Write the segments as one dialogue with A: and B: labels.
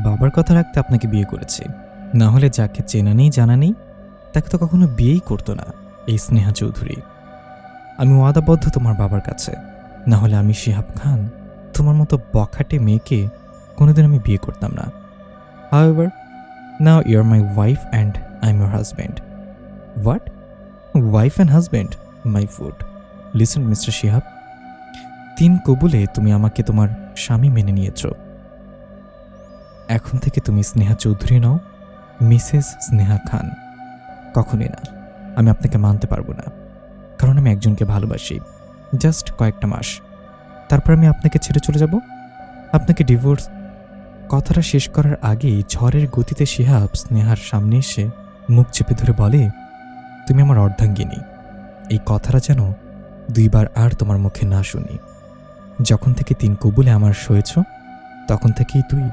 A: বাবার কথা রাখতে আপনাকে বিয়ে করেছি, না হলে যাকে চেনা নেই জানা নেই তাকে তো কখনো বিয়েই করতো না এই স্নেহা চৌধুরী। আমি ওয়াদাবদ্ধ তোমার বাবার কাছে, না হলে আমি শিহাব খান তোমার মতো বখাটে মেয়েকে কোনোদিন আমি বিয়ে করতাম না। However, now you are my wife and I am your husband. What? Wife and husband? My food. Listen Mr Shihab, 3 কবুলে তুমি আমাকে তোমার স্বামী মেনে নিয়েছ। এখন থেকে তুমি স্নেহা চৌধুরী নও, মিসেস স্নেহা খান। কখনই না, আমি আপনাকে মানতে পারবো না, কারণ আমি একজনকে ভালোবাসি। জাস্ট কয়েকটা মাস, তারপর আমি আপনাকে ছেড়ে চলে যাব, আপনাকে ডিভোর্স। কথাটা শেষ করার আগেই ঝড়ের গতিতে শিহাব স্নেহার সামনে এসে মুখ চেপে ধরে বলে, তুমি আমার অর্ধাঙ্গিনী। এই কথাটা যেন 2 বার আর তোমার মুখে না শুনি। যখন থেকে 3 কবুলে আমার শোয়েছ, তখন থেকেই তুই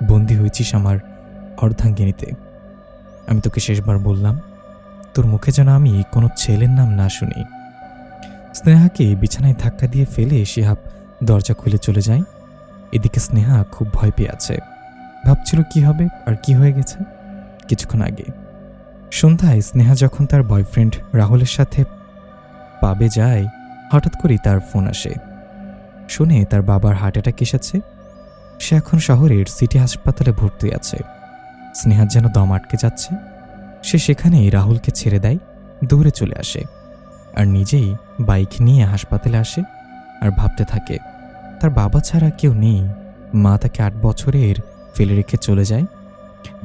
A: বন্দী হয়েছিস আমার অর্ধাঙ্গিনীতে। আমি তোকে শেষবার বললাম, তোর মুখে যেন আমি কোনো ছেলের নাম না শুনি। স্নেহাকে বিছানায় ধাক্কা দিয়ে ফেলে শিহাব দরজা খুলে চলে যায়। এদিকে স্নেহা খুব ভয় পেয়ে আছে, ভাবছিল কি হবে আর কি হয়ে গেছে। কিছুক্ষণ আগে সন্ধ্যায় স্নেহা যখন তার বয়ফ্রেন্ড রাহুলের সাথে পাবে যায়, হঠাৎ করেই তার ফোন আসে। শুনে তার বাবার হার্ট অ্যাটাক এসেছে, সে এখন শহরের সিটি হাসপাতালে ভর্তি আছে। স্নেহার যেন দম আটকে যাচ্ছে। সে সেখানেই রাহুলকে ছেড়ে দেয়, দৌড়ে চলে আসে আর নিজেই বাইক নিয়ে হাসপাতালে আসে আর ভাবতে থাকে তার বাবা ছাড়া কেউ নেই। মা তাকে 8 বছরের ফেলে রেখে চলে যায়।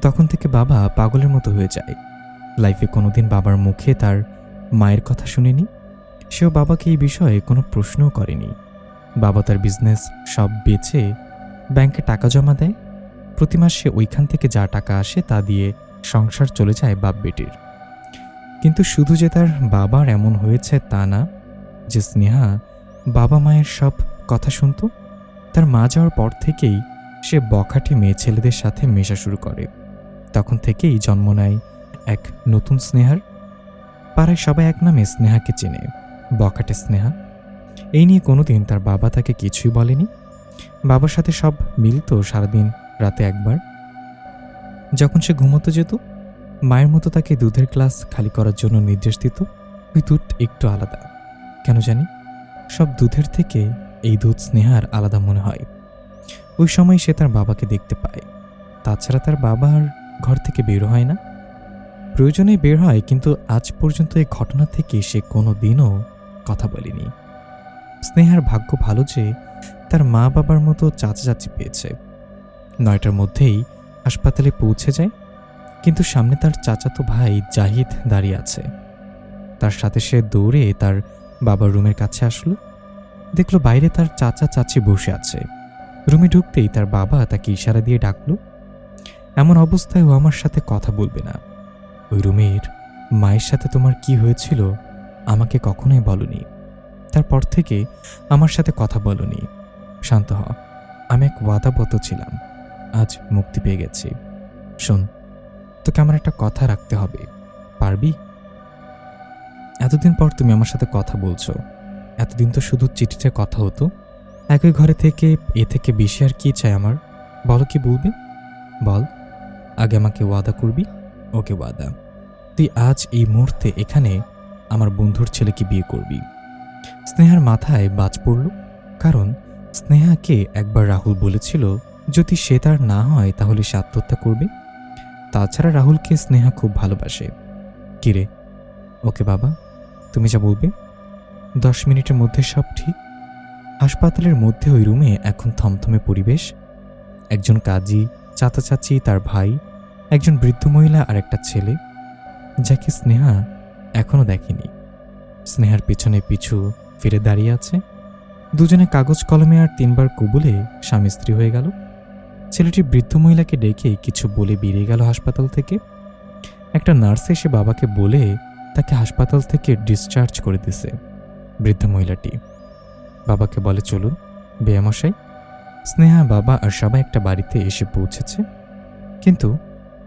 A: তখন থেকে বাবা পাগলের মতো হয়ে যায়। লাইফে কোনোদিন বাবার মুখে তার মায়ের কথা শুনেনি। সেও বাবাকে এই বিষয়ে কোনো প্রশ্নও করেনি। বাবা তার বিজনেস সব বেচে ব্যাংকে টাকা জমা দেয়। প্রতি মাসে ওইখান থেকে যা টাকা আসে তা দিয়ে সংসার চলে যায় বাপ বেটির। কিন্তু শুধু যে তার বাবার এমন হয়েছে তা না, যে স্নেহা বাবা মায়ের সব কথা শুনত। তার মা যাওয়ার পর থেকেই সে বখাটে মেয়ে ছেলেদের সাথে মেশা শুরু করে। তখন থেকেই জন্ম নেয় এক নতুন স্নেহার। পাড়ায় সবাই এক নামে স্নেহাকে চেনে, বখাটে স্নেহা। এই নিয়ে কোনোদিন তার বাবা তাকে কিছুই বলেনি। বাবার সাথে সব মিলত সারাদিন, রাতে একবার যখন সে ঘুমোতে যেত, মায়ের মতো তাকে দুধের গ্লাস খালি করার জন্য নির্দেশ দিত। ওই দুধ একটু আলাদা, কেন জানি সব দুধের থেকে এই দুধ স্নেহার আলাদা মনে হয়। ওই সময় সে তার বাবাকে দেখতে পায়। তাছাড়া তার বাবা আর ঘর থেকে বের হয় না। প্রয়োজনে বের হয়, কিন্তু আজ পর্যন্ত এই ঘটনা থেকে সে কোনো দিনও কথা বলেনি। স্নেহার ভাগ্য ভালো যে তার মা বাবার মতো চাচা চাচি পেয়েছে। 9টার মধ্যেই হাসপাতালে পৌঁছে যায়, কিন্তু সামনে তার চাচাতো ভাই জাহিদ দাঁড়িয়ে আছে। তার সাথে সে দৌড়ে তার বাবার রুমের কাছে আসলো। দেখলো বাইরে তার চাচা চাচি বসে আছে। রুমে ঢুকতেই তার বাবা তাকে ইশারা দিয়ে ডাকলো। এমন অবস্থায় ও আমার সাথে কথা বলবে না। ওই রুমের মায়ের সাথে তোমার কি হয়েছিল আমাকে কখনোই বলনি। তারপর থেকে আমার সাথে কথা বলনি। শান্ত হ, আমি এক ওয়াদাবদ্ধ ছিলাম, আজ মুক্তি পেয়ে গেছি। শোন, তোকে আমার একটা কথা রাখতে হবে, পারবি? এতদিন পর তুমি আমার সাথে কথা বলছো। এতদিন তো শুধু চিঠিতে কথা হতো। একই ঘরে থেকে এ থেকে বেশি আর কি চাই আমার? বলো, কি বলবে? বল, আগে আমাকে ওয়াদা করবি। ওকে ওয়াদা, তুই আজ এই মুহূর্তে এখানে আমার বন্ধুর ছেলেকে বিয়ে করবি। স্নেহার মাথায় বাজ পড়ল, কারণ স্নেহাকে একবার রাহুল বলেছিল যদি সে তার না হয় তাহলে সে আত্মহত্যা করবে। তাছাড়া রাহুলকে স্নেহা খুব ভালোবাসে। কিরে? ওকে বাবা, তুমি যা বলবে। 10 মিনিটের মধ্যে সব ঠিক। হাসপাতালের মধ্যে ওই রুমে এখন থমথমে পরিবেশ। একজন কাজী, চাচা চাচি, তার ভাই, একজন বৃদ্ধ মহিলা আর একটা ছেলে যাকে স্নেহা এখনো দেখেনি। স্নেহার পিছনে পিছু ফিরে দাঁড়িয়ে আছে। দুজনে কাগজ কলমে আর 3 বার কবুলে স্বামী স্ত্রী হয়ে গেল। ছেলেটি বৃদ্ধ মহিলাকে ডেকে কিছু বলে বেরিয়ে গেল হাসপাতাল থেকে। একটা নার্স এসে বাবাকে বলে তাকে হাসপাতাল থেকে ডিসচার্জ করে দিছে। বৃদ্ধ মহিলাটি বাবাকে বলে, চলুন বেয়ামশাই। স্নেহা, বাবা আর সবাই একটা বাড়িতে এসে পৌঁছেছে, কিন্তু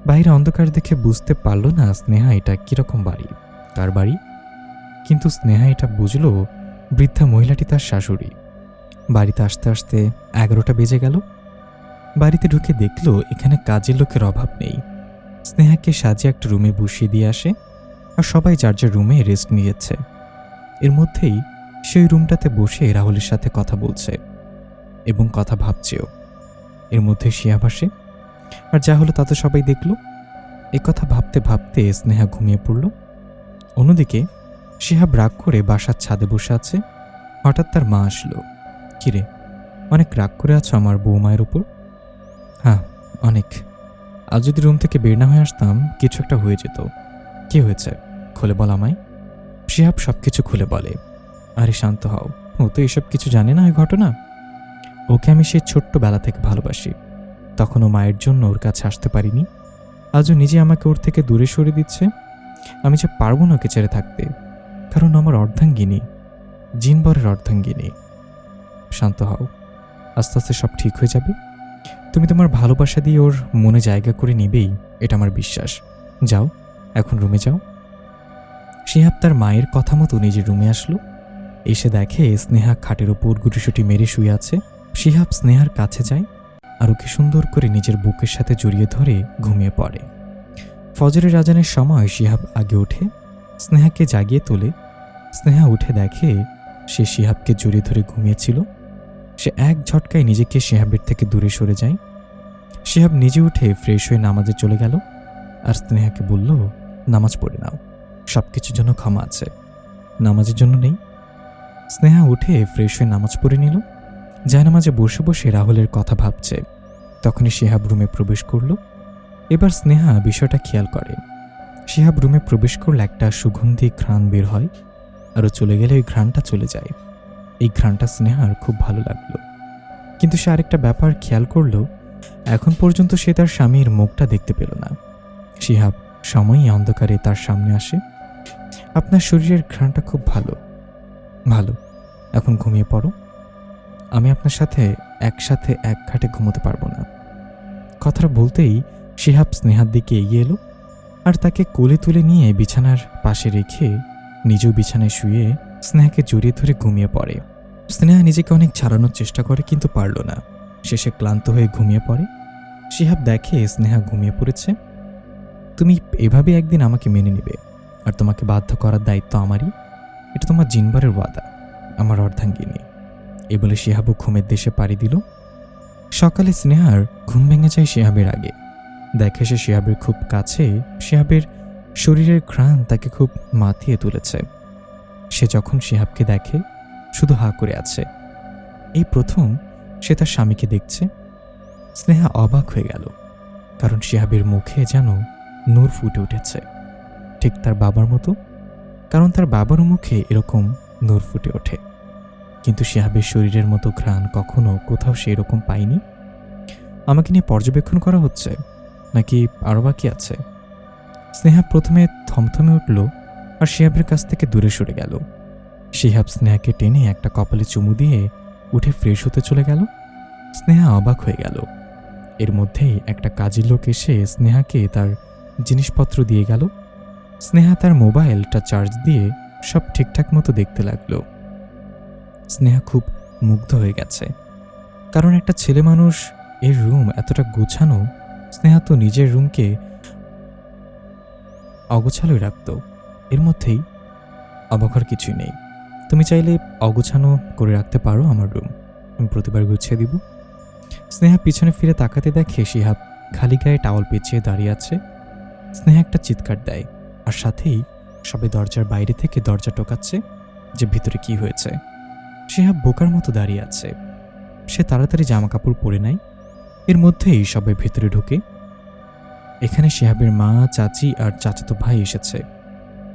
A: বাইরে অন্ধকার দেখে বুঝতে পারল না স্নেহা এটা কিরকম বাড়ি, কার বাড়ি। কিন্তু স্নেহা এটা বুঝল বৃদ্ধা মহিলাটি তার শাশুড়ি। বাড়িতে আসতে আসতে 11টা বেজে গেল। বাড়িতে ঢুকে দেখলো এখানে কাজের লোকের অভাব নেই। স্নেহাকে সাজিয়ে একটা রুমে বসিয়ে দিয়ে আসে, আর সবাই যার যার রুমে রেস্ট নিয়েছে। এর মধ্যেই সেই রুমটাতে বসে রাহুলের সাথে কথা বলছে এবং কথা ভাবছেও। এর মধ্যে শিহাব আসে, আর যা হলো তা তো সবাই দেখল। এ কথা ভাবতে ভাবতে স্নেহা ঘুমিয়ে পড়ল। অন্যদিকে শিহাব রাগ করে বাসার ছাদে বসে আছে। হঠাৎ তার মা আসলো। কিরে, অনেক রাগ করে আছো আমার বৌমায়ের উপর? হ্যাঁ, অনেক। আজ যদি রুম থেকে বের না হয়ে আসতাম কিছু একটা হয়ে যেত। কি হয়েছে খুলে বল আমায়। শিহাব সবকিছু খুলে বলে। আরে শান্ত হও, ও তো এসব কিছু জানে না ওই ঘটনা। ওকে আমি সেই ছোট্টবেলা থেকে ভালোবাসি। তখনও মায়ের জন্য ওর কাছে আসতে পারিনি, আজও নিজে আমাকে ওর থেকে দূরে সরিয়ে দিচ্ছে। আমি যে পারবো না ওকে ছেড়ে থাকতে, কারণ আমার অর্ধাঙ্গিনী, জিনবরের অর্ধাঙ্গিনী। শান্ত হও, আস্তে আস্তে সব ঠিক হয়ে যাবে। তুমি তোমার ভালোবাসা দিয়ে ওর মনে জায়গা করে নিবেই, এটা আমার বিশ্বাস। যাও, এখন রুমে যাও। শিহাব তার মায়ের কথা মতো নিজের রুমে আসলো। এসে দেখে স্নেহা খাটের ওপর গুটিসুটি মেরে শুয়ে আছে। শিহাব স্নেহার কাছে যায় আর ওকে সুন্দর করে নিজের বুকের সাথে জড়িয়ে ধরে ঘুমিয়ে পড়ে। ফজরের আজানের সময় শিহাব আগে ওঠে, স্নেহাকে জাগিয়ে তোলে। স্নেহা উঠে দেখে সে শিহাবকে জড়িয়ে ধরে ঘুমিয়েছিল। সে এক ঝটকায় নিজেকে শিহাবের থেকে দূরে সরে যায়। শিহাব নিজে উঠে ফ্রেশ হয়ে নামাজে চলে গেল, আর স্নেহাকে বলল, নামাজ পড়ে নাও, সব কিছুর জন্য ক্ষমা আছে, নামাজের জন্য নেই। স্নেহা উঠে ফ্রেশ হয়ে নামাজ পড়ে নিল। জায়নামাজে বসে বসে রাহুলের কথা ভাবছে। তখনই শিহাব রুমে প্রবেশ করল। এবার স্নেহা বিষয়টা খেয়াল করে। শিহাব রুমে প্রবেশ করলে একটা সুগন্ধি ঘ্রাণ বের হয়, আরও চলে গেলে ওই ঘ্রাণটা চলে যায়। এই ঘ্রাণটা স্নেহার খুব ভালো লাগলো। কিন্তু সে আরেকটা ব্যাপার খেয়াল করলো, এখন পর্যন্ত সে তার স্বামীর মুখটা দেখতে পেল না। শিহাব সময়ই অন্ধকারে তার সামনে আসে। আপনার শরীরের ঘ্রাণটা খুব ভালো, ভালো, এখন ঘুমিয়ে পড়ো। আমি আপনার সাথে একসাথে এক খাটে ঘুমোতে পারবো না। কথাটা বলতেই শিহাব স্নেহার দিকে এগিয়ে এলো, আর তাকে কোলে তুলে নিয়ে বিছানার পাশে রেখে নিজেও বিছানায় শুয়ে স্নেহাকে জড়িয়ে ধরে ঘুমিয়ে পড়ে। স্নেহা নিজেকে অনেক ছাড়ানোর চেষ্টা করে, কিন্তু পারল না। শেষে ক্লান্ত হয়ে ঘুমিয়ে পড়ে। শিহাব দেখে স্নেহা ঘুমিয়ে পড়েছে। তুমি এভাবে একদিন আমাকে মেনে নেবে, আর তোমাকে বাধ্য করার দায়িত্ব আমারই। এটা তোমার জিনবারের ওয়াদা, আমার অর্ধাঙ্গিনী। এ বলে শিহাবও ঘুমের দেশে পাড়ি দিল। সকালে স্নেহার ঘুম ভেঙে যায় শিহাবের আগে। দেখে সে শিহাবের খুব কাছে। শিহাবের শরীরের ঘ্রাণ তাকে খুব মাতিয়ে তুলেছে। সে যখন শিহাবকে দেখে শুধু হা করে আছে। এই প্রথম সে তার স্বামীকে দেখছে। স্নেহা অবাক হয়ে গেল, কারণ শিহাবের মুখে যেন নূর ফুটে উঠেছে, ঠিক তার বাবার মতো। কারণ তার বাবারও মুখে এরকম নূর ফুটে ওঠে, কিন্তু শিহাবের শরীরের মতো ঘ্রাণ কখনো কোথাও সে এরকম পায়নি। আমাকে নিয়ে পর্যবেক্ষণ করা হচ্ছে নাকি আরও বাকি আছে? স্নেহা প্রথমে থমথমে উঠল, আর শিহাবের কাছ থেকে দূরে সরে গেল। শিহাব স্নেহাকে টেনে একটা কপালে চুমু দিয়ে উঠে ফ্রেশ হতে চলে গেল। স্নেহা অবাক হয়ে গেল। এর মধ্যেই একটা কাজের লোক এসে স্নেহাকে তার জিনিসপত্র দিয়ে গেল। স্নেহা তার মোবাইলটা চার্জ দিয়ে সব ঠিকঠাক মতো দেখতে লাগলো। স্নেহা খুব মুগ্ধ হয়ে গেছে, কারণ একটা ছেলে মানুষ এর রুম এতটা গোছানো। স্নেহা তো নিজের রুমকে অগোছালোই রাখত। এর মধ্যেই অবাক হওয়ার কিছুই নেই। তুমি চাইলে অগোছানো করে রাখতে পারো আমার রুম, আমি প্রতিবার গুছিয়ে দিব। স্নেহা পিছনে ফিরে তাকাতে দেখে শিহাব খালি গায়ে টাওয়াল পেঁচিয়ে দাঁড়িয়ে আছে। স্নেহা একটা চিৎকার দেয়, আর সাথেই সবাই দরজার বাইরে থেকে দরজা টোকাচ্ছে যে ভিতরে কি হয়েছে। শিহাব বোকার মতো দাঁড়িয়ে আছে। সে তাড়াতাড়ি জামা কাপড় পরে নেয়। এর মধ্যেই সবাই ভেতরে ঢোকে। এখানে শিহাবের মা, চাচি আর চাচাতো ভাই এসেছে।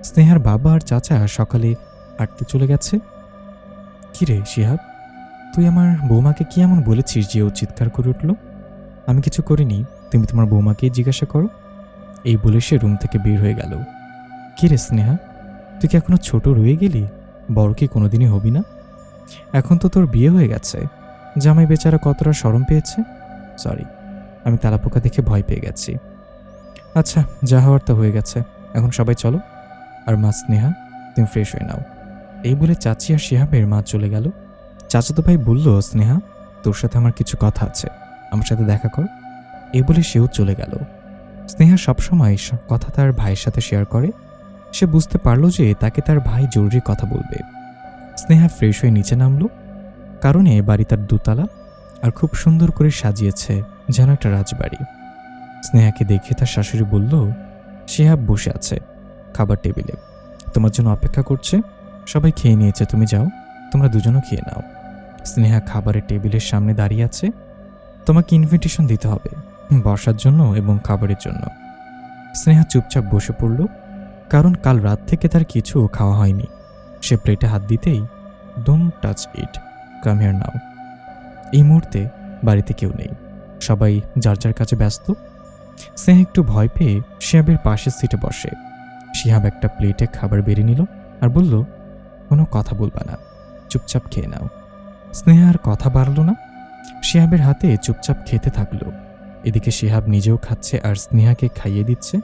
A: স্নেহার বাবা আর চাচা সকালে হাঁটতে চলে গেছে। কিরে শিহাব, তুই আমার বৌমাকে কি এমন বলেছিস যে ও চিৎকার করে উঠল? আমি কিছু করিনি, তুমি তোমার বৌমাকেই জিজ্ঞাসা করো। এই বলে সে রুম থেকে বের হয়ে গেল। কিরে স্নেহা, তুই কি এখনো ছোট রয়ে গেলি? বড় কি কোনোদিনই হবি না? এখন তো তোর বিয়ে হয়ে গেছে। জামাই বেচারা কতটা শরম পেয়েছে। সরি, আমি তালাপোকা দেখে ভয় পেয়ে গেছি। আচ্ছা, যা হওয়ার তা হয়ে গেছে, এখন সবাই চলো। আর মা স্নেহা, তুমি ফ্রেশ হয়ে নাও। এই বলে চাচি আর শিহাবের মা চলে গেল। চাচাতো ভাই বলল, স্নেহা, তোর সাথে আমার কিছু কথা আছে, আমার সাথে দেখা কর। এই বলে সেও চলে গেল। স্নেহা সবসময় কথা তার ভাইয়ের সাথে শেয়ার করে। সে বুঝতে পারল যে তাকে তার ভাই জরুরি কথা বলবে। স্নেহা ফ্রেশ হয়ে নিচে নামলো। কারণে বাড়ি তার দোতলা আর খুব সুন্দর করে সাজিয়েছে, যেন একটা রাজবাড়ি। স্নেহাকে দেখে তার শাশুড়ি বলল, শিহাব বসে আছে খাবার টেবিলে, তোমার জন্য অপেক্ষা করছে। সবাই খেয়ে নিয়েছে, তুমি যাও, তোমরা দুজনও খেয়ে নাও। স্নেহা খাবারের টেবিলের সামনে দাঁড়িয়ে আছে। তোমাকে ইনভিটেশন দিতে হবে বসার জন্য এবং খাবারের জন্য। স্নেহা চুপচাপ বসে পড়ল, কারণ কাল রাত থেকে তার কিছু খাওয়া হয়নি। সে প্লেটে হাত দিতেই, don't touch it, come here now. এই মুহূর্তে বাড়িতে কেউ নেই, সবাই যার যার কাছে ব্যস্ত। স্নেহা একটু ভয় পেয়ে শিহাবের পাশের সিটে বসে। শিহাব একটা প্লেটে খাবার বেড়ে নিল আর বলল, কোনো কথা বলবা না, চুপচাপ খেয়ে নাও। স্নেহা আর কথা বাড়ল না, শিহাবের হাতে চুপচাপ খেতে থাকলো। এদিকে শিহাব নিজেও খাচ্ছে আর স্নেহাকে খাইয়ে দিচ্ছে।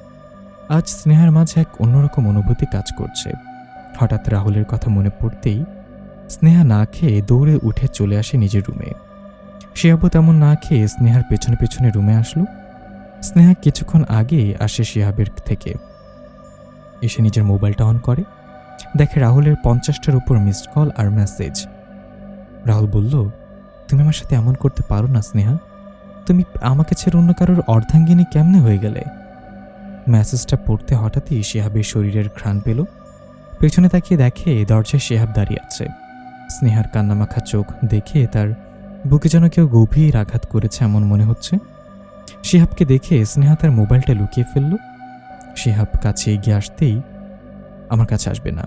A: আজ স্নেহার মাঝে এক অন্যরকম অনুভূতি কাজ করছে। হঠাৎ রাহুলের কথা মনে পড়তেই স্নেহা না খেয়ে দৌড়ে উঠে চলে আসে নিজের রুমে। শিহাবও তেমন না খেয়ে স্নেহার পেছনে পেছনে রুমে আসলো। স্নেহা কিছুক্ষণ আগে আসে শিহাবের থেকে, এসে নিজের মোবাইলটা অন করে, দেখে রাহুলের 50টার উপর মিসড কল আর মেসেজ। রাহুল বলল, তুমি আমার সাথে এমন করতে পারো না স্নেহা, তুমি আমাকে ছেড়ে অন্য কারোর অর্ধাঙ্গিনী কেমনে হয়ে গেলে? মেসেজটা পড়তে হঠাৎই শিহাবের শরীরের ঘ্রাণ পেল। পেছনে তাকিয়ে দেখে দরজায় শিহাব দাঁড়িয়ে আছে। স্নেহার কান্নামাখা চোখ দেখে তার বুকে যেন কেউ গভীর আঘাত করেছে এমন মনে হচ্ছে। শিহাবকে দেখে স্নেহা তার মোবাইলটা লুকিয়ে ফেলল। শিহাব কাছে এগিয়ে আসতেই, আমার কাছে আসবে না,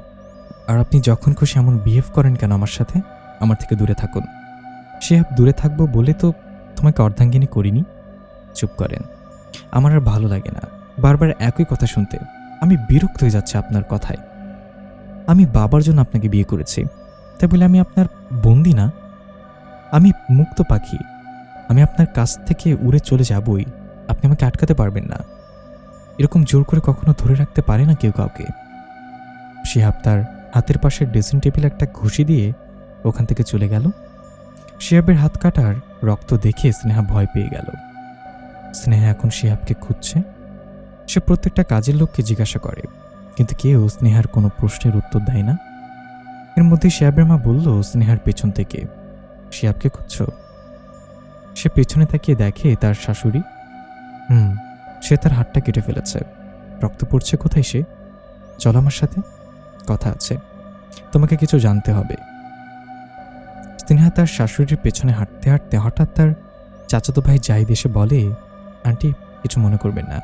A: আর আপনি যখন খুশি এমন বিহেভ করেন কেন আমার সাথে? আমার থেকে দূরে থাকুন। শিহাব, দূরে থাকবো বলে তো তোমাকে অর্ধাঙ্গিনী করিনি। চুপ করেন, আমার আর ভালো লাগে না বারবার একই কথা শুনতে। আমি বিরক্ত হয়ে যাচ্ছে আপনার কথায়। আমি বাবার জন্য আপনাকে বিয়ে করেছি, তাই বলে আমি আপনার বন্দি না। আমি মুক্ত পাখি, আমি আপনার কাছ থেকে উড়ে চলে যাবই, আপনি আমাকে আটকাতে পারবেন না। এরকম জোর করে কখনো ধরে রাখতে পারে না কেউ কাউকে। শিহাব তার হাতের পাশের ড্রেসিং টেবিলে একটা ঘুষি দিয়ে ওখান থেকে চলে গেল। শিহাবের হাত কাটার রক্ত দেখে স্নেহা ভয় পেয়ে গেল। স্নেহা এখন শিহাবকে খুঁজছে। সে প্রত্যেকটা কাজের লোককে জিজ্ঞাসা করে, কিন্তু কেউ স্নেহার কোনো প্রশ্নের উত্তর দেয় না। এর মধ্যে শিহাবের মা বলল, স্নেহার পেছন থেকে, শিহাবকে খুঁজছ? সে পেছনে তাকিয়ে দেখে তার শাশুড়ি। সে তার হাতটা কেটে ফেলেছে, রক্ত পড়ছে। কোথায় সে? চল আমার সাথে, কথা আছে, তোমাকে কিছু জানতে হবে। স্নেহা তার শাশুড়ির পেছনে হাঁটতে হাঁটতে হঠাৎ তার চাচাতো ভাই জাহিদ এসে বলে, আন্টি কিছু মনে করবেন না,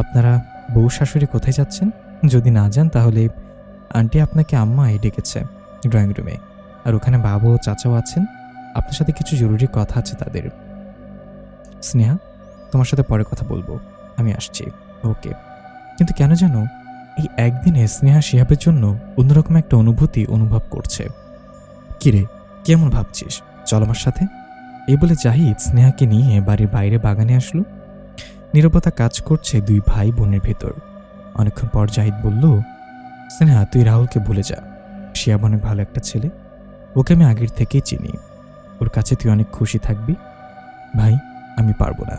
A: আপনারা বউ শাশুড়ি কোথায় যাচ্ছেন? যদি না যান তাহলে আন্টি আপনাকে আম্মা ডেকেছে ড্রয়িং রুমে, আর ওখানে বাবা ও চাচাও আছেন, আপনার সাথে কিছু জরুরি কথা আছে তাদের। স্নেহা, তোমার সাথে পরে কথা বলবো, আমি আসছি। ওকে। কিন্তু কেন যেন এই একদিনে স্নেহা শিহাবের জন্য অন্যরকম একটা অনুভূতি অনুভব করছে। কিরে, কেমন ভাবছিস? চল আমার সাথে। এই বলে জাহিদ স্নেহাকে নিয়ে বাড়ির বাইরে বাগানে আসলো। নীরবতা কাজ করছে দুই ভাই বোনের ভেতর। অনেকক্ষণ পর জাহিদ বলল, স্নেহা তুই রাহুলকে ভুলে যা, শিহাব অনেক ভালো একটা ছেলে, ওকে আমি আগের থেকেই চিনি, ওর কাছে তুই অনেক খুশি থাকবি। ভাই, আমি পারবো না,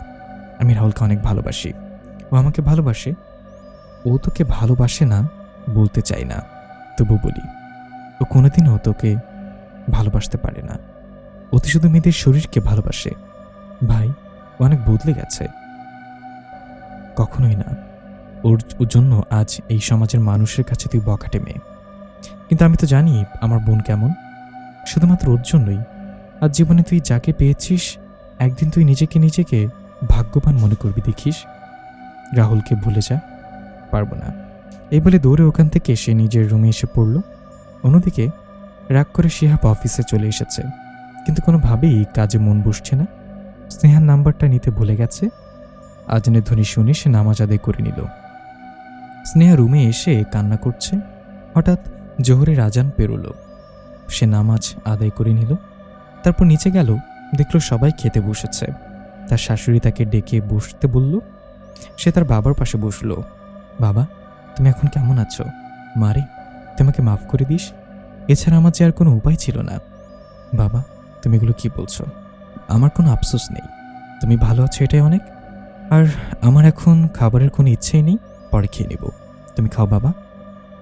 A: আমি রাহুলকে অনেক ভালোবাসি, ও আমাকে ভালোবাসে। ও তোকে ভালোবাসে না বলতে চাই না, তবু বলি, ও কোনোদিনও তোকে ভালোবাসতে পারে না। অতি শুধু মেয়েদের শরীরকে ভালোবাসে। ভাই, ও অনেক বদলে গেছে। কখনোই না, ওর জন্য আজ এই সমাজের মানুষের কাছে তুই বখাটে মেয়ে। কিন্তু আমি তো জানি আমার বোন কেমন, শুধুমাত্র ওর জন্যই আজ জীবনে তুই যাকে পেয়েছিস, একদিন তুই নিজেকে ভাগ্যবান মনে করবি, দেখিস। রাহুলকে ভুলে যা। পারবো না। এই বলে দৌড়ে ওখান থেকে সে নিজের রুমে এসে পড়ল। অন্যদিকে রাগ করে শিহাব অফিসে চলে এসেছে, কিন্তু কোনোভাবেই কাজে মন বসছে না। স্নেহার নাম্বারটা নিতে ভুলে গেছে। আজানের ধ্বনি শুনে সে নামাজ আদায় করে নিল। স্নেহা রুমে এসে কান্না করছে। হঠাৎ জোহরের আজান পেরোল। সে নামাজ আদায় করে নিল, তারপর নিচে গেল, দেখল সবাই খেতে বসেছে। তার শাশুড়ি তাকে ডেকে বসতে বলল। সে তার বাবার পাশে বসল। বাবা, তুমি এখন কেমন আছো? মারে, তোমাকে মাফ করে দিস, এছাড়া আমার যে আর কোনো উপায় ছিল না। বাবা, তুমি এগুলো কি বলছো? আমার কোনো আফসোস নেই, তুমি ভালো আছো এটাই অনেক। আর আমার এখন খাবারের কোনো ইচ্ছেই নেই, পরে খেয়ে নেব। তুমি খাও বাবা,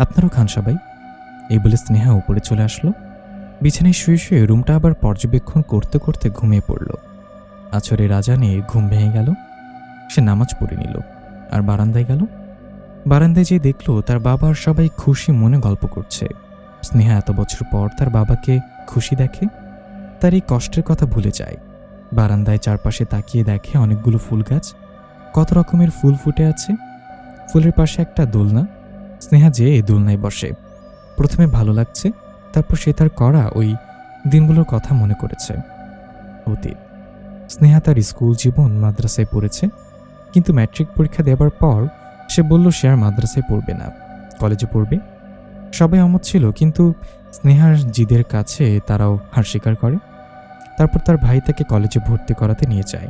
A: আপনারও খান সবাই। এই বলে স্নেহা উপরে চলে আসলো। বিছানায় শুয়ে শুয়ে রুমটা আবার পর্যবেক্ষণ করতে করতে ঘুমিয়ে পড়ল। আছরের আজানে ঘুম ভেঙে গেল। সে নামাজ পড়ে নিল আর বারান্দায় গেল। বারান্দায় যেয়ে দেখল তার বাবা আর সবাই খুশি মনে গল্প করছে। স্নেহা এত বছর পর তার বাবাকে খুশি দেখে, তার এই কষ্টের কথা ভুলে যায়। বারান্দায় চারপাশে তাকিয়ে দেখে অনেকগুলো ফুল গাছ, কত রকমের ফুল ফুটে আছে। ফুলের পাশে একটা দোলনা। স্নেহা যেয়ে দোলনায় বসে। প্রথমে ভালো লাগছে, তারপর সে তার করা ওই দিনগুলোর কথা মনে করেছে। অতীত। স্নেহা তার স্কুল জীবন মাদ্রাসায় পড়েছে, কিন্তু ম্যাট্রিক পরীক্ষা দেবার পর সে বলল সে আর মাদ্রাসায় পড়বে না, কলেজে পড়বে। সবাই অমত ছিল, কিন্তু স্নেহার জিদের কাছে তারাও হার স্বীকার করে। তারপর তার ভাই তাকে কলেজে ভর্তি করাতে নিয়ে যায়।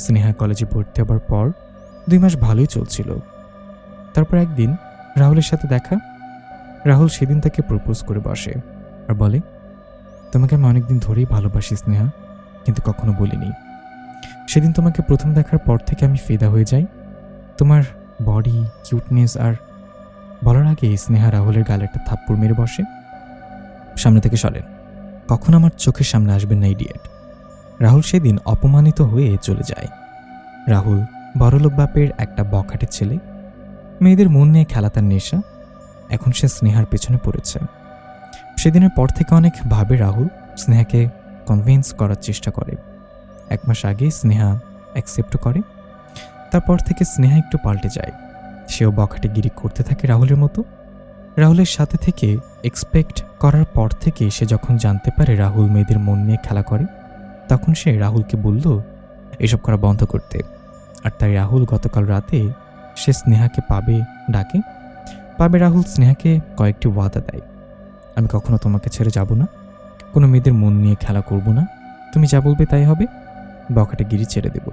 A: স্নেহা কলেজে ভর্তি হবার পর 2 মাস ভালোই চলছিল। তারপর একদিন রাহুলের সাথে দেখা। রাহুল সেদিন তাকে প্রপোজ করে বসে আর বলে, তোমাকে আমি অনেকদিন ধরেই ভালোবাসি স্নেহা, কিন্তু কখনো বলিনি। সেদিন তোমাকে প্রথম দেখার পর থেকে আমি ফিদা হয়ে যাই। তোমার বডি, কিউটনেস। আর বলার আগে স্নেহা রাহুলের গালে একটা থাপ্পড় মেরে বসে। সামনে থেকে সরেন, কখন আমার চোখের সামনে আসবেন না, ইডিয়েট। রাহুল সেদিন অপমানিত হয়ে চলে যায়। রাহুল বড়লোক বাপের একটা বখাটের ছেলে। মেয়েদের মন নিয়ে খেলা তার নেশা। এখন সে স্নেহার পেছনে পড়েছে। সেদিনের পর থেকে অনেক ভাবে রাহুল, স্নেহাকে কনভিন্স করার চেষ্টা করে। 1 মাস আগে স্নেহা অ্যাকসেপ্ট করে। তারপর থেকে স্নেহা একটু পাল্টে যায়। সেও বখাটেগিরি করতে থাকে রাহুলের মতো। রাহুলের সাথে থেকে এক্সপেক্ট করার পর থেকে সে যখন জানতে পারে রাহুল মেয়েদের মন নিয়ে খেলা করে, তখন সে রাহুলকে বলল এসব করা বন্ধ করতে। আর তাই রাহুল গতকাল রাতে সে স্নেহাকে পাবে ডাকে। পাবে রাহুল স্নেহাকে কয়েকটি ওয়াদা দেয়। আমি কখনো তোমাকে ছেড়ে যাব না, কোনো মেয়েদের মন নিয়ে খেলা করব না, তুমি যা বলবে তাই হবে, বখাটেগিরি ছেড়ে দেব।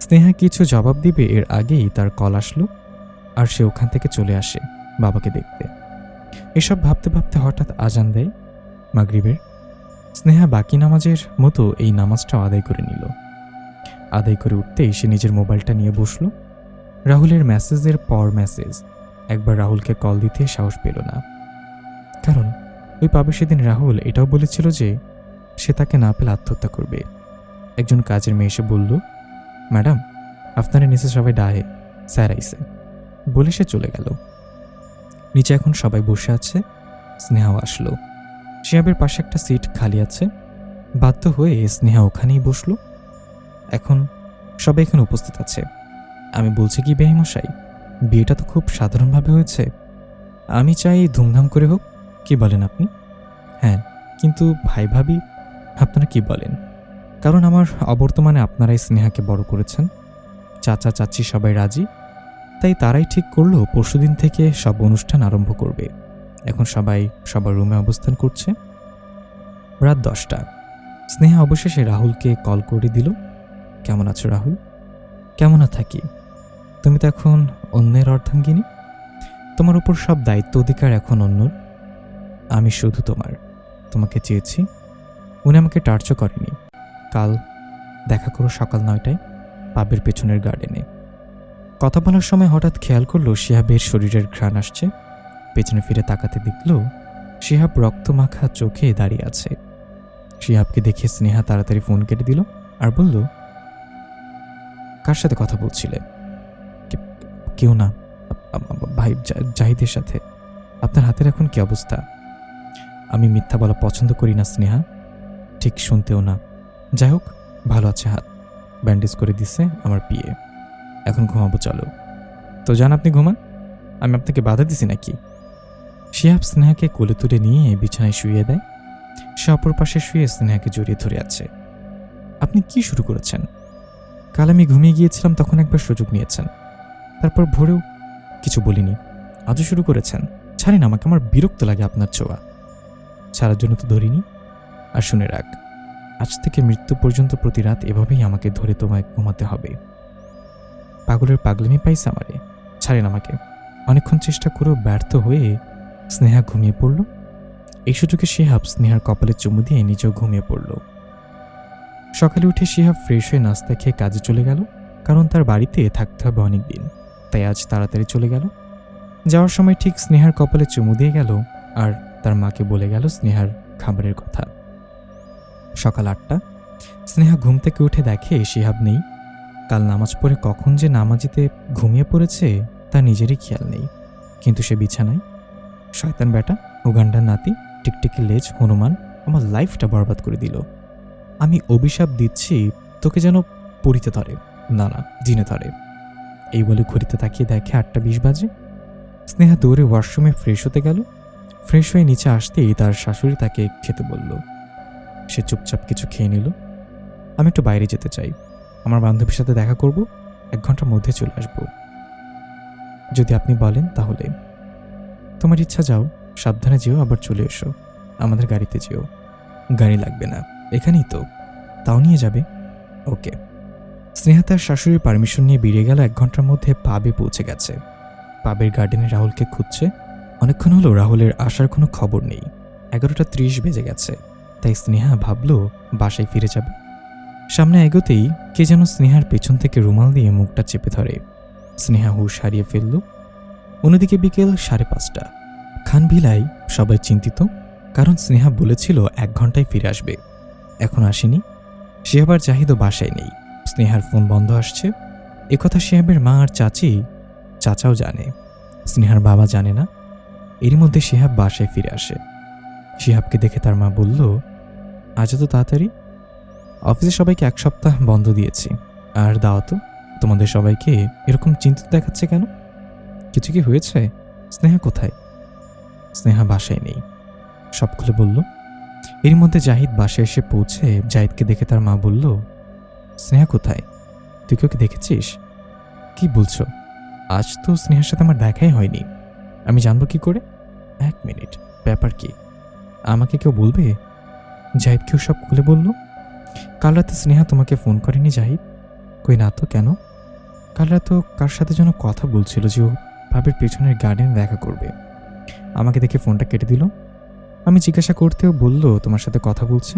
A: স্নেহা কিছু জবাব দিবে এর আগেই তার কল আসলো, আর সে ওখান থেকে চলে আসে বাবাকে দেখতে। এসব ভাবতে ভাবতে হঠাৎ আজান দেয় মাগরিবের। স্নেহা বাকি নামাজের মতো এই নামাজটাও আদায় করে নিল। আদায় করে উঠতেই সে নিজের মোবাইলটা নিয়ে বসল। রাহুলের মেসেজের পর মেসেজ। একবার রাহুলকে কল দিতে সাহস পেল না, কারণ ওই পাবে সেদিন রাহুল এটাও বলেছিল যে সে তাকে না পেলে আত্মহত্যা করবে। একজন কাজের মেয়ে এসে বলল, ম্যাডাম আপনার নিচে সবাই ডায়ে, স্যার আইসে, বলে সে চলে গেল। নিচে এখন সবাই বসে আছে। স্নেহাও আসলো। শিহাবের পাশে একটা সিট খালি আছে। বাধ্য হয়ে স্নেহা ওখানেই বসলো। এখন সবাই এখানে উপস্থিত আছে। আমি বলছি কি বেহিমশাই, বিয়েটা তো খুব সাধারণভাবে হয়েছে। আমি চাই ধুমধাম করে হোক, কি বলেন আপনি? হ্যাঁ, কিন্তু ভাই ভাবি আপনারা কি বলেন? কারণ আমার অবর্তমানে আপনারাই স্নেহাকে বড় করেছেন। চাচা চাচি সবাই রাজি, তাই তারাই ঠিক করলো পরশুদিন থেকে সব অনুষ্ঠান আরম্ভ করবে। এখন সবাই সবার রুমে অবস্থান করছে। রাত 10টা। স্নেহা অবশেষে রাহুলকে কল করে দিল, কেমন আছো রাহুল? কেমন আর থাকি, তুমি তো এখন অন্যের অর্ধাঙ্গিনী। তোমার উপর সব দায়িত্ব অধিকার এখন অন্যর। আমি শুধু তোমাকে চেয়েছি। উনি আমাকে টার্চও করেনি। কাল দেখা করো সকাল 9টায় পাবের পেছনের গার্ডেনে। কথা বলার সময় হঠাৎ খেয়াল করলো শিহাবের শরীরের ঘ্রাণ আসছে। পেছনে ফিরে তাকাতে দেখল শিহাব রক্তমাখা চোখে দাঁড়িয়ে আছে। শিহাবকে দেখে স্নেহা তাড়াতাড়ি ফোন কেটে দিল আর বলল, কার সাথে কথা বলছিলে? কেউ না ভাই, জাহিদের সাথে। আপনার হাতের এখন কি অবস্থা? আমি মিথ্যা বলা পছন্দ করি না স্নেহা, ঠিক শুনতেও না। যাই হোক, ভালো আছে হাত, ব্যান্ডেজ করে দিছে আমার পিয়ে। এখন ঘুমাবো, চলো। তো যান, আপনি ঘুমান, আমি আপনাকে বাধা দিছি নাকি? শিহাব স্নেহাকে কোলে তুলে নিয়ে বিছানায় শুইয়ে দেয়। সে অপর পাশে শুয়ে স্নেহাকে জড়িয়ে ধরে আছে। আপনি কি শুরু করেছেন? কাল আমি ঘুমিয়ে গিয়েছিলাম, তখন একবার সুযোগ নিয়েছেন, তারপর ভোরেও কিছু বলিনি। আজও শুরু করেছেন। ছাড়েন আমাকে, আমার বিরক্ত লাগে আপনার ছোঁয়া। ছাড়ার জন্য তো ধরিনি। আর শুনে রাখ, আজ থেকে মৃত্যু পর্যন্ত প্রতি রাত এভাবেই আমাকে ধরে তোমায় ঘুমাতে হবে। পাগলের পাগলামি পাইছে আমারে, ছাড়েন আমাকে। অনেকক্ষণ চেষ্টা করেও ব্যর্থ হয়ে স্নেহা ঘুমিয়ে পড়ল। এই সুযোগে শিহাব স্নেহার কপালে চুমু দিয়ে নিজেও ঘুমিয়ে পড়ল। সকালে উঠে শিহাব ফ্রেশ হয়ে নাস্তা খেয়ে কাজে চলে গেল, কারণ তার বাড়িতে থাকতে হবে অনেক দিন, তাই আজ তাড়াতাড়ি চলে গেল। যাওয়ার সময় ঠিক স্নেহার কপালে চুমু দিয়ে গেল আর তার মাকে বলে গেল স্নেহার খাবারের কথা। সকাল 8টা। স্নেহা ঘুম থেকে উঠে দেখে শিহাব নেই। কাল নামাজ পড়ে কখন যে নামাজিতে ঘুমিয়ে পড়েছে তা নিজেরই খেয়াল নেই, কিন্তু সে বিছানায়। শয়তান বেটা, উগান্ডার নাতি, টিকটিকি লেজ হনুমান আমার লাইফটা বরবাদ করে দিল। আমি অভিশাপ দিচ্ছি তোকে যেন পড়িতে ধরে, না না জিনে ধরে। এই বলে ঘড়িতে তাকিয়ে দেখে 8:20 বাজে। স্নেহা দৌড়ে ওয়াশরুমে ফ্রেশ হতে গেল। ফ্রেশ হয়ে নিচে আসতেই তার শাশুড়ি তাকে খেতে বলল। সে চুপচাপ কিছু খেয়ে নিল। আমি একটু বাইরে যেতে চাই, আমার বান্ধবীর সাথে দেখা করব, 1 ঘন্টার মধ্যে চলে আসব। যদি আপনি বলেন তাহলে। তোমার ইচ্ছা, যাও, সাবধানে যেও, আবার চলে এসো। আমাদের গাড়িতে যেও। গাড়ি লাগবে না, এখানেই তো। তাও নিয়ে যাবে? ওকে। স্নেহা তার শাশুড়ির পারমিশন নিয়ে বেরিয়ে গেল। 1 ঘন্টার মধ্যে পাবে পৌঁছে গেছে। পাবের গার্ডেনে রাহুলকে খুঁজছে। অনেকক্ষণ হলো রাহুলের আসার কোনো খবর নেই। 11:30 বেজে গেছে, তাই স্নেহা ভাবল বাসায় ফিরে যাবে। সামনে এগোতেই কে যেন স্নেহার পেছন থেকে রুমাল দিয়ে মুখটা চেপে ধরে। স্নেহা হুঁশ হারিয়ে ফেলল। অন্যদিকে বিকেল 5:30। খানভিলায় সবাই চিন্তিত, কারণ স্নেহা বলেছিল 1 ঘন্টায় ফিরে আসবে, এখন আসেনি। শিহাব আর জাহিদও বাসায় নেই। স্নেহার ফোন বন্ধ আসছে। একথা শিহাবের মা আর চাচাও জানে, স্নেহার বাবা জানে না। এরই মধ্যে শিহাব বাসায় ফিরে আসে। শিহাবকে দেখে তার মা বলল, আজ তো তাড়াতাড়ি? অফিসে সবাইকে 1 সপ্তাহ বন্ধ দিয়েছি, আর দাও তো, তোমাদের সবাইকে এরকম চিন্তিত দেখাচ্ছে কেন? কিছু কি হয়েছে? স্নেহা কোথায়? স্নেহা বাসায় নেই, সব খুলে বলল। এর মধ্যে জাহিদ বাসায় এসে পৌঁছে জাহিদকে দেখে তার মা বলল, স্নেহা কোথায়? তুই কি ওকে দেখেছিস? কি বলছো? আজ তো স্নেহার সাথে আমার দেখাই হয়নি, আমি জানবো কি করে? 1 মিনিট, ব্যাপার কি? আমাকে কেউ বলবে? জাহিদ কেউ সব খুলে বলল। কাল রাতে স্নেহা তোমাকে ফোন করেনি জাহিদ? কই না তো, কেন? কাল রাতে কার সাথে যেন কথা বলছিল যে ও ভাবের পেছনের গার্ডেনে দেখা করবে। আমাকে দেখে ফোনটা কেটে দিল। আমি জিজ্ঞাসা করতেও বলল তোমার সাথে কথা বলছে,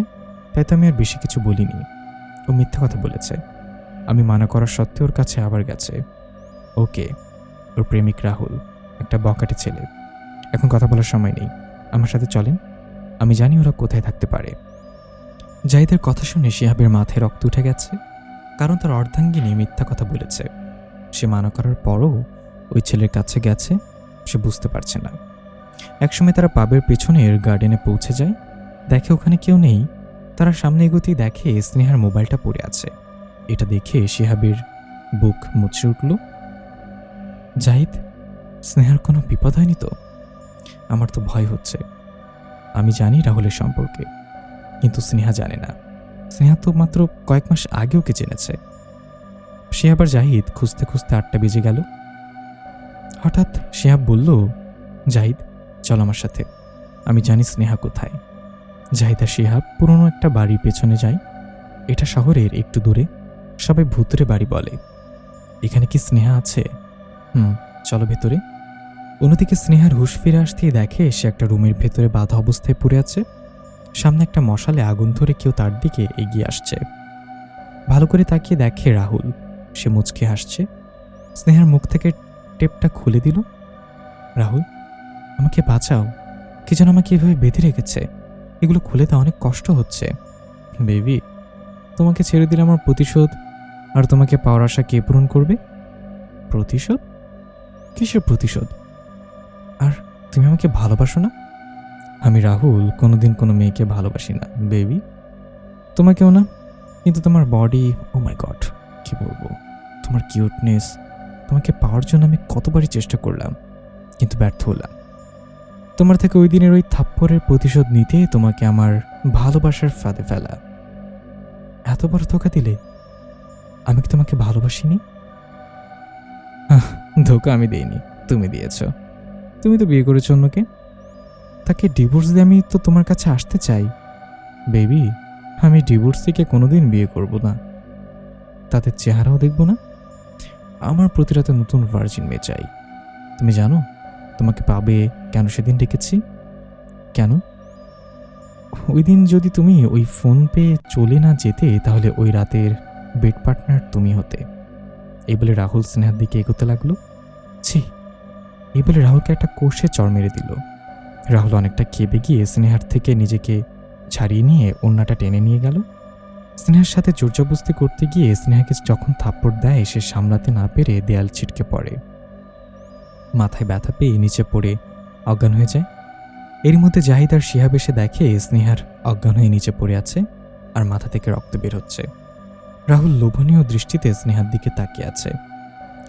A: তাই তো আমি আর বেশি কিছু বলিনি। ও মিথ্যা কথা বলেছে, আমি মানা করার সত্ত্বেও ওর কাছে আবার গেছে। ওকে, ওর প্রেমিক রাহুল, একটা বকাটে ছেলে। এখন কথা বলার সময় নেই, আমার সাথে চলেন, আমি জানি ওরা কোথায় থাকতে পারে। জাহিদের কথা শুনে শিহাবের মাথায় রক্ত উঠে গেছে, কারণ তার অর্ধাঙ্গিনী মিথ্যা কথা বলেছে। সে মানা করার পরও ওই ছেলের কাছে গেছে, সে বুঝতে পারছে না। একসময় তারা পাবের পেছনের গার্ডেনে পৌঁছে যায়। দেখে ওখানে কেউ নেই। তারা সামনে এগোতেই দেখে স্নেহার মোবাইলটা পড়ে আছে। এটা দেখে শিহাবের বুক মুচড়ে উঠল। জাহিদ, স্নেহার কোনো বিপদ হয়নি তো? আমার তো ভয় হচ্ছে। আমি জানি রাহুলের সম্পর্কে, কিন্তু স্নেহা জানে না। স্নেহা তো মাত্র কয়েক মাস আগে ওকে জেনেছে। শিহাব আর জাহিদ খুঁজতে খুঁজতে 8টা বেজে গেল। হঠাৎ শিহাব বলল, জাহিদ চল আমার সাথে, আমি জানি স্নেহা কোথায়। জাহিদ আর শিহাব পুরনো একটা বাড়ির পেছনে যায়। এটা শহরের একটু দূরে। সবাই ভূতুরে বাড়ি বলে। এখানে কি স্নেহা আছে? চলো ভেতরে। অন্যদিকে স্নেহার হুঁশ ফিরে আসতেই দেখে সে একটা রুমের ভেতরে বাঁধা অবস্থায় পড়ে আছে। সামনে একটা মশালে আগুন ধরে কেউ তার দিকে এগিয়ে আসছে। ভালো করে তাকিয়ে দেখে রাহুল। সে মুচকে হাসছে। স্নেহার মুখ থেকে টেপটা খুলে দিল। রাহুল, আমাকে বাঁচাও, কি যেন আমাকে এভাবে বেঁধে রেখেছে, এগুলো খুলে তা অনেক কষ্ট হচ্ছে। বেবি, তোমাকে ছেড়ে দিলে আমার প্রতিশোধ, আর তোমাকে পাওয়ার আশা কে পূরণ করবে? প্রতিশোধ? কিসের প্রতিশোধ? আর তুমি আমাকে ভালোবাসো না? আমি রাহুল কোনোদিন কোনো মেয়েকে ভালোবাসি না বেবি, তোমাকেও না। কিন্তু তোমার বডি, ও মাই গড, কি বলবো, তোমার কিউটনেস, তোমাকে পাওয়ার জন্য আমি কতবারই চেষ্টা করলাম, কিন্তু ব্যর্থ হলাম। তোমার থেকে ওই দিনের ওই থাপ্পড়ের প্রতিশোধ নিতে তোমাকে আমার ভালোবাসার ফাঁদে ফেলা। এত বড় ধোঁকা দিলে? আমি কি তোমাকে ভালোবাসিনি? ধোঁকা আমি দেইনি, তুমি দিয়েছ। তুমি তো বিয়ে করেছো অন্যকে। তাকে ডিভোর্স দিয়ে আমি তো তোমার কাছে আসতে চাই বেবি। আমি ডিভোর্স থেকে কোনোদিন বিয়ে করব না, তাদের চেহারাও দেখব না। আমার প্রতি রাতে নতুন ভার্জিন মেয়ে চাই। তুমি জানো তোমাকে পাবে কেন সেদিন ডেকেছি? কেন? ওই দিন যদি তুমি ওই ফোন পেয়ে চলে না যেতে তাহলে ওই রাতের বেড পার্টনার তুমি হতে। এই বলে রাহুল স্নেহার দিকে এগোতে লাগলো। ছি! এই বলে রাহুলকে একটা কষে চড় মেরে দিল। রাহুল অনেকটা কেঁপে গিয়ে স্নেহার থেকে নিজেকে ছাড়িয়ে নিয়ে ওড়নাটা টেনে নিয়ে গেল। স্নেহার সাথে জোরজবস্তি করতে গিয়ে স্নেহাকে যখন থাপ্পড় দেয় সে সামলাতে না পেরে দেয়াল ছিটকে পড়ে। মাথায় ব্যথা পেয়ে নিচে পড়ে অজ্ঞান হয়ে যায়। এর মধ্যে জাহিদ আর শিহাব এসে দেখে স্নেহার অজ্ঞান হয়ে নিচে পড়ে আছে আর মাথা থেকে রক্ত বের হচ্ছে। রাহুল লোভনীয় দৃষ্টিতে স্নেহার দিকে তাকিয়ে আছে।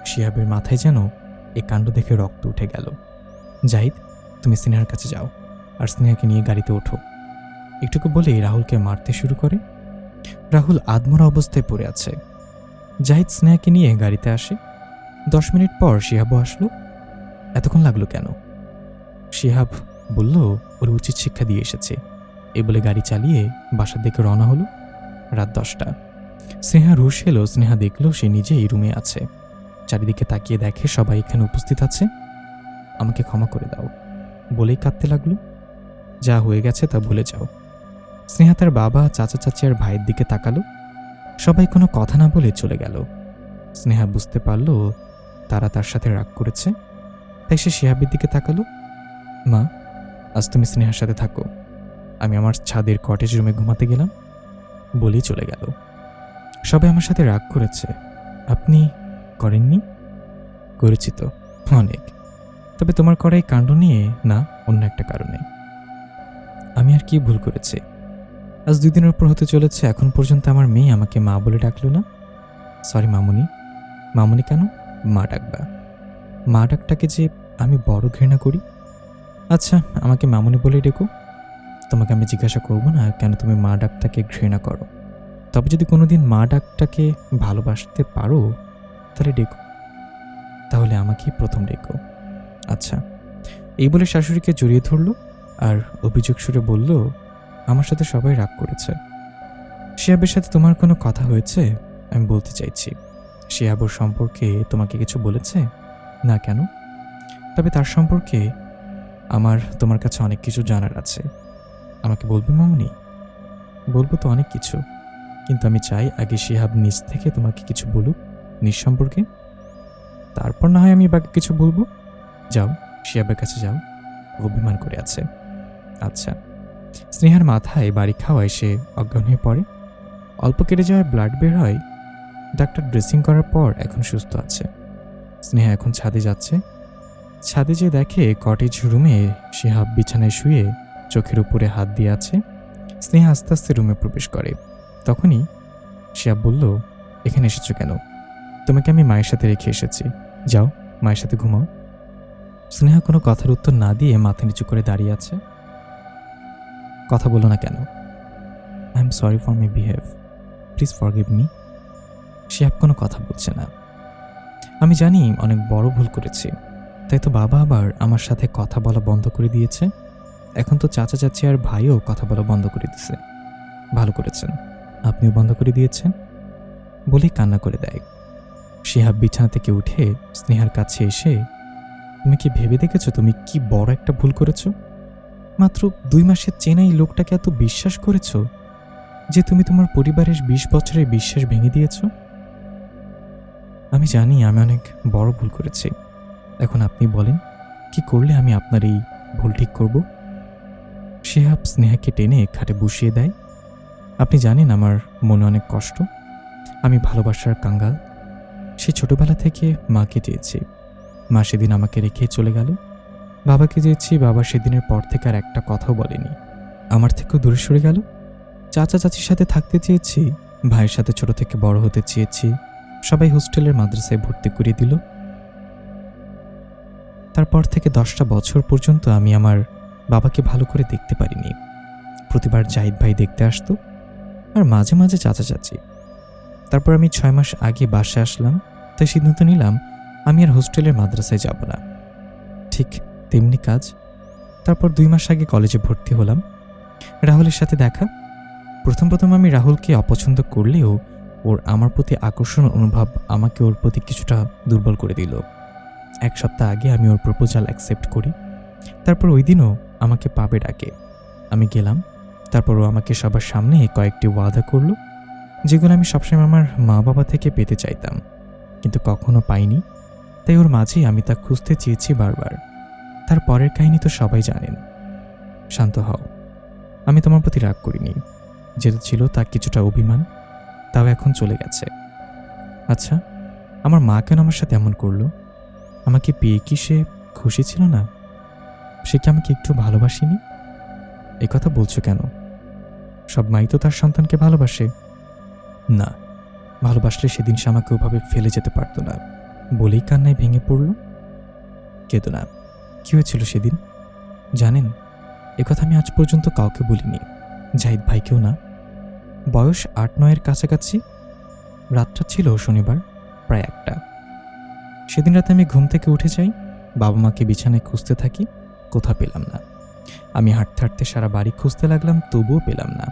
A: শিহাবের মাথায় যেন এই কাণ্ড দেখে রক্ত উঠে গেল। জাহিদ, তুমি স্নেহার কাছে যাও আর স্নেহাকে নিয়ে গাড়িতে ওঠো। একটুকু বলেই রাহুলকে মারতে শুরু করে। রাহুল আধমরা অবস্থায় পড়ে আছে। জাহিদ স্নেহাকে নিয়ে গাড়িতে আসে। 10 মিনিট পর শিহাবও আসলো। এতক্ষণ লাগলো কেন? শিহাব বলল ওর উচিত শিক্ষা দিয়ে এসেছে। এই বলে গাড়ি চালিয়ে বাসার দিকে রওনা হলো। রাত 10টা। স্নেহা রুশ এলো। স্নেহা দেখলো সে নিজেই রুমে আছে। চারিদিকে তাকিয়ে দেখে সবাই এখানে উপস্থিত আছে। আমাকে ক্ষমা করে দাও বলেই কাঁদতে লাগলো। যা হয়ে গেছে তা ভুলে যাও। স্নেহা তার বাবা, চাচা চাচি আর ভাইয়ের দিকে তাকালো। সবাই কোনো কথা না বলে চলে গেল। স্নেহা বুঝতে পারলো তারা তার সাথে রাগ করেছে, তাই সে শিহাবের দিকে তাকালো। মা, আজ তুমি স্নেহার সাথে থাকো, আমি আমার ছাদের কটেজ রুমে ঘুমাতে গেলাম বলেই চলে গেল। সবাই আমার সাথে রাগ করেছে, আপনি করেননি? করেছি তো অনেক, তবে তোমার করা এই কাণ্ড নিয়ে না, অন্য একটা কারণে। আমি আর কি ভুল করেছি? আজ 2 দিনের উপর হতে চলেছে, এখন পর্যন্ত আমার মেয়ে আমাকে মা বলে ডাকলো না। সরি মামুনি। মামুনি কেন? মা ডাকবা। মা ডাকটাকে যে আমি বড় ঘৃণা করি। আচ্ছা, আমাকে মামুনি বলে ডেকো। তোমাকে আমি জিজ্ঞাসা করব না কেন তুমি মা ডাকটাকে ঘৃণা করো। তবে যদি কোনোদিন মা ডাকটাকে ভালোবাসতে পারো তাহলে ডেকো, তাহলে আমাকেই প্রথম ডেকো। আচ্ছা। এই বলে শাশুড়িকে জড়িয়ে ধরলো আর অভিযোগ সুরে বলল, আমার সাথে সবাই রাগ করেছে। শিহাবের সাথে তোমার কোনো কথা হয়েছে? আমি বলতে চাইছি, শিহাবর সম্পর্কে তোমাকে কিছু বলেছে? না, কেন? তবে তার সম্পর্কে আমার তোমার কাছে অনেক কিছু জানার আছে। আমাকে বলবে মামুনি? বলবো তো অনেক কিছু, কিন্তু আমি চাই আগে শিহাব নিজ থেকে তোমাকে কিছু বলুক নিজ সম্পর্কে, তারপর না হয় আমি বাকি কিছু বলবো। যাও, শিহাবের কাছে যাও, অভিমান করে আছে। আচ্ছা। স্নেহার মাথায় বাড়ি খাওয়ায় সে অজ্ঞান হয়ে পড়ে। অল্প কেটে যাওয়ায় ব্লাড বের হয়। ডাক্তার ড্রেসিং করার পর এখন সুস্থ আছে। স্নেহা এখন ছাদে যাচ্ছে। ছাদে যে দেখে কটেজ রুমে শিহাব বিছানায় শুয়ে চোখের উপরে হাত দিয়ে আছে। স্নেহা আস্তে আস্তে রুমে প্রবেশ করে। তখনই শিহাব বলল, এখানে এসেছো কেন? তোমাকে আমি মায়ের সাথে রেখে এসেছি, যাও মায়ের সাথে ঘুমাও। স্নেহা কোনো কথার উত্তর না দিয়ে মাথা নিচু করে দাঁড়িয়ে আছে। কথা বলো না কেন? I am sorry for my behave, please forgive me. Shihab কোনো কথা বলছে না। আমি জানি অনেক বড় ভুল করেছি, তাই তো বাবা আবার আমার সাথে কথা বলা বন্ধ করে দিয়েছে। এখন তো চাচা চাচি আর ভাইও কথা বলা বন্ধ করে দিয়েছে। ভালো করেছেন, আপনিও বন্ধ করে দিয়েছেন বলেই কান্না করে দেয়। শিহাব বিছানা থেকে উঠে স্নেহার কাছে এসে, তুমি কি ভেবে দেখেছো তুমি কি বড় একটা ভুল করেছো? মাত্র 2 মাসের চেনাই লোকটাকে এত বিশ্বাস করেছো যে তুমি তোমার পরিবারের 20 বছরের বিশ্বাস ভেঙে দিয়েছো। আমি জানি আমি অনেক বড় ভুল করেছি। এখন আপনি বলেন কি করলে আমি আপনার এই ভুল ঠিক করব? শিহাব স্নেহাকে টেনে খাটে বসিয়ে দেয়। আপনি জানেন আমার মনে অনেক কষ্ট, আমি ভালোবাসার কাঙ্গাল। সে ছোটবেলা থেকে মাকে চেয়েছি, মা সেদিন আমাকে রেখে চলে গেল। বাবাকে চেয়েছি, বাবা সেদিনের পর থেকে আর একটা কথাও বলেনি, আমার থেকেও দূরে সরে গেল। চাচা চাচির সাথে থাকতে চেয়েছি, ভাইয়ের সাথে ছোট থেকে বড় হতে চেয়েছি, সবাই হোস্টেলের মাদ্রাসায় ভর্তি করিয়ে দিল। তারপর থেকে 10টা বছর পর্যন্ত আমি আমার বাবাকে ভালো করে দেখতে পারিনি। প্রতিবার জাহিদ ভাই দেখতে আসতো আর মাঝে মাঝে চাচা চাচি। তারপর আমি 6 মাস আগে বাসায় আসলাম, তাই সিদ্ধান্ত নিলাম আমি আর হোস্টেলের মাদ্রাসায় যাব না। ঠিক তেমনি কাজ। তারপর 2 মাস আগে কলেজে ভর্তি হলাম। রাহুলের সাথে দেখা। প্রথম আমি রাহুলকে অপছন্দ করলেও ওর আমার প্রতি আকর্ষণ অনুভব আমাকে ওর প্রতি কিছুটা দুর্বল করে দিল। 1 সপ্তাহ আগে আমি ওর প্রপোজাল অ্যাকসেপ্ট করি। তারপর ওই দিনও আমাকে পাবে ডাকে। আমি গেলাম। তারপর ও আমাকে সবার সামনে কয়েকটি ওয়াদা করলো, যেগুলো আমি সবসময় আমার মা বাবা থেকে পেতে চাইতাম, কিন্তু কখনো পাইনি। তাই ওর মাঝেই আমি তা খুঁজতে চেয়েছি বারবার। তার পরের কাহিনী তো সবাই জানেন। শান্ত হও, আমি তোমার প্রতি রাগ করিনি। যেটা ছিল তা কিছুটা অভিমান, তাও এখন চলে গেছে। আচ্ছা, আমার মা কেন আমার সাথে এমন করলো? আমাকে পেয়ে কি সে খুশি ছিল না? সে কি আমাকে একটু ভালোবাসেনি? এ কথা বলছো কেন? সব মাই তো তার সন্তানকে ভালোবাসে। না, ভালোবাসলে সেদিন সে আমাকে ওভাবে ফেলে যেতে পারতো না, বলেই কান্নায় ভেঙে পড়ল। কেঁদো না, কি হয়েছিল সেদিন জানেন? একথা আমি আজ পর্যন্ত কাউকে বলিনি, জাহিদ ভাইকেও না। বয়স ৮-৯-এর কাছাকাছি। রাতটা ছিল শনিবার, প্রায় ১টা। সেদিন রাতে আমি ঘুম থেকে উঠে যাই, বাবা মাকে বিছানায় খুঁজতে থাকি, কোথাও পেলাম না। আমি হাঁটতে হাঁটতে সারা বাড়ি খুঁজতে লাগলাম, তবুও পেলাম না।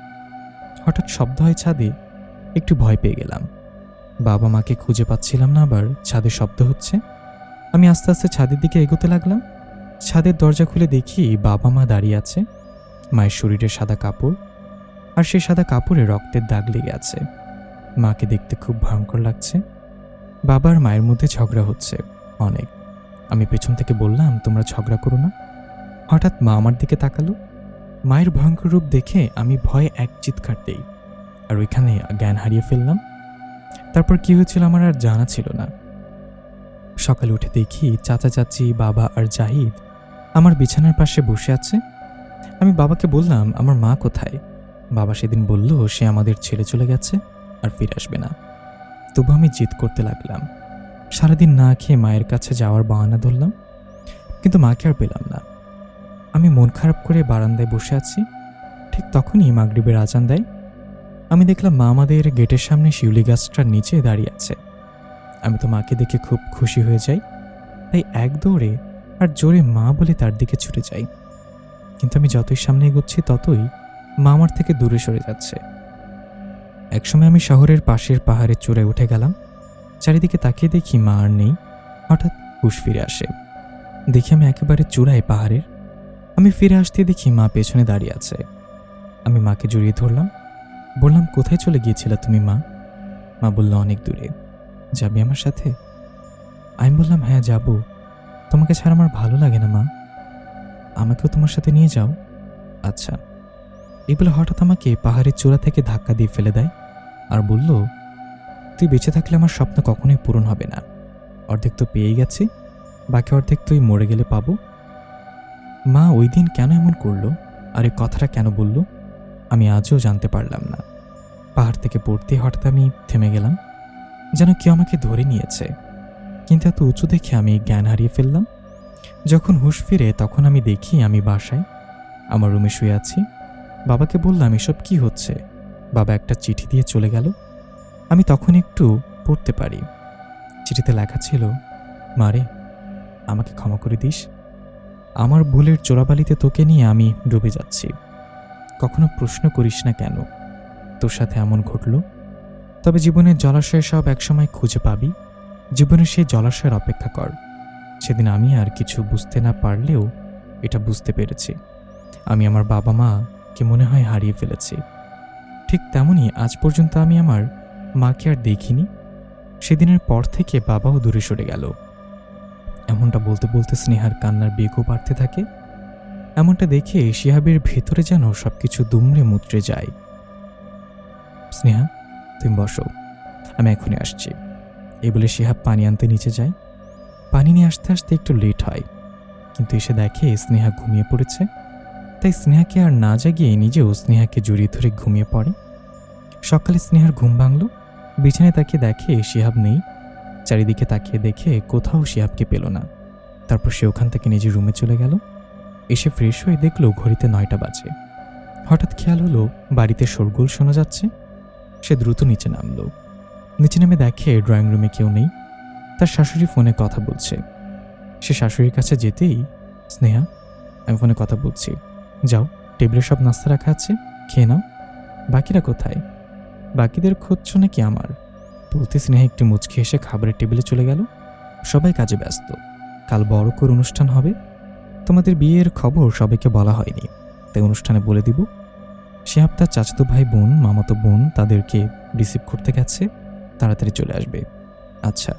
A: হঠাৎ শব্দ হয় ছাদে, একটু ভয় পেয়ে গেলাম। বাবা মাকে খুঁজে পাচ্ছিলাম না, আবার ছাদে শব্দ হচ্ছে। আমি আস্তে আস্তে ছাদের দিকে এগোতে লাগলাম। ছাদের দরজা খুলে দেখি বাবা মা দাঁড়িয়ে আছে। মায়ের শরীরে সাদা কাপড়, আর সেই সাদা কাপড়ে রক্তের দাগ লেগে আছে। মাকে দেখতে খুব ভয়ঙ্কর লাগছে। বাবা আর মায়ের মধ্যে ঝগড়া হচ্ছে অনেক। আমি পেছন থেকে বললাম, তোমরা ঝগড়া করো না। হঠাৎ মা আমার দিকে তাকালো। মায়ের ভয়ঙ্কর রূপ দেখে আমি ভয়ে এক চিৎকার দেই, আর ওইখানে জ্ঞান হারিয়ে ফেললাম। তারপর কি হয়েছিল আমার আর জানা ছিল না। সকালে উঠে দেখি চাচা চাচি, বাবা আর জাহিদ আমার বিছানার পাশে বসে আছে। আমি বাবাকে বললাম, আমার মা কোথায়? বাবা সেদিন বলল সে আমাদের ছেড়ে চলে গেছে, আর ফিরে আসবে না। তবু আমি জিদ করতে লাগলাম। সারাদিন না খেয়ে মায়ের কাছে যাওয়ার বাহানা ধরলাম, কিন্তু মাকে আর পেলাম না। আমি মন খারাপ করে বারান্দায় বসে আছি। ঠিক তখনই মাগরিবের আজান দেয়। আমি দেখলাম মা আমাদের গেটের সামনে শিউলি গাছটার নিচে দাঁড়িয়ে আছে। আমি তো মাকে দেখে খুব খুশি হয়ে যাই, তাই এক দৌড়ে আর জোরে মা বলে তার দিকে ছুটে যাই। কিন্তু আমি যতই সামনে এগোচ্ছি ততই মা আমার থেকে দূরে সরে যাচ্ছে। একসময় আমি শহরের পাশের পাহাড়ের চূড়ায় উঠে গেলাম। চারিদিকে তাকিয়ে দেখি মা আর নেই। হঠাৎ হুঁশ ফিরে আসে। দেখি আমি একেবারে চূড়ায় পাহাড়ের। আমি ফিরে আসতে দেখি মা পেছনে দাঁড়িয়ে আছে। আমি মাকে জড়িয়ে ধরলাম, বললাম, কোথায় চলে গিয়েছিলে তুমি মা? মা বলল, অনেক দূরে। যাবি আমার সাথে? আমি বললাম, হ্যাঁ যাব। তোমাকে ছাড়া আমার ভালো লাগে না মা, আমাকেও তোমার সাথে নিয়ে যাও। আচ্ছা। এই বলে হঠাৎ আমাকে পাহাড়ের চূড়া থেকে ধাক্কা দিয়ে ফেলে দেয়, আর বলল, তুই বেঁচে থাকলে আমার স্বপ্ন কখনোই পূরণ হবে না। অর্ধেক তো পেয়েই গেছি, বাকি অর্ধেক তুই মরে গেলে পাবো। মা ওই দিন কেন এমন করলো, আর এই কথাটা কেন বলল, আমি আজও জানতে পারলাম না। পাহাড় থেকে পড়তে হঠাৎ আমি থেমে গেলাম, যেন কেউ আমাকে ধরে নিয়েছে। কিন্তু এত উঁচু দেখে আমি জ্ঞান হারিয়ে ফেললাম। যখন হুঁশ ফিরে তখন আমি দেখি আমি বাসায় আমার রুমে শুয়ে আছি। বাবাকে বললাম, এসব কি হচ্ছে? বাবা একটা চিঠি দিয়ে চলে গেল। আমি তখন একটু পড়তে পারি। চিঠিতে লেখা ছিল, মারে, আমাকে ক্ষমা করে দিস। আমার ভুলের চোরাবালিতে তোকে নিয়ে আমি ডুবে যাচ্ছি। কখনো প্রশ্ন করিস না কেন তোর সাথে এমন ঘটল। তবে জীবনের জলাশয় সব একসময় খুঁজে পাবি। জীবনের সেই জলাশয়ের অপেক্ষা কর। সেদিন আমি আর কিছু বুঝতে না পারলেও এটা বুঝতে পেরেছি, আমি আমার বাবা মাকে মনে হয় হারিয়ে ফেলেছি। ঠিক তেমনই আজ পর্যন্ত আমি আমার মাকে আর দেখিনি। সেদিনের পর থেকে বাবাও দূরে সরে গেল। এমনটা বলতে বলতে স্নেহার কান্নার বেগও বাড়তে থাকে। এমনটা দেখে শিহাবের ভেতরে যেন সবকিছু দুমড়ে মুচড়ে যায়। স্নেহা, তুমি বসো, আমি এখনই আসছি। এই বলে শিহাব পানি আনতে নিচে যায়। পানি নিয়ে আসতে আসতে একটু লেট হয়, কিন্তু এসে দেখে স্নেহা ঘুমিয়ে পড়েছে। তাই স্নেহাকে আর না জাগিয়ে নিজেও স্নেহাকে জড়িয়ে ধরে ঘুমিয়ে পড়ে। সকালে স্নেহার ঘুম ভাঙল। বিছানায় তাকিয়ে দেখে শিহাব নেই। চারিদিকে তাকিয়ে দেখে কোথাও শিহাবকে পেল না। তারপর সে ওখান থেকে নিজের রুমে চলে গেল। এসে ফ্রেশ হয়ে দেখল ঘড়িতে 9টা বাজে। হঠাৎ খেয়াল হলো বাড়িতে শোরগোল শোনা যাচ্ছে। সে দ্রুত নিচে নামল। নিচে নেমে দেখে ড্রয়িং রুমে কেউ নেই। তার শাশুড়ি ফোনে কথা বলছে। সে শাশুড়ির কাছে যেতেই, স্নেহা, আমি ফোনে কথা বলছি, যাও, টেবিলে সব নাস্তা রাখা আছে, খেয়ে নাও। বাকিরা কোথায়? বাকিদের খুঁজছ নাকি আমার? বলতে স্নেহা একটু মুচকি এসে খাবারের টেবিলে চলে গেল। সবাই কাজে ব্যস্ত। কাল বড় করে অনুষ্ঠান হবে। তোমাদের বিয়ের খবর সবাইকে বলা হয়নি, তাই অনুষ্ঠানে বলে দিব। শিহাব তার চাচাতো ভাই বোন, মামাতো বোন তাদেরকে রিসিভ করতে গেছে, তাড়াতাড়ি চলে আসবে। আচ্ছা,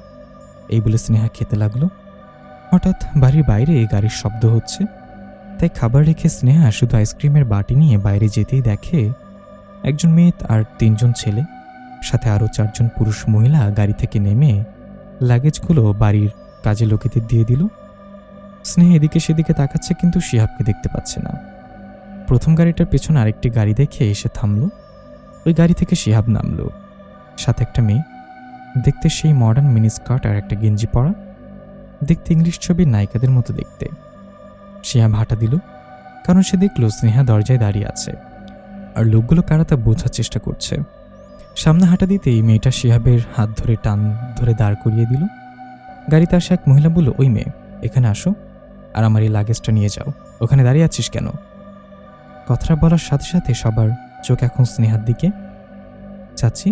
A: এই বলে স্নেহা খেতে লাগলো। হঠাৎ বাড়ির বাইরে গাড়ির শব্দ হচ্ছে, তাই খাবার রেখে স্নেহা শুধু আইসক্রিমের বাটি নিয়ে বাইরে যেতেই দেখে একজন মেয়ে আর 3জন ছেলে, সাথে আরও 4জন পুরুষ মহিলা গাড়ি থেকে নেমে লাগেজগুলো বাড়ির কাজে লোকেদের দিয়ে দিল। স্নেহা এদিকে সেদিকে তাকাচ্ছে, কিন্তু শিহাবকে দেখতে পাচ্ছে না। প্রথম গাড়িটার পেছনে আরেকটি গাড়ি দেখে এসে থামল। ওই গাড়ি থেকে শিহাব নামলো, সাথে একটা মেয়ে, দেখতে সেই মডার্ন মিনি স্কার্ট আর একটা গেঞ্জি পরা, দেখতে ইংলিশ ছবির নায়িকাদের মতো দেখতে। শিহাব হাঁটা দিল, কারণ সে দেখল স্নেহা দরজায় দাঁড়িয়ে আছে আর লোকগুলো কারা তা বোঝার চেষ্টা করছে। সামনে হাঁটা দিতেই মেয়েটা শিহাবের হাত ধরে টান ধরে দাঁড় করিয়ে দিল। গাড়িতে আসা এক মহিলা বলল, ওই মেয়ে, এখানে আসো আর আমার এই লাগেজটা নিয়ে যাও। ওখানে দাঁড়িয়ে আছিস কেন? কথাটা বলার সাথে সাথে সবার চোখ এখন স্নেহার দিকে। চাচি,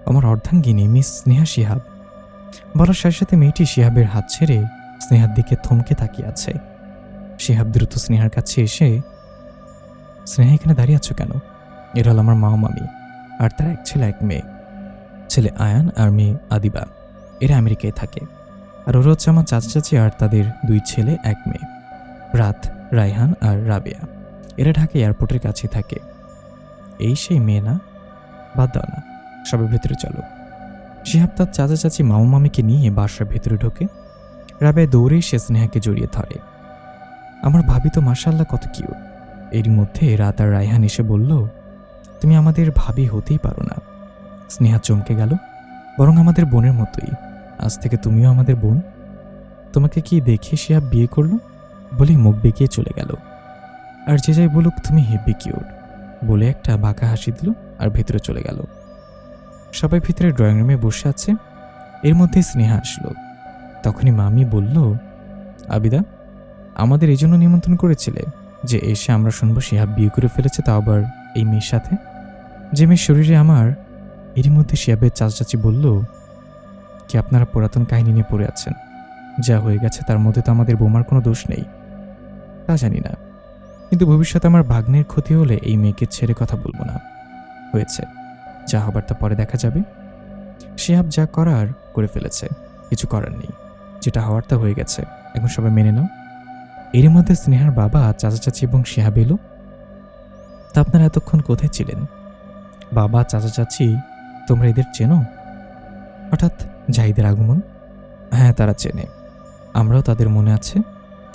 A: আমার অর্ধাঙ্গিনী মিস স্নেহা শিহাব। বলার সাথে সাথে মেয়েটি শিহাবের হাত ছেড়ে স্নেহার দিকে থমকে তাকিয়ে আছে। শিহাব দ্রুত স্নেহার কাছে এসে, স্নেহা এখানে দাঁড়িয়ে আছো কেন? এরা হল আমার মা মামি, আর তার এক ছেলে এক মেয়ে। ছেলে আয়ান আর মেয়ে আদিবা। এরা আমেরিকায় থাকে। আর ওরা হচ্ছে আমার চাচা চাচি আর তাদের 2 ছেলে 1 মেয়ে, রাত, রায়হান আর রাবেয়া। এরা ঢাকা এয়ারপোর্টের কাছে থাকে। এই সেই মেয়ে না? বাদ দাও না, সবাই ভেতরে চলো। শিহাব তার চাচা চাচি মামা মামিকে নিয়ে বাসার ভেতরে ঢোকে। রাবেয়া দৌড়ে সে স্নেহাকে জড়িয়ে ধরে। আমার ভাবি তো মাশাআল্লাহ কত কিউট। এর মধ্যে রাত আর রায়হান এসে বলল, তুমি আমাদের ভাবি হতেই পারো না। স্নেহা চমকে গেল, বরং আমাদের বোনের মতোই। আজ থেকে তুমিও আমাদের বোন। তোমাকে কি দেখে শিহাব বিয়ে করলো বলেই মুখ বেঁকিয়ে চলে গেল। আর যে যাই বলুক, তুমি হেব্বি কিউট বলে একটা বাঁকা হাসি দিল আর ভেতরে চলে গেল। সবাই ভিতরে ড্রয়িং রুমে বসে আছে। এর মধ্যে স্নেহা আসলো। তখনই মামি বলল, আবিদা, আমাদের এই জন্য নিমন্ত্রণ করেছিলে যে এসে আমরা শুনবো শিহাব বিয়ে করে ফেলেছে, তাও আবার এই মেয়ের সাথে, যে মেয়ের শরীরে আমার। এরই মধ্যে শিহাবের চাচি বলল, কি আপনারা পুরাতন কাহিনী নিয়ে পড়ে আছেন? যা হয়ে গেছে তার মধ্যে তো আমাদের বোমার কোনো দোষ নেই। তা জানি না, কিন্তু ভবিষ্যতে আমার ভাগ্নের ক্ষতি হলে এই মেয়েকে ছেড়ে কথা বলবো না। হয়েছে, যা হবার তা পরে দেখা যাবে। শিহাব যা করার করে ফেলেছে, কিছু করার নেই। যেটা হওয়ার তা হয়ে গেছে, এখন সবাই মেনে নাও। এর মধ্যে স্নেহার বাবা, চাচা চাচি এবং শিহাব এলো। তা আপনারা এতক্ষণ কোথায় ছিলেন? বাবা, চাচা চাচি, তোমরা এদের চেনো? হঠাৎ জাহিদের আগমন। হ্যাঁ, তারা চেনে। আমরাও তাদের মনে আছে।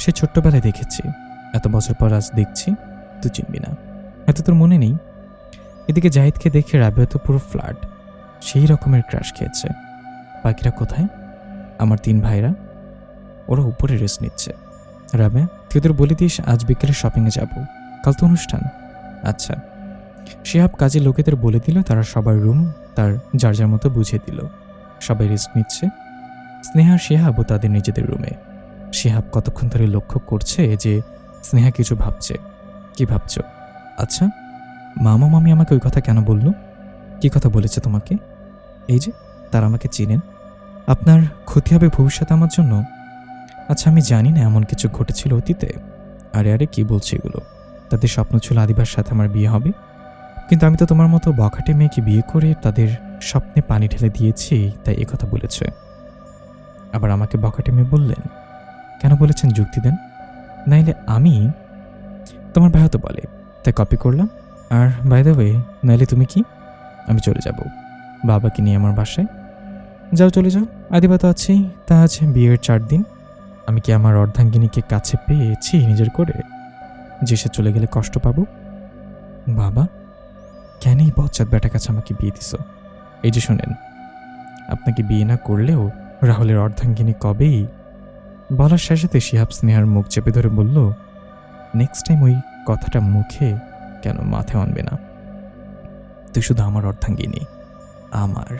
A: সে ছোট্টবেলায় দেখেছি, এত বছর পর আজ দেখছি। তুই চিনবি না, এত তোর মনে নেই। এদিকে জাহিদকে দেখে রাবেয়া তো পুরো ফ্ল্যাট, সেই রকমের ক্রাশ খেয়েছে। বাকিরা কোথায়? আমার 3 ভাইরা, ওরা উপরে রেস্ট নিচ্ছে। রাবেয়া, তুই তোর বলে দিস আজ বিকেলে শপিংয়ে যাব, কাল তো অনুষ্ঠান। আচ্ছা। শিহাব কাজে লোকেদের বলে দিল, তারা সবার রুম তার যার যার মতো বুঝিয়ে দিল। সবাই রেস্ট নিচ্ছে। স্নেহা শিহাবও তাদের নিজেদের রুমে। শিহাব কতক্ষণ ধরে লক্ষ্য করছে যে স্নেহা কিছু ভাবছে। কি ভাবছ? আচ্ছা, মামা মামি আমাকে ওই কথা কেন বলল? কি কথা বলেছে তোমাকে? এই যে তারা আমাকে চিনেন, আপনার ক্ষতি হবে ভবিষ্যতে আমার জন্য। আচ্ছা, আমি জানি না এমন কিছু ঘটেছিল অতীতে। আরে আরে, কি বলছে এগুলো? তাদের স্বপ্ন ছিল আদিবার সাথে আমার বিয়ে হবে, কিন্তু আমি তো তোমার মতো বখাটে মেয়েকে বিয়ে করে তাদের স্বপ্নে পানি ঢেলে দিয়েছি, তাই কথা বলেছে। আবার আমাকে বখাটে মেয়ে বললেন? কেন বলেছেন যুক্তি দেন, নাইলে আমি। তোমার ভাইও তো বলে, তাই কপি করলাম। আর বাই দ্য ওয়ে, নাইলে তুমি কি? আমি চলে যাব বাবাকে নিয়ে আমার বাসায়। যাও, চলে যাও। আদিবা তো আছেই, তা আজ বিয়ের 4 দিন। আমি কি আমার অর্ধাঙ্গিনীকে কাছে পেয়েছি নিজের করে, যে সে চলে গেলে কষ্ট পাবো? বাবা, কেন এই বচ্চাত বেটার কাছে আমাকে বিয়ে দিস? এই যে শোনেন, আপনাকে বিয়ে না করলেও রাহুলের অর্ধাঙ্গিনী কবেই। বলার শেষে সাথে শিহাব স্নেহার মুখ চেপে ধরে বলল, নেক্সট টাইম ওই কথাটা মুখে কেন মাথায় আনবে না। তুই শুধু আমার অর্ধাঙ্গিনী, আমার।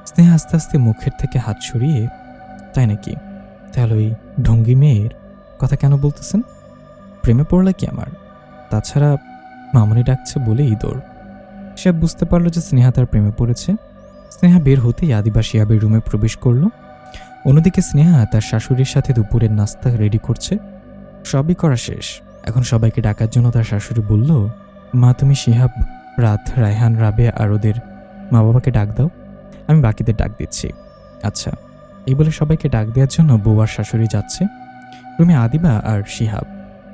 A: স্নেহা আস্তে আস্তে মুখের থেকে হাত সরিয়ে, তাই নাকি? তাহলে ওই ঢঙ্গি মেয়ের কথা কেন বলতেছেন? প্রেমে পড়লে কি আমার? তাছাড়া মামনি ডাকছে বলে ইঁদোর। সে বুঝতে পারল যে স্নেহা তার প্রেমে পড়েছে। স্নেহা বের হতেই আদিবা শিহাবের রুমে প্রবেশ করল। অন্যদিকে স্নেহা তার শাশুড়ির সাথে দুপুরের নাস্তা রেডি করছে। সবই করা শেষ। এখন সবাইকে ডাকার জন্য তার শাশুড়ি বলল, মা, তুমি শিহাব, রাত, রায়হান, রাবেয়া আর ওদের মা বাবাকে ডাক দাও, আমি বাকিদের ডাক দিচ্ছি। আচ্ছা। এই বলে সবাইকে ডাক দেওয়ার জন্য বউ আর শাশুড়ি যাচ্ছে। রুমে আদিবা আর শিহাব।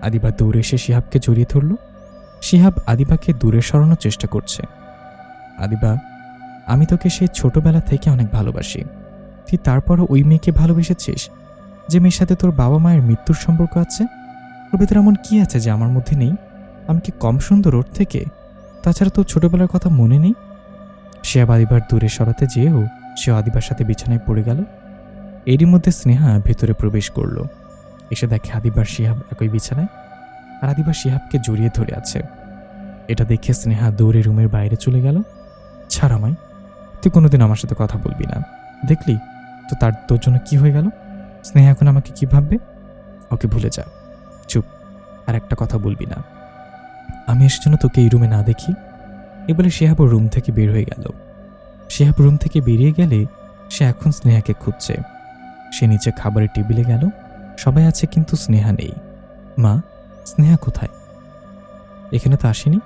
A: আদিবা দৌড়ে এসে শিহাবকে জড়িয়ে ধরল। শিহাব আদিবাকে দূরে সরানোর চেষ্টা করছে। আদিবা, আমি তোকে সেই ছোটবেলা থেকে অনেক ভালোবাসি। তুই তারপরও ওই মেয়েকে ভালোবেসেছিস, যে মেয়ের সাথে তোর বাবা মায়ের মৃত্যুর সম্পর্ক আছে। ওর ভেতরে এমন কি আছে যে আমার মধ্যে নেই? আমি কি কম সুন্দর ওর থেকে? তাছাড়া তোর ছোটবেলার কথা মনে নেই? শিহাব আদিবার দূরে সরাতে যেয়েও সে আদিবার সাথে বিছানায় পড়ে গেল। এরই মধ্যে স্নেহা ভেতরে প্রবেশ করল। এসে দেখে আদিবার শিহাব একই বিছানায়, আর আদিবার শিহাবকে জড়িয়ে ধরে আছে। এটা দেখে স্নেহা দৌড়ে রুমের বাইরে চলে গেল। ছাড় আমায়, তুই কোনোদিন আমার সাথে কথা বলবি না। দেখলি তো তোর জন্য কি হয়ে গেল? স্নেহা এখন আমাকে কি ভাববে? ওকে ভুলে যা, চুপ, আর একটা কথা বলবি না। আমি এসে জন্য তোকে এই রুমে না দেখি। এ বলে শিহাব রুম থেকে বের হয়ে গেল। শিহাব রুম থেকে বেরিয়ে গেলে সে এখন স্নেহাকে খুঁজছে। সে নিচে খাবারের টেবিলে গেল। সবাই আছে কিন্তু স্নেহা নেই। মা, স্নেহা কোথায়? এখানে তো আসেনি।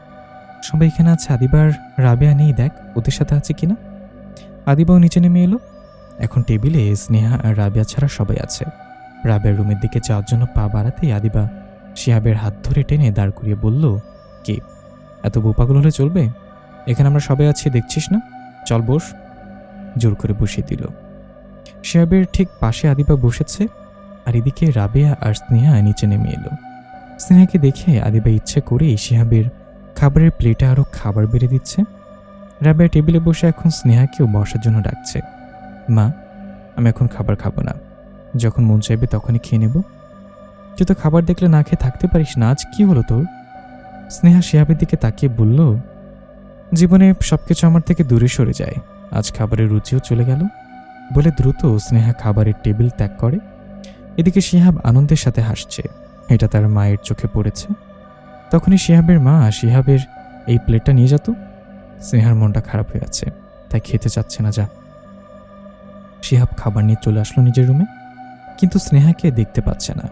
A: সবাই এখানে আছে, আদিবার রাবেয়া নেই, দেখ ওদের সাথে আছে কিনা। আদিবাও নিচে নেমে এলো। এখন টেবিলে স্নেহা আর রাবেয়া ছাড়া সবাই আছে। রাবেয়ার রুমের দিকে যাওয়ার জন্য পা বাড়াতেই আদিবা শিহাবের হাত ধরে টেনে দাঁড় করিয়ে বলল, কি এত বোপাগল হলে চলবে? এখানে আমরা সবাই আছি, দেখছিস না? চল বস। জোর করে বসিয়ে দিল। শিহাবের ঠিক পাশে আদিবা বসেছে, আর এদিকে রাবেয়া আর স্নেহা নিচে নেমে এলো। স্নেহাকে দেখে আদিবা ইচ্ছে করেই শিহাবের খাবারের প্লেটে আরও খাবার বেড়ে দিচ্ছে। রাবেয়া টেবিলে বসে এখন স্নেহাকেও বসার জন্য ডাকছে। মা, আমি এখন খাবার খাবো না, যখন মন চাইবে তখনই খেয়ে নেব। তুই তো খাবার দেখলে না খেয়ে থাকতে পারিস না, আজ কি হলো তোর? স্নেহা শিহাবের দিকে তাকিয়ে বলল, জীবনে সবকিছু আমার থেকে দূরে সরে যায়, আজ খাবারের রুচিও চলে গেল। বলে দ্রুত স্নেহা খাবারের টেবিল ত্যাগ করে। এদিকে শিহাব আনন্দের সাথে হাসছে, এটা তার মায়ের চোখে পড়েছে। তখনই শিহাবের মা শিহাবের এই প্লেটটা নিয়ে যেত। স্নেহার মনটা খারাপ হয়ে আছে, তাই খেতে চাচ্ছে না। যা। শিহাব খাবার নিয়ে চলে আসলো নিজের রুমে, কিন্তু স্নেহাকে দেখতে পাচ্ছে না।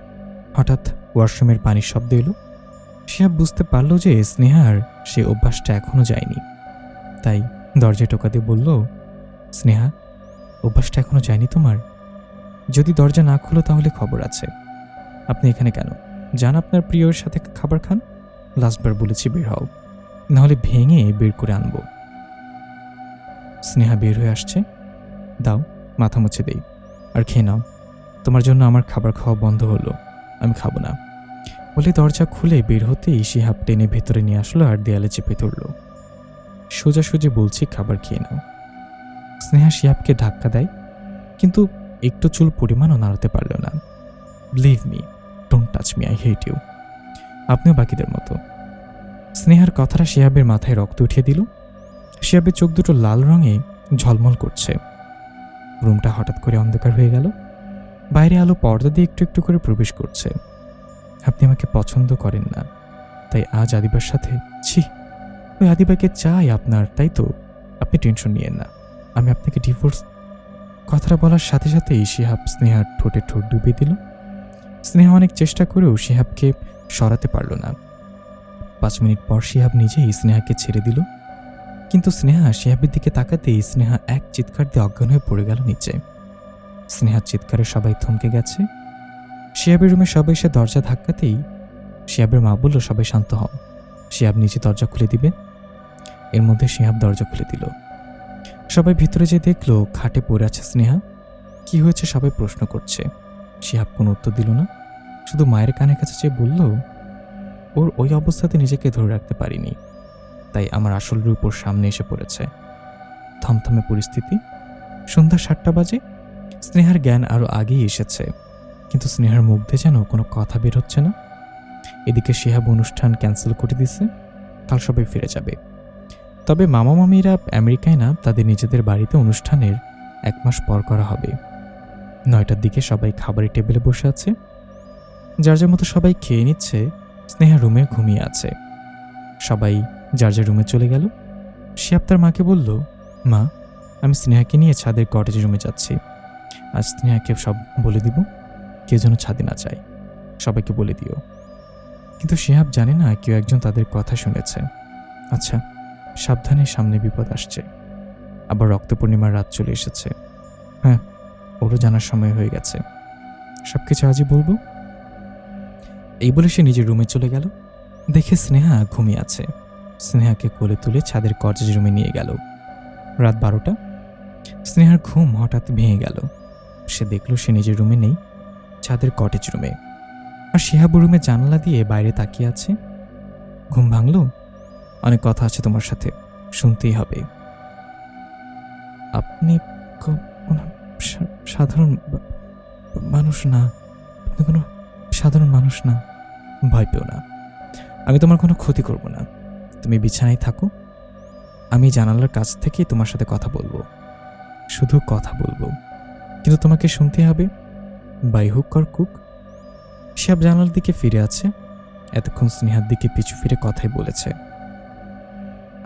A: হঠাৎ ওয়াশরুমের পানির শব্দ এলো। শিহাব বুঝতে পারল যে স্নেহার সে অভ্যাসটা এখনো যায়নি, তাই দরজায় টোকা দিয়ে বলল, স্নেহা, অভ্যাসটা এখনো যায়নি তোমার? যদি দরজা না খুলো তাহলে খবর আছে। আপনি এখানে কেন? যান আপনার প্রিয়র সাথে খাবার খান। লাস্টবার বলেছি বের হও, নাহলে ভেঙে বের করে আনবো। স্নেহা বের হয়ে আসছে। দাও, মাথা মুছে দেই, আর খেয়ে নাও। তোমার জন্য আমার খাবার খাওয়া বন্ধ হলো, আমি খাবো না। বলে দরজা খুলে বের হতেই শিহাব টেনে ভেতরে নিয়ে আসলো আর দেয়ালে চেপে ধরল। সোজাসুজি বলছি, খাবার খেয়ে নাও। স্নেহা শিহাবকে ধাক্কা দেয়, কিন্তু একটু চুল পরিমাণও নাড়াতে পারল না। Believe me, don't touch me, I hate you. আপনিও বাকিদের মতো। স্নেহার কথাটা শিহাবের মাথায় রক্ত উঠিয়ে দিল। শিহাবের চোখ দুটো লাল রঙে ঝলমল করছে। রুমটা হঠাৎ করে অন্ধকার হয়ে গেল। বাইরে আলো পর্দা দিয়ে একটু একটু করে প্রবেশ করছে। আপনি আমাকে পছন্দ করেন না, তাই আজ আদিবার সাথে, ছি, ওই আদিবাকে চাই আপনার, তাই তো? আপনি টেনশন নিয়েন না, আমি আপনাকে ডিভোর্স। কথাটা বলার সাথে সাথেই শিহাব স্নেহার ঠোঁটে ঠোঁট ডুবিয়ে দিল। স্নেহা অনেক চেষ্টা করেও শিহাবকে সরাতে পারল না। 5 মিনিট পর শিহাব নিজেই স্নেহাকে ছেড়ে দিল, কিন্তু স্নেহা শিহাবের দিকে তাকাতেই স্নেহা এক চিৎকার দিয়ে অজ্ঞান হয়ে পড়ে গেল নিচে। স্নেহার চিৎকারে সবাই থমকে গেছে। শিহাবের রুমে সবাই এসে দরজা ধাক্কাতেই শিহাবের মা বলল, সবাই শান্ত হও, শিহাব নিচে দরজা খুলে দিবে। এর মধ্যে শিহাব দরজা খুলে দিল। সবাই ভিতরে যেয়ে দেখলো খাটে পড়ে আছে স্নেহা। কি হয়েছে সবাই প্রশ্ন করছে। শিহাব কোনো উত্তর দিল না, শুধু মায়ের কানের কাছে চেয়ে বলল, ওর ওই অবস্থাতে নিজেকে ধরে রাখতে পারিনি, তাই আমার আসল রূপ ওর সামনে এসে পড়েছে। থমথমে পরিস্থিতি। সন্ধ্যা 7টা বাজে। স্নেহার জ্ঞান আরও আগেই এসেছে, কিন্তু স্নেহার মুখ দিয়ে যেন কোনো কথা বের হচ্ছে না। এদিকে শিহাব অনুষ্ঠান ক্যান্সেল করে দিছে, কাল সবাই ফিরে যাবে। তবে মামা মামিরা আমেরিকায় না, তাদের নিজেদের বাড়িতে অনুষ্ঠানের 1 মাস পর করা হবে। 9টার দিকে সবাই খাবারের টেবিলে বসে আছে। যার যার মতো সবাই খেয়ে নিচ্ছে। স্নেহা রুমে ঘুমিয়ে আছে। সবাই যার যার রুমে চলে গেল। শিহাব তার মাকে বলল, মা, আমি স্নেহাকে নিয়ে ছাদের কটেজ রুমে যাচ্ছি। আজ স্নেহাকে সব বলে দিব, কেউ যেন ছাদে না যায়, সবাইকে বলে দিও। কিন্তু শিহাব জানে না কেউ একজন তাদের কথা শুনেছে। আচ্ছা, সাবধানে, সামনে বিপদ আসছে। আবার রক্ত পূর্ণিমার রাত চলে এসেছে। হ্যাঁ, ওরও জানার সময় হয়ে গেছে। সব কিছু আজই বলবো। এই বলে সে নিজের রুমে চলে গেল। দেখে স্নেহা ঘুমিয়ে আছে। স্নেহাকে কোলে তুলে ছাদের কটেজ রুমে নিয়ে গেল। রাত 12টা। স্নেহার ঘুম হঠাৎ ভেঙে গেল। সে দেখল সে নিজের রুমে নেই, ছাদের কটেজ রুমে। আর শিহাব রুমে জানালা দিয়ে বাইরে তাকিয়ে আছে। ঘুম ভাঙল? অনেক কথা আছে তোমার সাথে, শুনতেই হবে। আপনি কোনো সাধারণ মানুষ না। আপনি কোনো সাধারণ মানুষ না। ভয় পেও না, আমি তোমার কোনো ক্ষতি করব না। তুমি বিছানায় থাকো, আমি জানালার কাছ থেকেই তোমার সাথে কথা বলবো। শুধু কথা বলবো, কিন্তু তোমাকে শুনতে হবে, বাই হুক অর কুক। শিহাব জানালার দিকে ফিরে আছে। এতক্ষণ স্নেহার দিকে পিছু ফিরে কথাই বলেছে।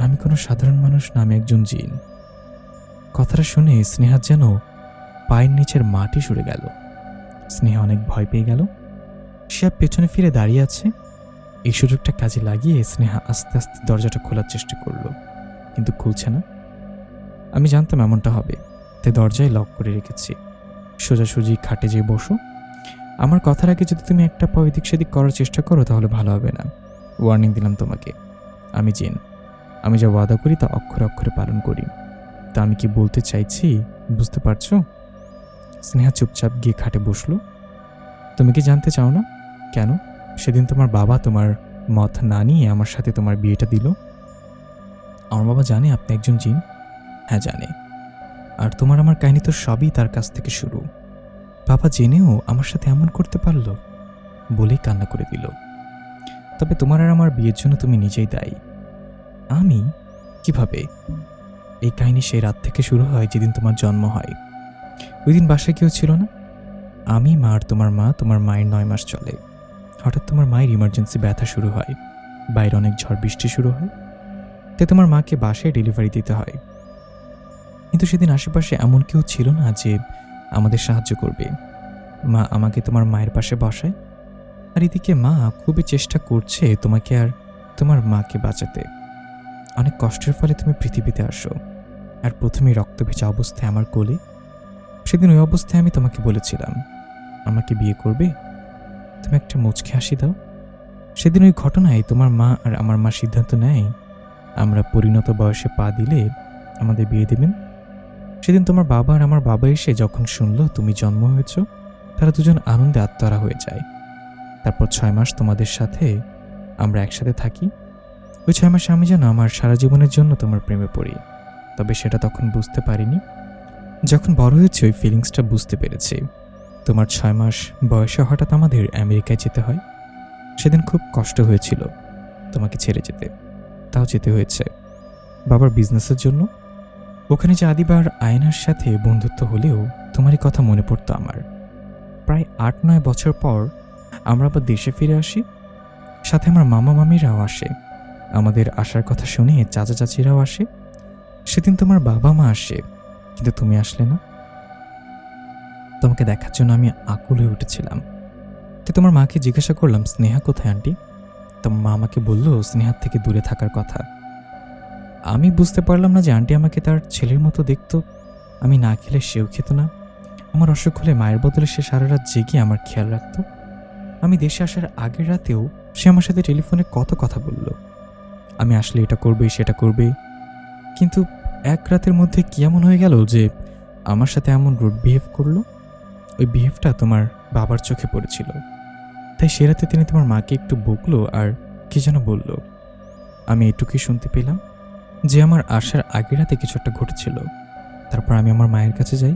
A: আমি কোনো সাধারণ মানুষ না, আমি একজন জিন। কথাটা শুনে স্নেহার যেন পায়ের নিচের মাটি সরে গেল। স্নেহা অনেক ভয় পেয়ে গেল। শিহাব পেছনে ফিরে দাঁড়িয়ে আছে। এই সুযোগটা কাজে লাগিয়ে স্নেহা আস্তে আস্তে দরজাটা খোলার চেষ্টা করলো, কিন্তু খুলছে না। আমি জানতাম এমনটা হবে, তাই দরজায় লক করে রেখেছি। সোজাসুজি খাটে যেয়ে বসো। আমার কথার আগে যদি তুমি একটা পা এদিক সেদিক করার চেষ্টা করো তাহলে ভালো হবে না। ওয়ার্নিং দিলাম তোমাকে। আমি জিন, আমি যা ওয়াদা করি তা অক্ষরে অক্ষরে পালন করি। তা আমি কি বলতে চাইছি বুঝতে পারছো? স্নেহা চুপচাপ গিয়ে খাটে বসলো। তুমি কি জানতে চাও না কেন সেদিন তোমার বাবা তোমার মত না নিয়ে আমার সাথে তোমার বিয়েটা দিল? আমার বাবা জানে আপনি একজন জিন। হ্যাঁ জানে। আর তোমার আমার কাহিনী তো সবই তার কাছ থেকে শুরু। বাবা জেনেও আমার সাথে এমন করতে পারলো বলেই কান্না করে দিল। তবে তোমার আর আমার বিয়ের জন্য তুমি নিজেই দায়ী। আমি? কিভাবে? এই কাহিনী সেই রাত থেকে শুরু হয় যেদিন তোমার জন্ম হয়। ওই দিন বাসায় কেউ ছিল না। আমি, মা আর তোমার মা। তোমার মায়ের 9 মাস চলে। হঠাৎ তোমার মায়ের ইমার্জেন্সি ব্যথা শুরু হয়। বাইরে অনেক ঝড় বৃষ্টি শুরু হয়, তাই তোমার মাকে বাসায় ডেলিভারি দিতে হয়। কিন্তু সেদিন আশেপাশে এমন কেউ ছিল না যে আমাদের সাহায্য করবে। মা আমাকে তোমার মায়ের পাশে বসায়, আর এদিকে মা খুবই চেষ্টা করছে তোমাকে আর তোমার মাকে বাঁচাতে। অনেক কষ্টের ফলে তুমি পৃথিবীতে আসো, আর প্রথমেই রক্ত ভেজা অবস্থায় আমার কোলে। সেদিন ওই অবস্থায় আমি তোমাকে বলেছিলাম আমাকে বিয়ে করবে। তুমি একটা মুচকি হাসি দাও। সেদিন ওই ঘটনায় তোমার মা আর আমার মা সিদ্ধান্ত নেয় আমরা পরিণত বয়সে পা দিলে আমাদের বিয়ে দেবেন। সেদিন তোমার বাবা আর আমার বাবা এসে যখন শুনলো তুমি জন্ম হয়েছ, তারা দুজন আনন্দে আত্মহারা হয়ে যায়। তারপর 6 মাস তোমাদের সাথে আমরা একসাথে থাকি। ওই 6 মাসে আমি যেন আমার সারা জীবনের জন্য তোমার প্রেমে পড়ি। তবে সেটা তখন বুঝতে পারিনি। যখন বড় হয়েছে ওই ফিলিংসটা বুঝতে পেরেছি। তোমার 6 মাস বয়সে হঠাৎ আমাদের আমেরিকায় যেতে হয়। সেদিন খুব কষ্ট হয়েছিল তোমাকে ছেড়ে যেতে, তাও যেতে হয়েছে বাবার বিজনেসের জন্য। ওখানে যে আদিবার আয়নার সাথে বন্ধুত্ব হলেও তোমারই কথা মনে পড়তো আমার। প্রায় 8-9 বছর পর আমরা আবার দেশে ফিরে আসি। সাথে আমার মামা মামিরাও আসে। আমাদের আসার কথা শুনে চাচা চাচিরাও আসে। সেদিন তোমার বাবা মা আসে, কিন্তু তুমি আসলে না। তোমাকে দেখার জন্য আমি আকুল হয়ে উঠেছিলাম। তো তোমার মাকে জিজ্ঞাসা করলাম স্নেহা কোথায় আন্টি। তোমার মা আমাকে বলল স্নেহার থেকে দূরে থাকার কথা। আমি বুঝতে পারলাম না যে আন্টি আমাকে তার ছেলের মতো দেখতো। আমি না খেলে সেও খেত না। আমার অসুখ হলে মায়ের বদলে সে সারা রাত জেগে আমার খেয়াল রাখত। আমি দেশে আসার আগের রাতেও সে আমার সাথে টেলিফোনে কত কথা বলল। আমি আসলে এটা করবে সেটা করবে, কিন্তু এক রাতের মধ্যে কি এমন হয়ে গেল যে আমার সাথে এমন রুড বিহেভ করলো। ওই বিহেভটা তোমার বাবার চোখে পড়েছিল, তাই সে রাতে তিনি তোমার মাকে একটু বকলো আর কি যেন বলল। আমি এটুকুই শুনতে পেলাম যে আমার আসার আগের রাতে কিছু একটা ঘটেছিল। তারপর আমি আমার মায়ের কাছে যাই।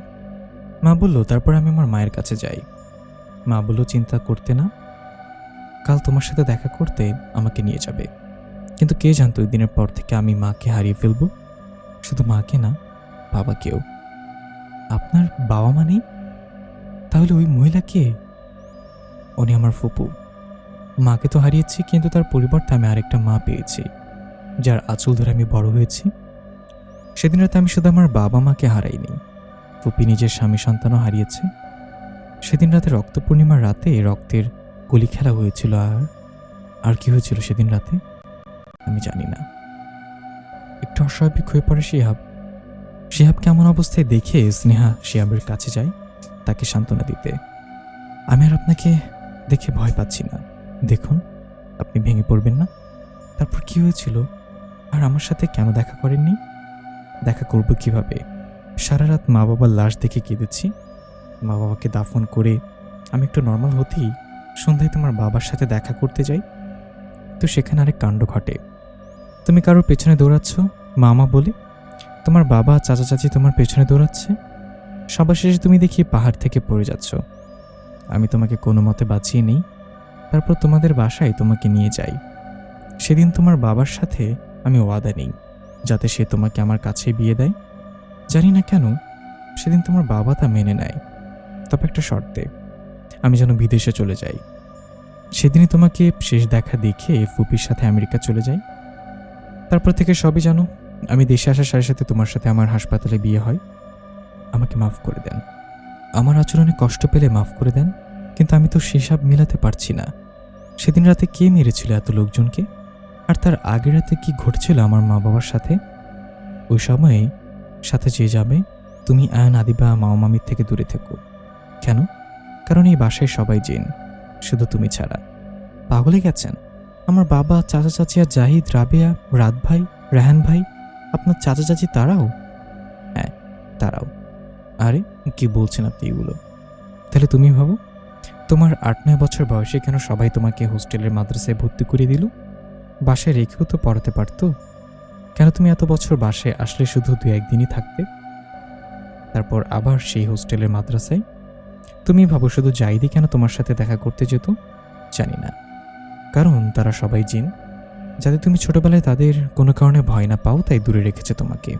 A: মা বলল তারপর আমি আমার মায়ের কাছে যাই। মা বলল চিন্তা করতে না, কাল তোমার সাথে দেখা করতে আমাকে নিয়ে যাবে। কিন্তু কে জানতো ওই দিনের পর থেকে আমি মাকে হারিয়ে ফেলবো। শুধু মাকে না, বাবাকেও। আপনার বাবা মা নেই? তাহলে ওই মহিলা কে? উনি আমার ফুপু। মাকে তো হারিয়েছি, কিন্তু তার পরিবর্তে আমি আরেকটা মা পেয়েছি, যার আঁচল ধরে আমি বড় হয়েছি। সেদিন রাতে আমি শুধু আমার বাবা মাকে হারাইনি, ফুপি নিজের স্বামী সন্তানও হারিয়েছে। সেদিন রাতে রক্ত পূর্ণিমার রাতে রক্তের কলি খেলা হয়েছিল। আর কি হয়েছিল সেদিন রাতে আমি জানি না, একটু অস্বাভাবিক হয়ে পড়ে শিহাব। শিহাবকে এমন অবস্থায় দেখে স্নেহা শিহাবের কাছে যায় তাকে সান্ত্বনা দিতে। আমি আর আপনাকে দেখে ভয় পাচ্ছি না, দেখুন আপনি ভেঙে পড়বেন না। তারপর কি হয়েছিল আর আমার সাথে কেন দেখা করেননি? দেখা করব কিভাবে? সারা রাত মা বাবার লাশ দেখে কেঁদেছি। মা বাবাকে দাফন করে আমি একটু নর্মাল হতেই সন্ধ্যায় তোমার বাবার সাথে দেখা করতে যাই, তো সেখানে আরেক কাণ্ড ঘটে। তুমি কারোর পেছনে দৌড়াচ্ছ মামা বলে, তোমার বাবা চাচা চাচি তোমার পেছনে দৌড়াচ্ছে। সবার শেষে তুমি দেখি পাহাড় থেকে পড়ে যাচ্ছ। আমি তোমাকে কোনো মতে বাঁচিয়ে নিই, তারপর তোমাদের বাসায় তোমাকে নিয়ে যাই। সেদিন তোমার বাবার সাথে আমি ওয়াদা নিই যাতে সে তোমাকে আমার কাছে বিয়ে দেয়। জানি না কেন সেদিন তোমার বাবা তা মেনে নেয়, তবে একটা শর্তে, আমি যেন বিদেশে চলে যাই। সেদিনই তোমাকে শেষ দেখা দেখে ফুপির সাথে আমেরিকা চলে যাই। তারপর থেকে সবই জানো, আমি দেশে আসার সাথে সাথে তোমার সাথে আমার হাসপাতালে বিয়ে হয়। আমাকে মাফ করে দেন, আমার আচরণে কষ্ট পেলে মাফ করে দেন, কিন্তু আমি তো হিসাব মিলাতে পারছি না। সেদিন রাতে কে মেরেছিল এত লোকজনকে, আর তার আগের রাতে কি ঘটেছিল আমার মা বাবার সাথে? ওই সময়ে সাথে যে যাবে, তুমি আয়ন আদিবা মা মামির থেকে দূরে থেকো। কেন? কারণ এই বাসায় সবাই জিন, শুধু তুমি ছাড়া। পাগলে গেছেন? আমার বাবা, চাচা চাচি আর জাহিদ, রাবেয়া, রাত ভাই, রেহান ভাই, আপনার চাচা চাচি তারাও? হ্যাঁ তারাও। আরে কি বলছেন আপনি এগুলো? তাহলে তুমি ভাবো, তোমার 8-9 বছর বয়সে কেন সবাই তোমাকে হোস্টেলের মাদ্রাসায় ভর্তি করে দিল? বাসায় রেখেও তো পড়াতে পারতো। কেন তুমি এত বছর বাসায় আসলে শুধু 2-1 দিনই থাকতে, তারপর আবার সেই হোস্টেলের মাদ্রাসায়? তুমি ভাবো শুধু জাহিদই কেন তোমার সাথে দেখা করতে যেত? জানি না, কারণ তারা সবাই জিন, যাতে তুমি ছোটবেলায় তাদের কোনো কারণে ভয় না পাও তাই দূরে রেখেছে তোমাকে।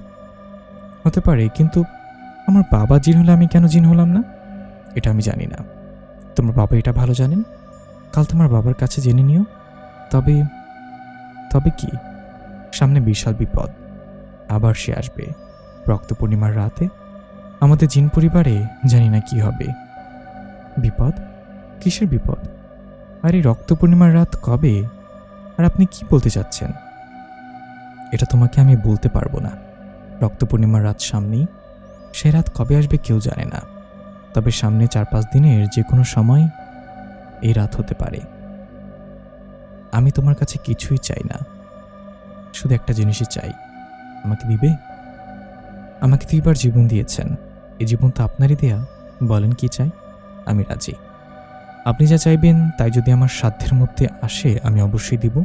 A: হতে পারে, কিন্তু আমার বাবা জিন হলে আমি কেন জিন হলাম না এটা আমি জানি না। তোমার বাবা এটা ভালো জানেন। কাল তোমার বাবার কাছে জেনে নিও। তবে তবে কি? সামনে বিশাল বিপদ, আবার সে আসবে রক্ত পূর্ণিমার রাতে। আমাদের জিন পরিবারে জানি না কি হবে। বিপদ? কিসের বিপদ? আর এই রক্ত পূর্ণিমার রাত কবে? আর আপনি কি বলতে চাচ্ছেন? এটা তোমাকে আমি বলতে পারবো না। রক্ত পূর্ণিমার রাত সামনেই, সে রাত কবে আসবে কেউ জানে না। তবে সামনে 4-5 দিনের যে কোনো সময় এই রাত হতে পারে। আমি তোমার কাছে কিছুই চাই না, শুধু একটা জিনিসই চাই, আমাকে দিবে? আমাকে 2বার জীবন দিয়েছেন, এই জীবন তো আপনারই দেয়া। বলেন কি চাই, আমি রাজি। আপনি যা চাইবেন তাই যদি আমার সাধ্যের মধ্যে আসে আমি অবশ্যই দিব,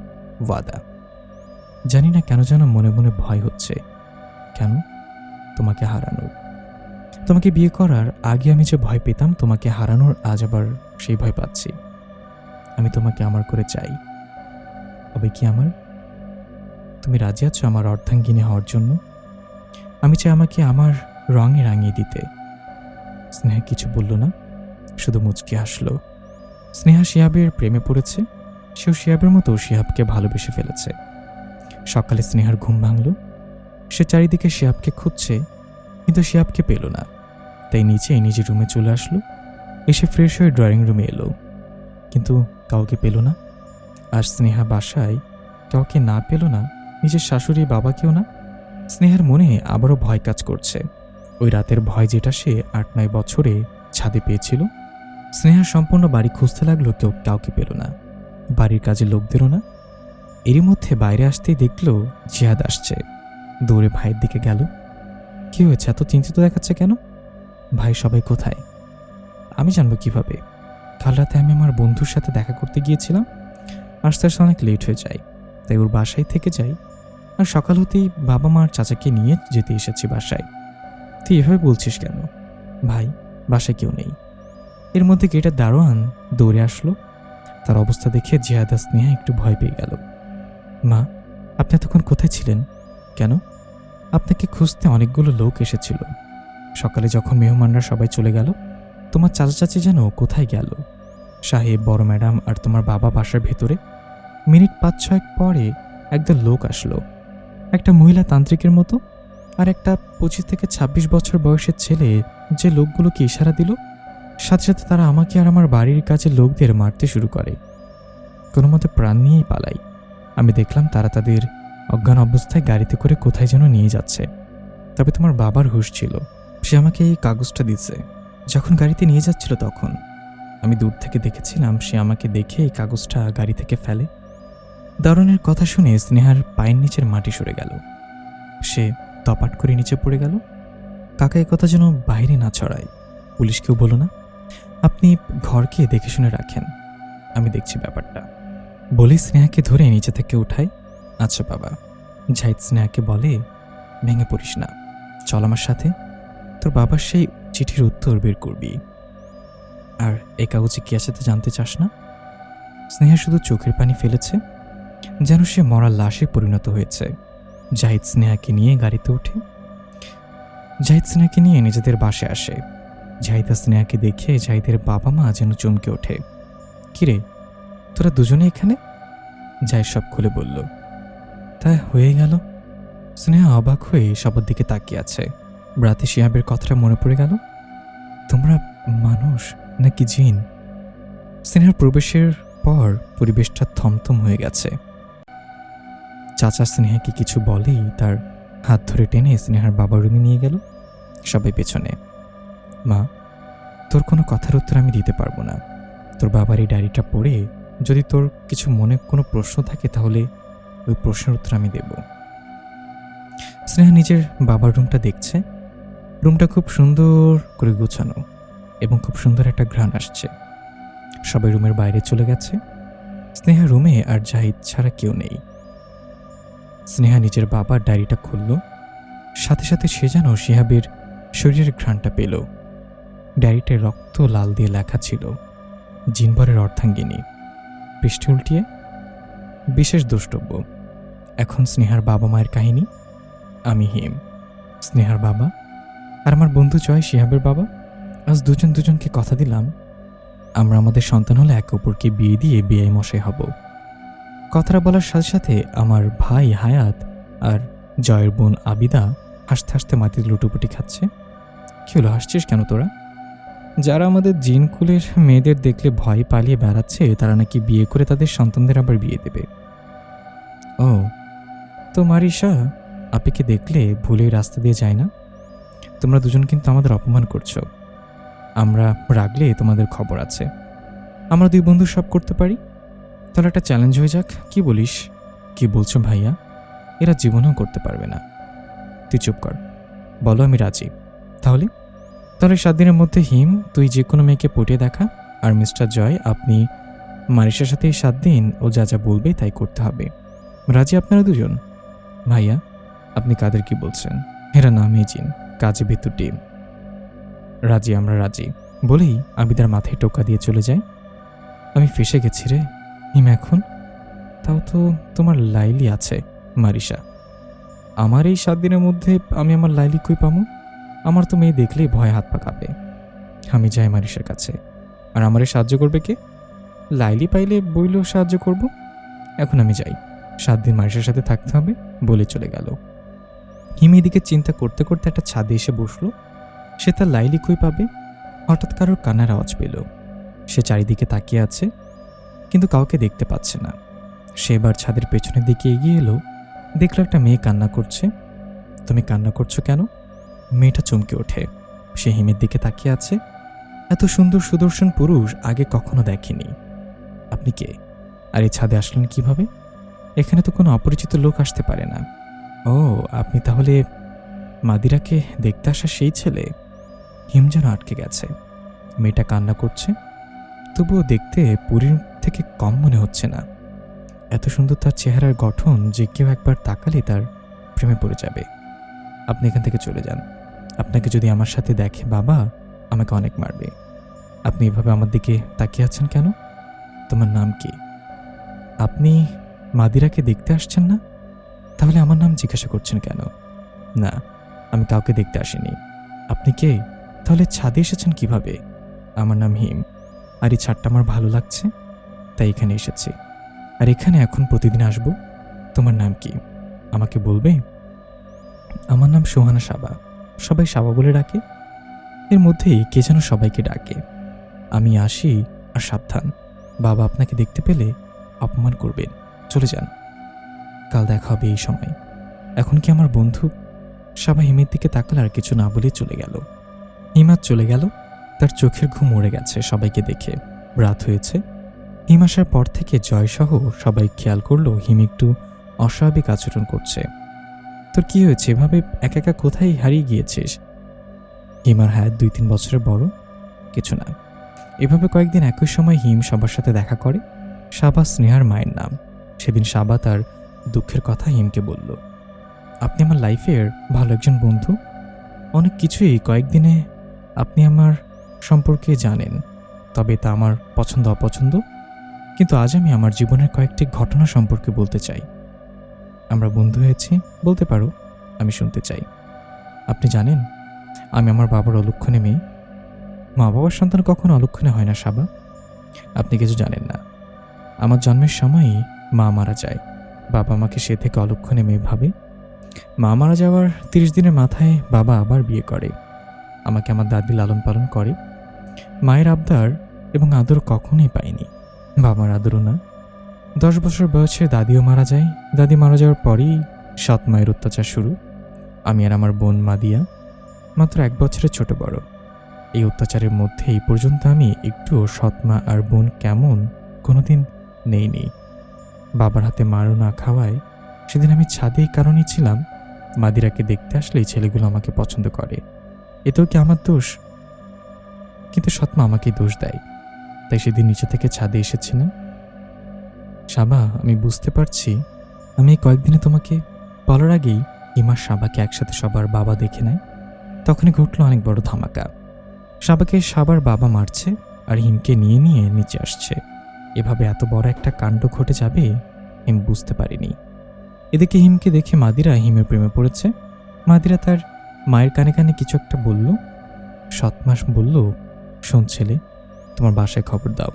A: ওয়াদা। জানি না কেন যেন মনে মনে ভয় হচ্ছে। কেন? তোমাকে হারানোর। তোমাকে বিয়ে করার আগে আমি যে ভয় পেতাম তোমাকে হারানোর, আজ আবার সেই ভয় পাচ্ছি। আমি তোমাকে আমার করে চাই, হবে কি আমার? তুমি রাজি আছো আমার অর্ধাঙ্গিনী হওয়ার জন্য? আমি চাই আমাকে আমার রঙে রাঙিয়ে দিতে। স্নেহা কিছু বলল না, শুধু মুচকি হাসলো। স্নেহা শিহাবের প্রেমে পড়েছে, সেও শিহাবের মতো শিহাবকে ভালোবেসে ফেলেছে। সকালে স্নেহার ঘুম ভাঙল। সে চারিদিকে শিহাবকে খুঁজছে, কিন্তু শিহাবকে পেল না। তাই নিচে নিজের রুমে চলে আসলো। এসে ফ্রেশ হয়ে ড্রয়িং রুমে এলো, কিন্তু কাউকে পেল না। আর স্নেহা বাসায় কাউকে না পেল না, নিজের শাশুড়ি বাবাকেও না। স্নেহার মনে আবারও ভয় কাজ করছে, ওই রাতের ভয় যেটা সে 8-9 বছরে ছাদে পেয়েছিল। স্নেহা সম্পূর্ণ বাড়ি খুঁজতে লাগলো, কেউ কাউকে পেল না, বাড়ির কাজে লোকদেরও না। এরই মধ্যে বাইরে আসতেই দেখলো জিহাদ আসছে। দৌড়ে ভাইয়ের দিকে গেল। কি হয়েছে, এত চিন্তিত দেখাচ্ছে কেন? ভাই সবাই কোথায়? আমি জানবো কিভাবে? কাল রাতে আমি আমার বন্ধুর সাথে দেখা করতে গিয়েছিলাম, আসতে আসতে অনেক লেট হয়ে যায়, তাই ওর বাসায় থেকে যাই। আর সকাল হতেই বাবা মা আর চাচাকে নিয়ে যেতে এসেছি বাসায়। তুই এভাবে বলছিস কেন? ভাই বাসায় কেউ নেই। এর মধ্যে গেটের দারোয়ান দৌড়ে আসলো। তার অবস্থা দেখে জিহাদ আর স্নেহা একটু ভয় পেয়ে গেল। মা, আপনি এতক্ষণ কোথায় ছিলেন? কেন? আপনাকে খুঁজতে অনেকগুলো লোক এসেছিল। সকালে যখন মেহমানরা সবাই চলে গেল, তোমার চাচা চাচি যেন কোথায় গেল। সাহেব, বড় ম্যাডাম আর তোমার বাবা বাসার ভেতরে। মিনিট 5-6 পরে একদল লোক আসলো, একটা মহিলা তান্ত্রিকের মতো, আর একটা 25 থেকে 26 বছর বয়সের ছেলে। যে লোকগুলোকে ইশারা দিল, সাথে সাথে তারা আমাকে আর আমার বাড়ির কাজের লোকদের মারতে শুরু করে। কোনো মতে প্রাণ নিয়েই পালাই। আমি দেখলাম তারা তাদের অজ্ঞান অবস্থায় গাড়িতে করে কোথায় যেন নিয়ে যাচ্ছে। তবে তোমার বাবার হুঁশ ছিল, সে আমাকে এই কাগজটা দিচ্ছে। যখন গাড়িতে নিয়ে যাচ্ছিল তখন আমি দূর থেকে দেখেছিলাম সে আমাকে দেখে এই কাগজটা গাড়ি থেকে ফেলে। দারোয়ানের কথা শুনে স্নেহার পায়ের নিচের মাটি সরে গেল, সে তপাট করে নিচে পড়ে গেল। কাকা এ কথা যেন বাইরে না ছড়ায়, পুলিশকেও বলো না, আপনি ঘরকে দেখে শুনে রাখেন, আমি দেখছি ব্যাপারটা বলে স্নেহাকে ধরে নিচে থেকে উঠাই। আচ্ছা বাবা। জাহিদ স্নেহাকে বলে, ভেঙে পড়িস না, চল আমার সাথে, তোর বাবার সেই চিঠির উত্তর বের করবি। আর এই কাগজে কি আছে তা জানতে চাস না? স্নেহা শুধু চোখের পানি ফেলেছে, যেন সে মরা লাশে পরিণত হয়েছে। জাহিদ স্নেহাকে নিয়ে গাড়িতে ওঠে। জাহিদ স্নেহাকে নিয়ে নিজেদের বাসে আসে। জাহিদ আর স্নেহাকে দেখে জাহিদের বাবা মা যেন চমকে ওঠে। কিরে, তোরা দুজনে এখানে? জাহিদ সব খুলে বলল। তা হয়ে গেল। স্নেহা অবাক হয়ে সবার দিকে তাকিয়ে আছে। রাতে শিহাবের কথাটা মনে পড়ে গেল। তোমরা মানুষ নাকি জিন? স্নেহার প্রবেশের পর পরিবেশটা থমথম হয়ে গেছে। চাচা স্নেহাকে কিছু বলেই তার হাত ধরে টেনে স্নেহার বাবার রুমে নিয়ে গেল। সবাই পেছনে। মা, তোর কোনো কথার উত্তর আমি দিতে পারবো না। তোর বাবার এই ডায়েরিটা পড়ে যদি তোর কিছু মনে কোনো প্রশ্ন থাকে তাহলে ওই প্রশ্নের উত্তর আমি দেব। স্নেহা নিজের বাবার রুমটা দেখছে। রুমটা খুব সুন্দর করে গোছানো এবং খুব সুন্দর একটা ঘ্রাণ আসছে। সবাই রুমের বাইরে চলে গেছে। স্নেহা রুমে আর জাহিদ ছাড়া কেউ নেই। স্নেহা নিজের বাবার ডায়েরিটা খুলল, সাথে সাথে সে যেন শিহাবের শরীরের ঘ্রাণটা পেল। ডায়েরিটায় রক্ত লাল দিয়ে লেখা ছিল, জিনবরের অর্ধাঙ্গিনী। পৃষ্ঠে উল্টিয়ে, বিশেষ দ্রষ্টব্য, এখন স্নেহার বাবা মায়ের কাহিনী। আমি হিম, স্নেহার বাবা, আর আমার বন্ধু জয় শিহাবের বাবা। আজ দুজন দুজনকে কথা দিলাম আমরা আমাদের সন্তান হলে একে অপরকে বিয়ে দিয়ে বিয়ে মশাই হব। কথাটা বলার সাথে সাথে আমার ভাই হায়াত আর জয়ের বোন আবিদা হাসতে হাসতে মাটিতে লুটোপুটি খাচ্ছে। কি হলো, হাসছিস কেন তোরা? যারা আমাদের জিন কুলের মেয়েদের দেখলে ভয় পালিয়ে বেড়াচ্ছে তারা নাকি বিয়ে করে তাদের সন্তানদের আবার বিয়ে দেবে। ও, তো মারিসা আপিকে দেখলে ভুলে রাস্তা দিয়ে যায় না। তোমরা দুজন কিন্তু আমাদের অপমান করছো। আমরা রাগলে তোমাদের খবর আছে। আমরা দুই বন্ধু সব করতে পারি। তাহলে একটা চ্যালেঞ্জ হয়ে যাক, কি বলিস? কি বলছো ভাইয়া? এরা জীবনেও করতে পারবে না। তুই চুপ কর, বলো আমি রাজি। তাহলে 7 দিনের মধ্যে হিম তুই যে কোনো মেয়েকে পটিয়ে দেখা, আর মিস্টার জয় আপনি মারিসার সাথে এই 7 দিন ও যা যা বলবে তাই করতে হবে। রাজি আপনারা দুজন? ভাইয়া আপনি কাদের কি বলছেন? এরা নামই জিন, কাজে ভিতর টিম। রাজি, আমরা রাজি বলেই আবিদার মাথায় টোকা দিয়ে চলে যায়। আমি ফেসে গেছি রে হিম এখন। তাও তো তোমার লাইলি আছে মারিসা। আমার এই 7 দিনের মধ্যে আমি আমার লাইলি কই পামু? আমার তো মেয়ে দেখলেই ভয় হাত পা কাঁপে। আমি যাই মারিসার কাছে, আর আমারে সাহায্য করবে কে? লাইলি পাইলে বইলেও সাহায্য করব। এখন আমি যাই, 7 দিন মারিসার সাথে থাকতে হবে বলে চলে গেল। হিম এদিকে চিন্তা করতে করতে একটা ছাদে এসে বসলো। সে তার লাইলি কই পাবে? হঠাৎ কারোর কান্নার আওয়াজ পেল। সে চারিদিকে তাকিয়ে আছে, কিন্তু কাউকে দেখতে পাচ্ছে না। সে এবার ছাদের পেছনের দিকে এগিয়ে এলো, দেখলো একটা মেয়ে কান্না করছে। তুমি কান্না করছো কেন? মেয়েটা চমকে ওঠে। সে হিমের দিকে তাকিয়ে আছে। এত সুন্দর সুদর্শন পুরুষ আগে কখনো দেখেনি। আপনি কে? আর এই ছাদে আসলেন কিভাবে? এখানে তো কোনো অপরিচিত লোক আসতে পারে না। ও, আপনি তাহলে মাদিরাকে দেখতে আসা সেই ছেলে। হিম যেন আটকে গেছে। মেয়েটা কান্না করছে, তবুও দেখতে পুরীর থেকে কম মনে হচ্ছে না। এত সুন্দর তার চেহারার গঠন যে কেউ একবার তাকালে তার প্রেমে পড়ে যাবে। আপনি এখান থেকে চলে যান। আপনাকে যদি আমার সাথে দেখে বাবা আমাকে অনেক মারবে। আপনি এভাবে আমার দিকে তাকিয়ে আছেন কেন? তোমার নাম কি? আপনি মাদিরাকে দেখতে আসছেন না? তাহলে আমার নাম জিজ্ঞাসা করছেন কেন? না, আমি কাউকে দেখতে আসিনি। আপনি কে? তাহলে ছাদে এসেছেন কিভাবে? আমার নাম হিম, আর এই ছাদটা আমার ভালো লাগছে তাই এখানে এসেছি, আর এখানে এখন প্রতিদিন আসব। তোমার নাম কি আমাকে বলবে? আমার নাম সোহানা সাবা। সবাই সাবা বলে ডাকে। এর মধ্যেই কে যেন সবাইকে ডাকে। আমি আসি, আর সাবধান, বাবা আপনাকে দেখতে পেলে অপমান করবেন। চলে যান। কাল দেখা হবে এই সময়। এখন কি আমার বন্ধু? সাবা হিমের দিকে তাকাল আর কিছু না বলে চলে গেল। হিমাত চলে গেল, তার চোখের ঘুম উড়ে গেছে সবাইকে দেখে। রাত হয়েছে। হিম আসার পর থেকে জয়সহ সবাই খেয়াল করলো হিম একটু অস্বাভাবিক আচরণ করছে। তোর কি হয়েছে? এভাবে একা একা কোথায় হারিয়ে গিয়েছিস? হিমার হায়াত 2-3 বছরের বড়। কিছু না। এভাবে কয়েকদিন একই সময় হিম সবার সাথে দেখা করে। সাবা স্নেহার মায়ের নাম। সেদিন সাবা তার দুঃখের কথা হিমকে বলল। আপনি আমার লাইফের ভালো একজন বন্ধু। অনেক কিছুই কয়েকদিনে আপনি আমার সম্পর্কে জানেন, তবে তা আমার পছন্দ অপছন্দ। কিন্তু আজ আমি আমার জীবনের কয়েকটি ঘটনা সম্পর্কে বলতে চাই। আমরা বন্ধু হয়েছি বলতে পারো, আমি শুনতে চাই। আপনি জানেন, আমি আমার বাবার অলক্ষণে মেয়ে। মা বাবার সন্তান কখনো অলক্ষণে হয় না সাবা। আপনি কিছু জানেন না। আমার জন্মের সময়ই মা মারা যায়। বাবা আমাকে সে থেকে অলক্ষণে মেয়ে ভাবে। মা মারা যাওয়ার 30 দিনের মাথায় বাবা আবার বিয়ে করে। আমাকে আমার দাদি লালন পালন করে। মায়ের আবদার এবং আদর কখনোই পাইনি, বাবার আদরও না। 10 বছর বয়সে দাদিও মারা যায়। দাদি মারা যাওয়ার পরেই সৎ মায়ের অত্যাচার শুরু। আমি আর আমার বোন মাদিয়া মাত্র 1 বছরের ছোট বড়। এই অত্যাচারের মধ্যে এই পর্যন্ত আমি একটুও সৎ মা আর বোন কেমন কোনোদিন নেইনি। বাবার হাতে মারও না খাওয়ায় সেদিন আমি ছাদে এই কারণেই ছিলাম, মাদিরাকে দেখতে আসলেই ছেলেগুলো আমাকে পছন্দ করে। এতেও কি আমার দোষ? কিন্তু সৎমা আমাকেই দোষ দেয়, তাই সেদিন নিচে থেকে ছাদে এসেছিলাম। সাবা, আমি বুঝতে পারছি আমি এই কয়েকদিনে তোমাকে বলার আগেই হিমার সাবাকে একসাথে সবার বাবা দেখে নেয়। তখনই ঘটল অনেক বড় ধামাকা। সাবাকে সাবার বাবা মারছে আর হিমকে নিয়ে নিয়ে নিচে আসছে। এভাবে এত বড় একটা কাণ্ড ঘটে যাবে হিম বুঝতে পারিনি। এদিকে হিমকে দেখে মাদিরা হিমের প্রেমে পড়েছে। মাদিরা তার মায়ের কানে কানে কিছু একটা বলল। সৎমাস বলল, শোন ছেলে, তোমার বাসায় খবর দাও।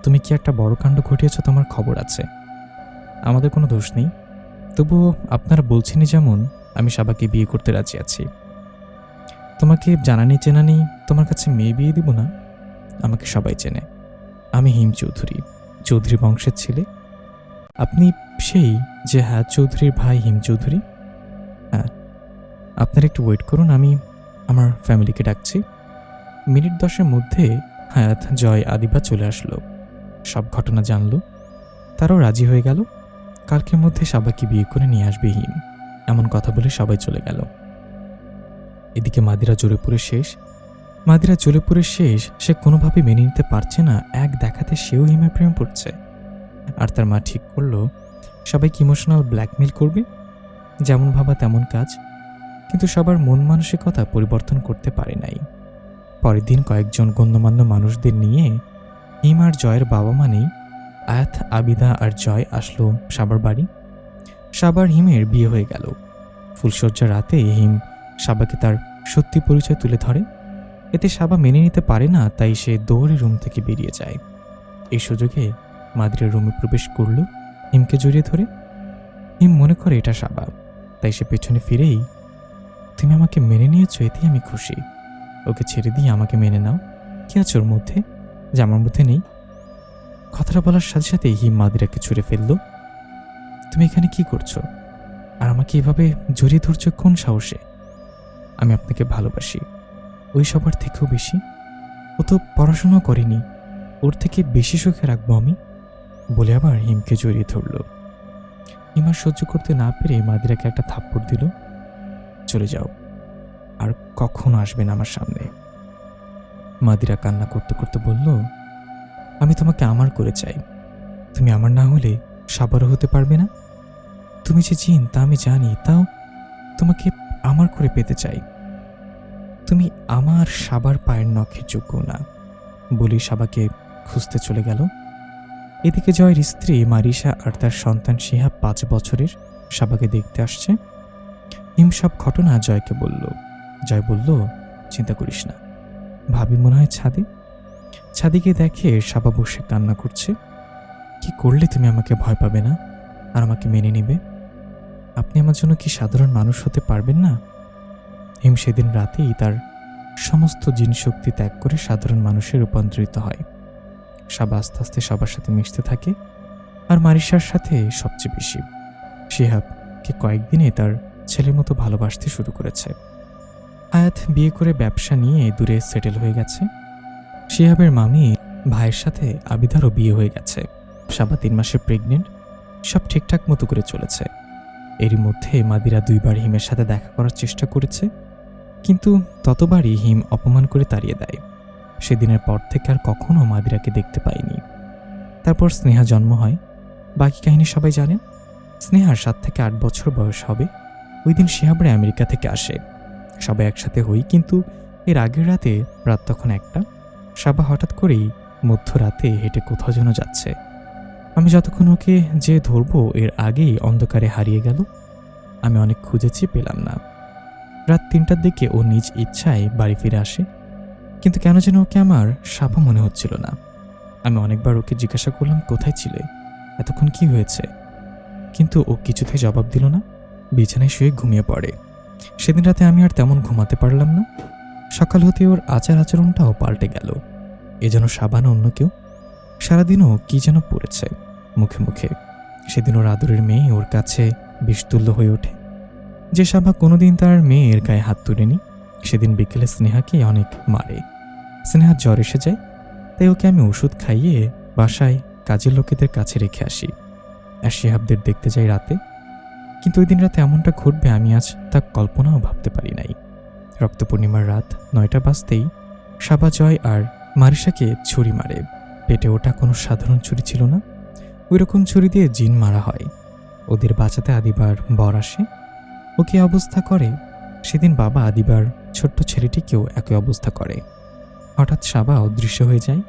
A: তুমি কি একটা বড় কাণ্ড ঘটিয়েছ, তোমার খবর আছে। আমাদের কোনো দোষ নেই, তবুও আপনারা বলছেনই যেমন আমি সাবাকে বিয়ে করতে রাজি আছি। তোমাকে জানানি চেনা নেই, তোমার কাছে মেয়ে বিয়ে দিব না। আমাকে সবাই চেনে, আমি হিম চৌধুরী, চৌধুরী বংশের ছেলে। আপনি সেই যে হায়াত চৌধুরীর ভাই হিম চৌধুরী? হ্যাঁ। আপনারা একটু ওয়েট করুন, আমি আমার ফ্যামিলিকে ডাকছি। মিনিট 10-এর মধ্যে হায়াত, জয়, আদিবা চলে আসলো। সব ঘটনা জানলো। তারাও রাজি হয়ে গেল। কালকের মধ্যে সাবাকে বিয়ে করে নিয়ে আসবে হিম, এমন কথা বলে সবাই চলে গেল। এদিকে মাদিরা জ্বলে পড়ে শেষ। সে কোনোভাবে মেনে নিতে পারছে না এক দেখাতে সেও হিমের প্রেমে পড়ছে। আর তার মা ঠিক করলো সবাইকে ইমোশনাল ব্ল্যাকমেল করবে। যেমন ভাবা তেমন কাজ। কিন্তু সবার মন মানসিকতা পরিবর্তন করতে পারে নাই। পরের দিন কয়েকজন গণ্যমান্য মানুষদের নিয়ে হিম আর জয়ের বাবা মানেই আয়াত, আবিদা আর জয় আসলো সাবার বাড়ি। সাবার হিমের বিয়ে হয়ে গেল। ফুলশয্যা রাতে হিম সাবাকে তার সত্যি পরিচয় তুলে ধরে। এতে সাবা মেনে নিতে পারে না, তাই সে দৌড়ে রুম থেকে বেরিয়ে যায়। এই সুযোগে মাদিরা রুমে প্রবেশ করল হিমকে জড়িয়ে ধরে। হিম মনে করে এটা সাবা, তাই সে পেছনে ফিরেই, তুমি আমাকে মেনে নিয়েছো, এতেই আমি খুশি। ওকে ছেড়ে দিয়ে আমাকে মেনে নাও। কি আছে ওর মধ্যে যে আমার মধ্যে নেই? কথাটা বলার সাথে সাথে হিম মাদিরাকে ছুঁড়ে ফেলল। তুমি এখানে কি করছো আর আমাকে এভাবে জড়িয়ে ধরছো কোন সাহসে? আমি আপনাকে ভালোবাসি, ওই সবার থেকেও বেশি। ও তো পড়াশোনাও করেনি, ওর থেকে বেশি সুখে রাখবো আমি, বলে আবার হিমকে জড়িয়ে ধরল। হিম আর সহ্য করতে না পেরে মাদিরাকে একটা থাপ্পড় দিল। চলে যাও, আর কখনো আসবে না আমার সামনে। মাদিরা কান্না করতে করতে বলল, আমি তোমাকে আমার করে চাই। তুমি আমার না হলে সাবারও হতে পারবে না। তুমি যে জিন তা আমি জানি, তাও তোমাকে আমার করে পেতে চাই। তুমি আমার সাবার পায়ের নখের যোগ্য না। বলি সাবাকে খুঁজতে চলে গেল। এদিকে জয়ের স্ত্রী মারিসা আর তার সন্তান শিহাব 5 বছরের সাবাকে দেখতে আসছে। হিম সব ঘটনা জয়কে বলল। জয় বলল, চিন্তা করিস না, ভাবি মনে হয় ছাদে গিয়ে দেখে সাবা বসে কান্না করছে। কি করলে তুমি আমাকে ভয় পাবে না আর আমাকে মেনে নিবে? আপনি আমার জন্য কি সাধারণ মানুষ হতে পারবেন না? হিম সেদিন রাতেই তার সমস্ত জিন শক্তি ত্যাগ করে সাধারণ মানুষে রূপান্তরিত হয়। সাবা আস্তে আস্তে সবার সাথে মিশতে থাকে, আর মারিসার সাথে সবচেয়ে বেশি। শিহাবকে কয়েকদিনে তার ছেলের মতো ভালোবাসতে শুরু করেছে। হায়াত বিয়ে করে ব্যবসা নিয়ে দূরে সেটেল হয়ে গেছে। শিহাবের মামি ভাইয়ের সাথে আবিদারও বিয়ে হয়ে গেছে। সাবা 3 মাসে প্রেগনেন্ট। সব ঠিকঠাক মতো করে চলেছে। এরই মধ্যে মাদিরা 2বার হিমের সাথে দেখা করার চেষ্টা করেছে, কিন্তু ততবারই হিম অপমান করে তাড়িয়ে দেয়। সেদিনের পর থেকে আর কখনো মাদিরাকে দেখতে পাইনি। তারপর স্নেহা জন্ম হয়। বাকি কাহিনী সবাই জানেন। স্নেহার 7 থেকে 8 বছর বয়স হবে। ওই দিন শিহাবরা আমেরিকা থেকে আসে। সবাই একসাথে হই, কিন্তু এর আগের রাতে, রাত তখন 1টা, সাবা হঠাৎ করেই মধ্যরাতে হেঁটে কোথাও যেন যাচ্ছে। আমি যতক্ষণ ওকে যে ধরবো এর আগেই অন্ধকারে হারিয়ে গেল। আমি অনেক খুঁজেছি, পেলাম না। রাত 3টার দিকে ও নিজ ইচ্ছায় বাড়ি ফিরে আসে, কিন্তু কেন যেন ওকে আমার সাবা মনে হচ্ছিল না। আমি অনেকবার ওকে জিজ্ঞাসা করলাম, কোথায় ছিলে, এতক্ষণ কি হয়েছে, কিন্তু ও কিছুতেই জবাব দিল না। বিছানায় শুয়ে ঘুমিয়ে পড়ে। সেদিন রাতে আমি আর তেমন ঘুমাতে পারলাম না। সকাল হতে ওর আচার আচরণটাও পাল্টে গেল। এ যেন সাবা না অন্য কেউ। সারাদিনও কি যেন পড়েছে মুখে মুখে। সেদিন ওর আদরের মেয়ে ওর কাছে বিষতুল্য হয়ে ওঠে। যে সাবা কোনোদিন তার মেয়ের গায়ে হাত তুলেনি, সেদিন বিকেলে স্নেহাকে অনেক মারে। স্নেহার জ্বর এসে যায়, তাই ওকে আমি ওষুধ খাইয়ে বাসায় কাজের লোকেদের কাছে রেখে আসি। আর শিহাবদের দেখতে যাই রাতে। কিন্তু ওই দিন রাতে এমনটা ঘটবে আমি আজ তা কল্পনাও ভাবতে পারি নাই। রক্ত পূর্ণিমার রাত 9টা বাজতেই সাবা জয় আর মারিসাকে ছুরি মারে। পেটে ওটা কোনো সাধারণ ছুরি ছিল না। ওই রকম ছুরি দিয়ে জিন মারা হয়। ওদের বাঁচাতে আদিবার বর আসে। ওকে অবস্থা করে। সেদিন বাবা আদিবার ছোট্ট ছেলেটিকেও একই অবস্থা করে। হঠাৎ সাবা অদৃশ্য হয়ে যায়।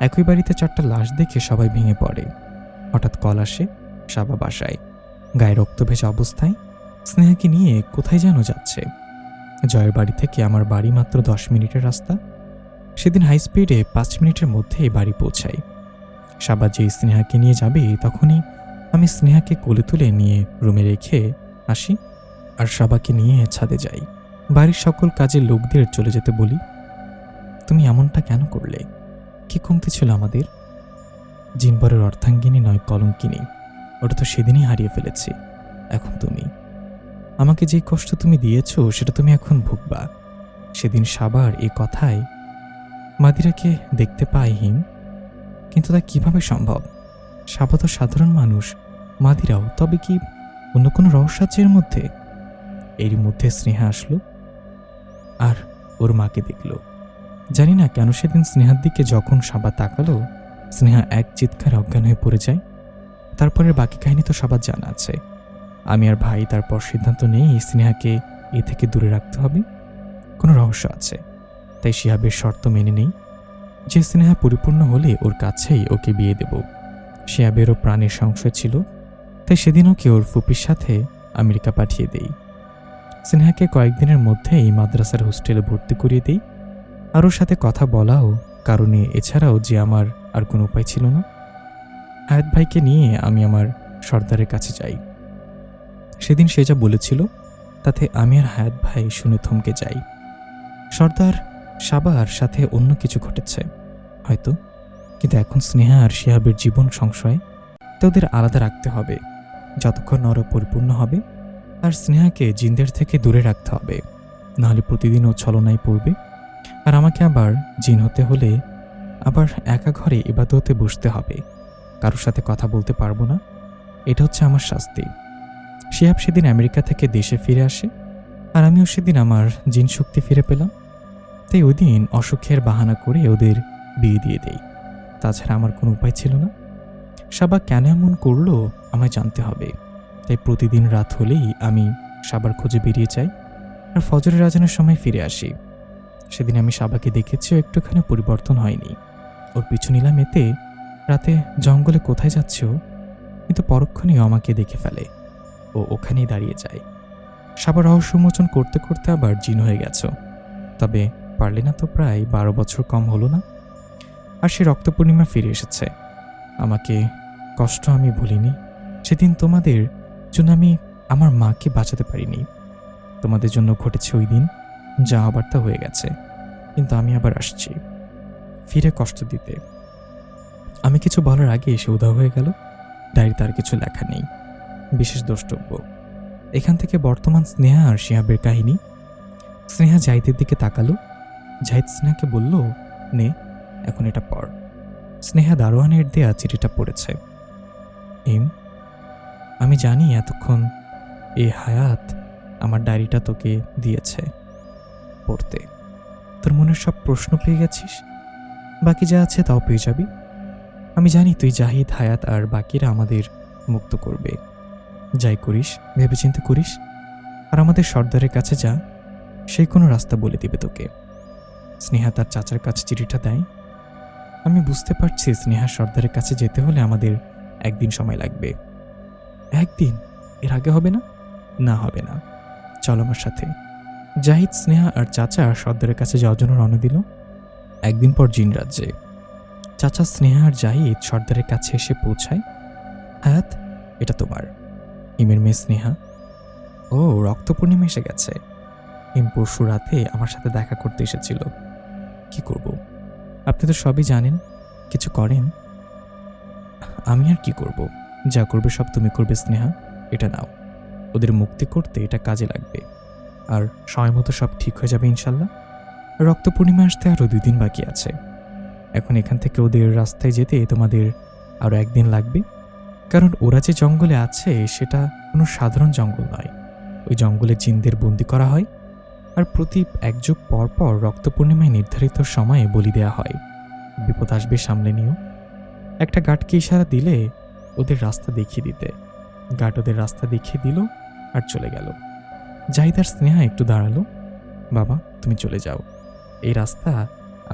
A: একই বাড়িতে 4টা লাশ দেখে সবাই ভেঙে পড়ে। হঠাৎ কল আসে সাবা বাসায়, গায়ে রক্ত ভেজা অবস্থায়। স্নেহাকে নিয়ে কোথায় যেন যাচ্ছে। জয়ের বাড়ি থেকে আমার বাড়ি মাত্র 10 মিনিটের রাস্তা। সেদিন হাই স্পিডে 5 মিনিটের মধ্যেই বাড়ি পৌঁছাই। সাবা যেই স্নেহাকে নিয়ে যাবে তখনই আমি স্নেহাকে কোলে তুলে নিয়ে রুমে রেখে আসি আর সাবাকে নিয়ে ছাদে যাই। বাড়ির সকল কাজের লোকদের চলে যেতে বলি। তুমি এমনটা কেন করলে? কি কমতি ছিল আমাদের? জিনবরের অর্থাঙ্গিনী নয়, কলঙ্কিনী। ওটা তো সেদিনই হারিয়ে ফেলেছি। এখন তুমি আমাকে যে কষ্ট তুমি দিয়েছ সেটা তুমি এখন ভুগবা। সেদিন সাবার এই কথায় মাদিরাকে দেখতে পায় হিম, কিন্তু তা কিভাবে সম্ভব? সাবা তো সাধারণ মানুষ, মাদিরাও। তবে কি অন্য কোনো রহস্য আছে এর মধ্যে? এর মধ্যে স্নেহা আসলো আর ওর মাকে দেখল। জানি না কেন সেদিন স্নেহার দিকে যখন সাবা তাকালো, স্নেহা এক চিৎকারে অজ্ঞান হয়ে পড়ে যায়। তারপরের বাকি কাহিনী তো সবার জানা আছে। আমি আর ভাই তারপর সিদ্ধান্ত নেই স্নেহাকে এ থেকে দূরে রাখতে হবে। কোনো রহস্য আছে, তাই শিহাবের শর্ত মেনে নেই যে স্নেহা পরিপূর্ণ হলে ওর কাছেই ওকে বিয়ে দেব। শিহাবেরও প্রাণের সংশয় ছিল, তাই সেদিন ওকে ওর ফুপির সাথে আমেরিকা পাঠিয়ে দেই। স্নেহাকে কয়েকদিনের মধ্যেই মাদ্রাসার হোস্টেলে ভর্তি করিয়ে দিই। আর ওর সাথে কথা বলাও কারণে, এছাড়াও যে আমার আর কোনো উপায় ছিল না। হায়াত ভাইকে নিয়ে আমি আমার সর্দারের কাছে যাই। সেদিন সে যা বলেছিল তাতে আমি আর হায়াত ভাই শুনে থমকে যাই। সর্দার সাবার সাথে অন্য কিছু ঘটেছে হয়তো, কিন্তু এখন স্নেহা আর শিহাবের জীবন সংশয়, তো ওদের আলাদা রাখতে হবে যতক্ষণ ওরা পরিপূর্ণ হবে। আর স্নেহাকে জিনদের থেকে দূরে রাখতে হবে, নাহলে প্রতিদিন ও ছলনায় পড়বে। আর আমাকে আবার জিন হতে হলে আবার একা ঘরে ইবাদতে বসতে হবে, কারোর সাথে কথা বলতে পারবো না। এটা হচ্ছে আমার শাস্তি। শিহাব সেদিন আমেরিকা থেকে দেশে ফিরে আসে, আর আমিও সেদিন আমার জিন শক্তি ফিরে পেলাম। তাই ওই দিন অসুখের বাহানা করে ওদের বিয়ে দিয়ে দেই। তাছাড়া আমার কোনো উপায় ছিল না। সাবা কেন এমন করলো আমায় জানতে হবে। তাই প্রতিদিন রাত হলেই আমি সাবার খোঁজে বেরিয়ে যাই আর ফজরের আজানের সময় ফিরে আসি। সেদিন আমি সাবাকে দেখেছি একটুখানি পরিবর্তন হয়নি। ওর পিছু নিলাম, এতে রাতে জঙ্গলে কোথায় যাচ্ছে ও, কিন্তু পরক্ষণেই আমাকে দেখে ফেলে। ও ওখানেই দাঁড়িয়ে যায়। সাবা রহস্য উন্মোচন করতে করতে আবার জিন হয়ে গেছ। তবে পারলে না তো প্রায় 12 বছর কম হলো না। আর সে রক্ত পূর্ণিমা ফিরে এসেছে। আমাকে কষ্ট আমি ভুলিনি। সেদিন তোমাদের জন্য আমি আমার মাকে বাঁচাতে পারিনি। তোমাদের জন্য ঘটেছে ওই দিন যা আবার তা হয়ে গেছে, কিন্তু আমি আবার আসছি ফিরে কষ্ট দিতে। আমি কিছু বলার আগে এসে উধাও হয়ে গেল। ডায়েরিতে আর কিছু লেখা নেই। বিশেষ দ্রষ্টব্য। এখান থেকে বর্তমান স্নেহা আর শিহাবের কাহিনী। স্নেহা জাহিদের দিকে তাকালো। জাহিদ স্নেহাকে বলল, নে, এখন এটা পড়। স্নেহা দারোয়ানের দেয়া চিঠিটা পড়েছে। আমি জানি এতক্ষণ এই হায়াত আমার ডায়েরিটা তোকে দিয়েছে পড়তে। তোর মনের সব প্রশ্ন পেয়ে গেছিস, বাকি যা আছে তাও পেয়ে যাবি। আমি জানি তুই জাহিদ, হায়াত আর বাকিরা আমাদের মুক্ত করবে। যাই করিস ভেবেচিন্তে করিস, আর আমাদের সর্দারের কাছে যা, সেই কোনো রাস্তা বলে দিবে তোকে। স্নেহা তার চাচার কাছে চিঠিটা দেয়। আমি বুঝতে পারছি স্নেহা সর্দারের কাছে যেতে হলে আমাদের একদিন সময় লাগবে। একদিন? এর আগে হবে না? না, হবে না। চল আমার সাথে। জাহিদ, স্নেহা আর চাচা সর্দারের কাছে যাওয়ার জন্য রওনা দিল। একদিন পর জিন রাজ্যে চাচা, স্নেহা আর জাহিদ সর্দারের কাছে এসে পৌঁছায়। হায়াত, এটা তোমার। হিমের মেয়ে স্নেহা। ও, রক্ত পূর্ণিমা এসে গেছে। হিম পরশু রাতে আমার সাথে দেখা করতে এসেছিল। কি করব? আপনি তো সবই জানেন। কিছু করেন? আমি আর কি করব? যা করবে সব তুমি করবে স্নেহা। এটা নাও, ওদের মুক্তি করতে এটা কাজে লাগবে। আর সময় মতো সব ঠিক হয়ে যাবে ইনশাল্লাহ। রক্ত পূর্ণিমা আসতে আরও 2 দিন বাকি আছে। এখন এখান থেকে ওদের রাস্তায় যেতে তোমাদের আরও 1 দিন লাগবে। কারণ ওরা যে জঙ্গলে আছে সেটা কোনো সাধারণ জঙ্গল নয়। ওই জঙ্গলে জিনদের বন্দি করা হয়, আর প্রতি 1 যুগ পর পর রক্ত পূর্ণিমায় নির্ধারিত সময়ে বলি দেয়া হয়। বিপদ আসবে, সামলে নিও। একটা গার্ডকে ইশারা দিলে ওদের রাস্তা দেখিয়ে দিতে। গার্ড ওদের রাস্তা দেখিয়ে দিল আর চলে গেল। জাহিদ আর স্নেহা একটু দাঁড়ালো। বাবা, তুমি চলে যাও, এই রাস্তা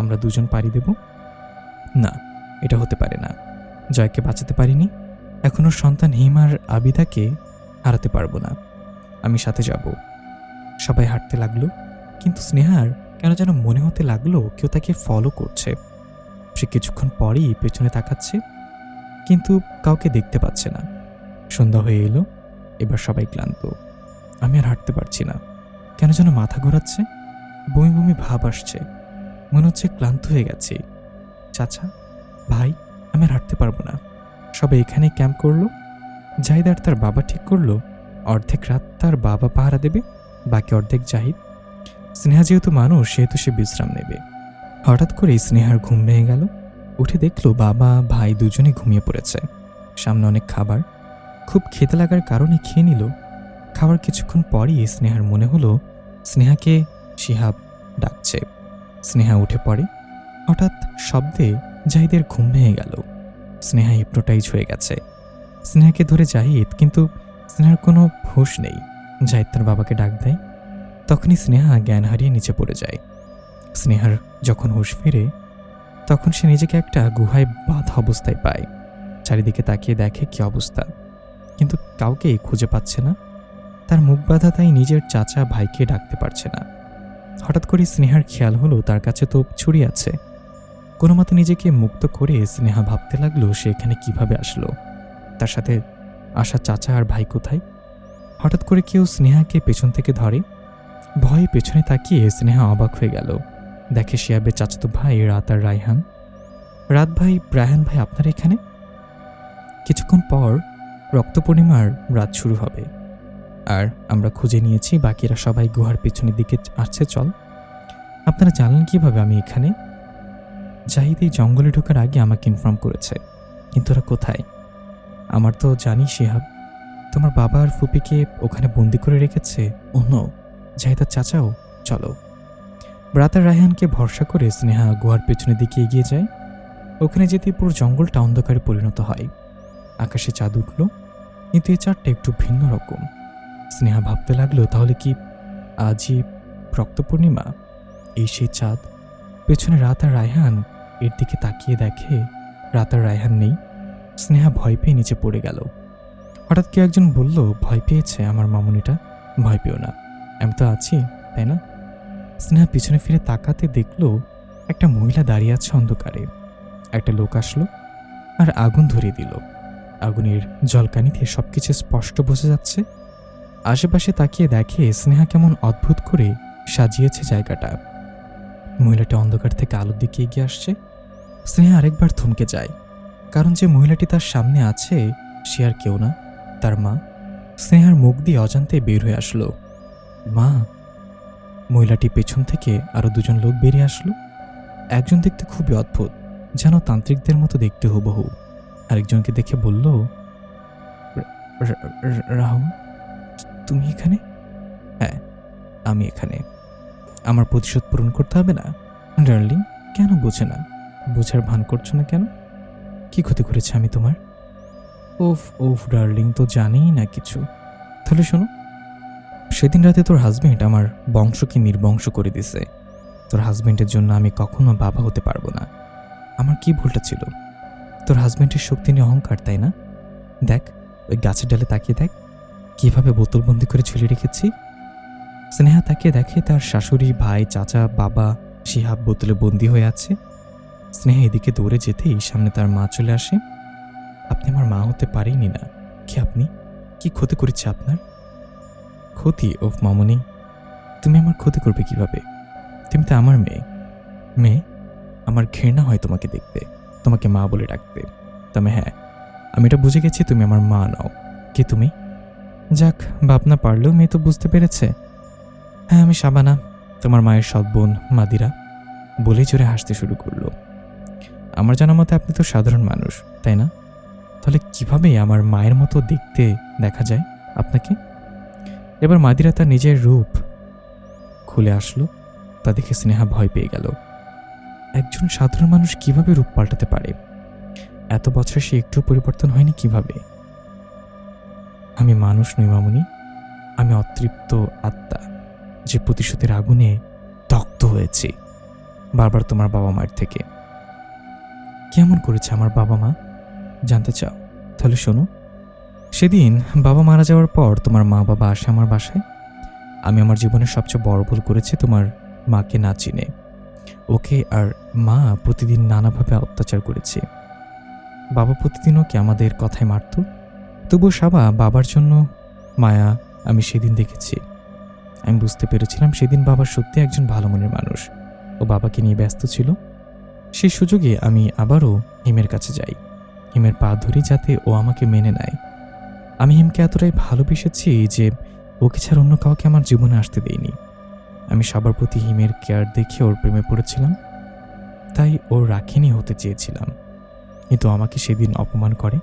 A: আমরা 2 জন পাড়ি দেব। না, এটা হতে পারে না। জয়কে বাঁচাতে পারিনি, এখন ওর সন্তান হিম আর আবিদাকে হারাতে পারবো না। আমি সাথে যাব। সবাই হাঁটতে লাগলো, কিন্তু স্নেহার কেন যেন মনে হতে লাগলো কেউ তাকে ফলো করছে। সে কিছুক্ষণ পরেই পেছনে তাকাচ্ছে, কিন্তু কাউকে দেখতে পাচ্ছে না। সন্ধ্যা হয়ে এলো, এবার সবাই ক্লান্ত। আমি আর হাঁটতে পারছি না, কেন যেন মাথা ঘোরাচ্ছে, বমি বমি ভাব আসছে, মনে হচ্ছে ক্লান্ত হয়ে গেছি। চাচা, ভাই, আমি আর হাঁটতে পারবো না। সবাই এখানেই ক্যাম্প করলো। জাহিদ আর তার বাবা ঠিক করলো অর্ধেক রাত তার বাবা পাহারা দেবে, বাকি অর্ধেক জাহিদ। স্নেহা যেহেতু মানুষ, সেহেতু সে বিশ্রাম নেবে। হঠাৎ করেই স্নেহার ঘুম ভেঙে গেল। উঠে দেখলো বাবা ভাই দুজনেই ঘুমিয়ে পড়েছে। সামনে অনেক খাবার, খুব খেতে লাগার কারণে খেয়ে নিল। খাবার কিছুক্ষণ পরই স্নেহার মনে হলো স্নেহাকে শিহাব ডাকছে। স্নেহা উঠে পড়ে। হঠাৎ শব্দে জাহিদের ঘুম ভেঙে গেল। স্নেহা হিপনোটাইজ হয়ে গেছে। স্নেহাকে ধরে জাহিদ, কিন্তু স্নেহার কোনো হুঁশ নেই। জাহিদ তার বাবাকে ডাক দেয়। তখনই স্নেহা জ্ঞান হারিয়ে নিচে পড়ে যায়। স্নেহার যখন হুঁশ ফিরে, তখন সে নিজেকে একটা গুহায় বাঁধা অবস্থায় পায়। চারিদিকে তাকিয়ে দেখে কি অবস্থা, কিন্তু কাউকেই খুঁজে পাচ্ছে না। তার মুখ বাঁধা, তাই নিজের চাচা ভাইকে ডাকতে পারছে না। হঠাৎ করে স্নেহার খেয়াল হলো তার কাছে তো ছুরি আছে। কোনো মতে নিজেকে মুক্ত করে স্নেহা ভাবতে লাগলো সে এখানে কিভাবে আসলো, তার সাথে আসা চাচা আর ভাই কোথায়। হঠাৎ করে কেউ স্নেহাকে পেছন থেকে ধরে। ভয়ে পেছনে তাকিয়ে স্নেহা অবাক হয়ে গেল। দেখে শিহাবের চাচাতো ভাই রাত আর রায়হান। রাত ভাই, রায়হান ভাই, আপনারা এখানে? কিছুক্ষণ পর রক্ত পূর্ণিমার রাত শুরু হবে, আর আমরা খুঁজে নিয়েছি বাকিরা সবাই গুহার পেছনের দিকে আসছে। চল। আপনারা জানলেন কিভাবে আমি এখানে? জাহিদ এই জঙ্গলে ঢোকার আগে আমাকে ইনফর্ম করেছে, কিন্তু ওরা কোথায়? আমার তো জানি শিহাব, তোমার বাবা আর ফুপিকে ওখানে বন্দি করে রেখেছে। অন্য জাহিদার চাচাও। চলো। রাতার রায়হানকে ভরসা করে স্নেহা গুহার পেছনের দিকে এগিয়ে যায়। ওখানে যেতে পুরো জঙ্গলটা অন্ধকারে পরিণত হয়। আকাশে চাঁদ উঠল, কিন্তু এই চাঁদটা একটু ভিন্ন রকম। স্নেহা ভাবতে লাগলো, তাহলে কি আজই রক্ত পূর্ণিমা? এই সেই চাঁদ। পেছনে রাত আর রায়হান। এর দিকে তাকিয়ে দেখে রাত আর রায়হান নেই। স্নেহা ভয় পেয়ে নিচে পড়ে গেল। হঠাৎ কেউ একজন বলল, ভয় পেয়েছে আমার মামুনিটা। ভয় পেও না, আমি তো আছি, তাই না? স্নেহা পিছনে ফিরে তাকাতে দেখলো একটা মহিলা দাঁড়িয়ে আছে অন্ধকারে। একটা লোক আসলো আর আগুন ধরিয়ে দিল। আগুনের জলকানিতে সবকিছু স্পষ্ট বোঝা যাচ্ছে। আশেপাশে তাকিয়ে দেখে স্নেহা কেমন অদ্ভুত করে সাজিয়েছে জায়গাটা। মহিলাটি অন্ধকার থেকে আলোর দিকে এগিয়ে আসছে। স্নেহা আরেকবার থমকে যায়, কারণ যে মহিলাটি তার সামনে আছে সে আর কেউ না, তার মা। স্নেহার মুখ দিয়ে অজান্তে বের হয়ে আসলো, মা। মহিলাটি পেছন থেকে আরো দুজন লোক বেরিয়ে আসলো। একজন দেখতে খুবই অদ্ভুত, যেন তান্ত্রিকদের মতো দেখতে হুবহু। আরেকজনকে দেখে বলল, রাহুল, তুমি এখানে? হ্যাঁ, আমি এখানে। আমার প্রতিশোধ পূরণ করতে হবে না? ডার্লিং, কেন বোঝে না? বোঝার ভান করছো না কেন? কি ক্ষতি করেছে আমি তোমার? ওফ ওফ ডার্লিং, তো জানেই না কিছু। তাহলে শোনো, সেদিন রাতে তোর হাজবেন্ড আমার বংশকে নির্বংশ করে দিছে। তোর হাজবেন্ডের জন্য আমি কখনো বাবা হতে পারবো না। আমার কি ভুলটা ছিল? তোর হাজবেন্ডের শক্তি নিয়ে অহংকার, তাই না? দেখ, ওই গাছের ডালে তাকিয়ে দেখ, কিভাবে বোতলবন্দি করে ঝুলিয়ে রেখেছি। স্নেহা তাকিয়ে দেখে তার শাশুড়ি, ভাই, চাচা, বাবা শিহাব বোতলে বন্দি হয়ে আছে। স্নেহা এদিকে দৌড়ে যেতেই সামনে তার মা চলে আসে। আপনি আমার মা হতে পারেনি না। কি আপনি? কি ক্ষতি করেছে আপনার? ক্ষতি? ওফ মামনি, তুমি আমার ক্ষতি করবে কিভাবে? তুমি তো আমার মেয়ে। মেয়ে? আমার ঘৃণা হয় তোমাকে দেখতে, তোমাকে মা বলে ডাকতে। তবে হ্যাঁ, আমি এটা বুঝে গেছি তুমি আমার মা নও। কি তুমি? যাক, বাপ না পারলেও মেয়ে তো বুঝতে পেরেছে। হ্যাঁ, আমি শাবানা, তোমার মায়ের সৎ বোন মাদিরা। বলেই জোরে হাসতে শুরু করলো। আমার জানা মতে আপনি তো সাধারণ মানুষ, তাই না? তাহলে কিভাবে আমার মায়ের মতো দেখতে দেখা যায় আপনাকে? এবার মাদিরা তার নিজের রূপ খুলে আসলো। তা দেখে স্নেহা ভয় পেয়ে গেল। একজন সাধারণ মানুষ কিভাবে রূপ পাল্টাতে পারে? এত বছরে সে একটু পরিবর্তন হয়নি কিভাবে? আমি মানুষ নই মামুনি, আমি অতৃপ্ত আত্মা, যে প্রতিশোধের আগুনে দগ্ধ হয়েছে বারবার তোমার বাবা মায়ের থেকে। কেমন করেছে আমার বাবা মা জানতে চাও? তাহলে শোনো, সেদিন বাবা মারা যাওয়ার পর তোমার মা বাবা আসে আমার বাসায়। আমি আমার জীবনের সবচেয়ে বড় ভুল করেছি তোমার মাকে না চিনে। ওকে আর মা প্রতিদিন নানাভাবে অত্যাচার করেছে। বাবা প্রতিদিন ওকে আমাদের কথায় মারত, তবুও সাবা বাবার জন্য মায়া আমি সেদিন দেখেছি। আমি বুঝতে পেরেছিলাম সেদিন বাবা সত্যি একজন ভালো মনের মানুষ। ও বাবাকে নিয়ে ব্যস্ত ছিল। সেই সুযোগে আমি আবারও হিমের কাছে যাই, হিমের পা ধরি যাতে ও আমাকে মেনে নেয়। আমি হিমকে এতটাই ভালোবেসেছি যে ওকে ছাড়া অন্য কাউকে আমার জীবনে আসতে দেইনি। আমি সবার প্রতি হিমের কেয়ার দেখে ওর প্রেমে পড়েছিলাম, তাই ওর রাখিনি হতে চেয়েছিলাম। কিন্তু আমাকে সেদিন অপমান করে।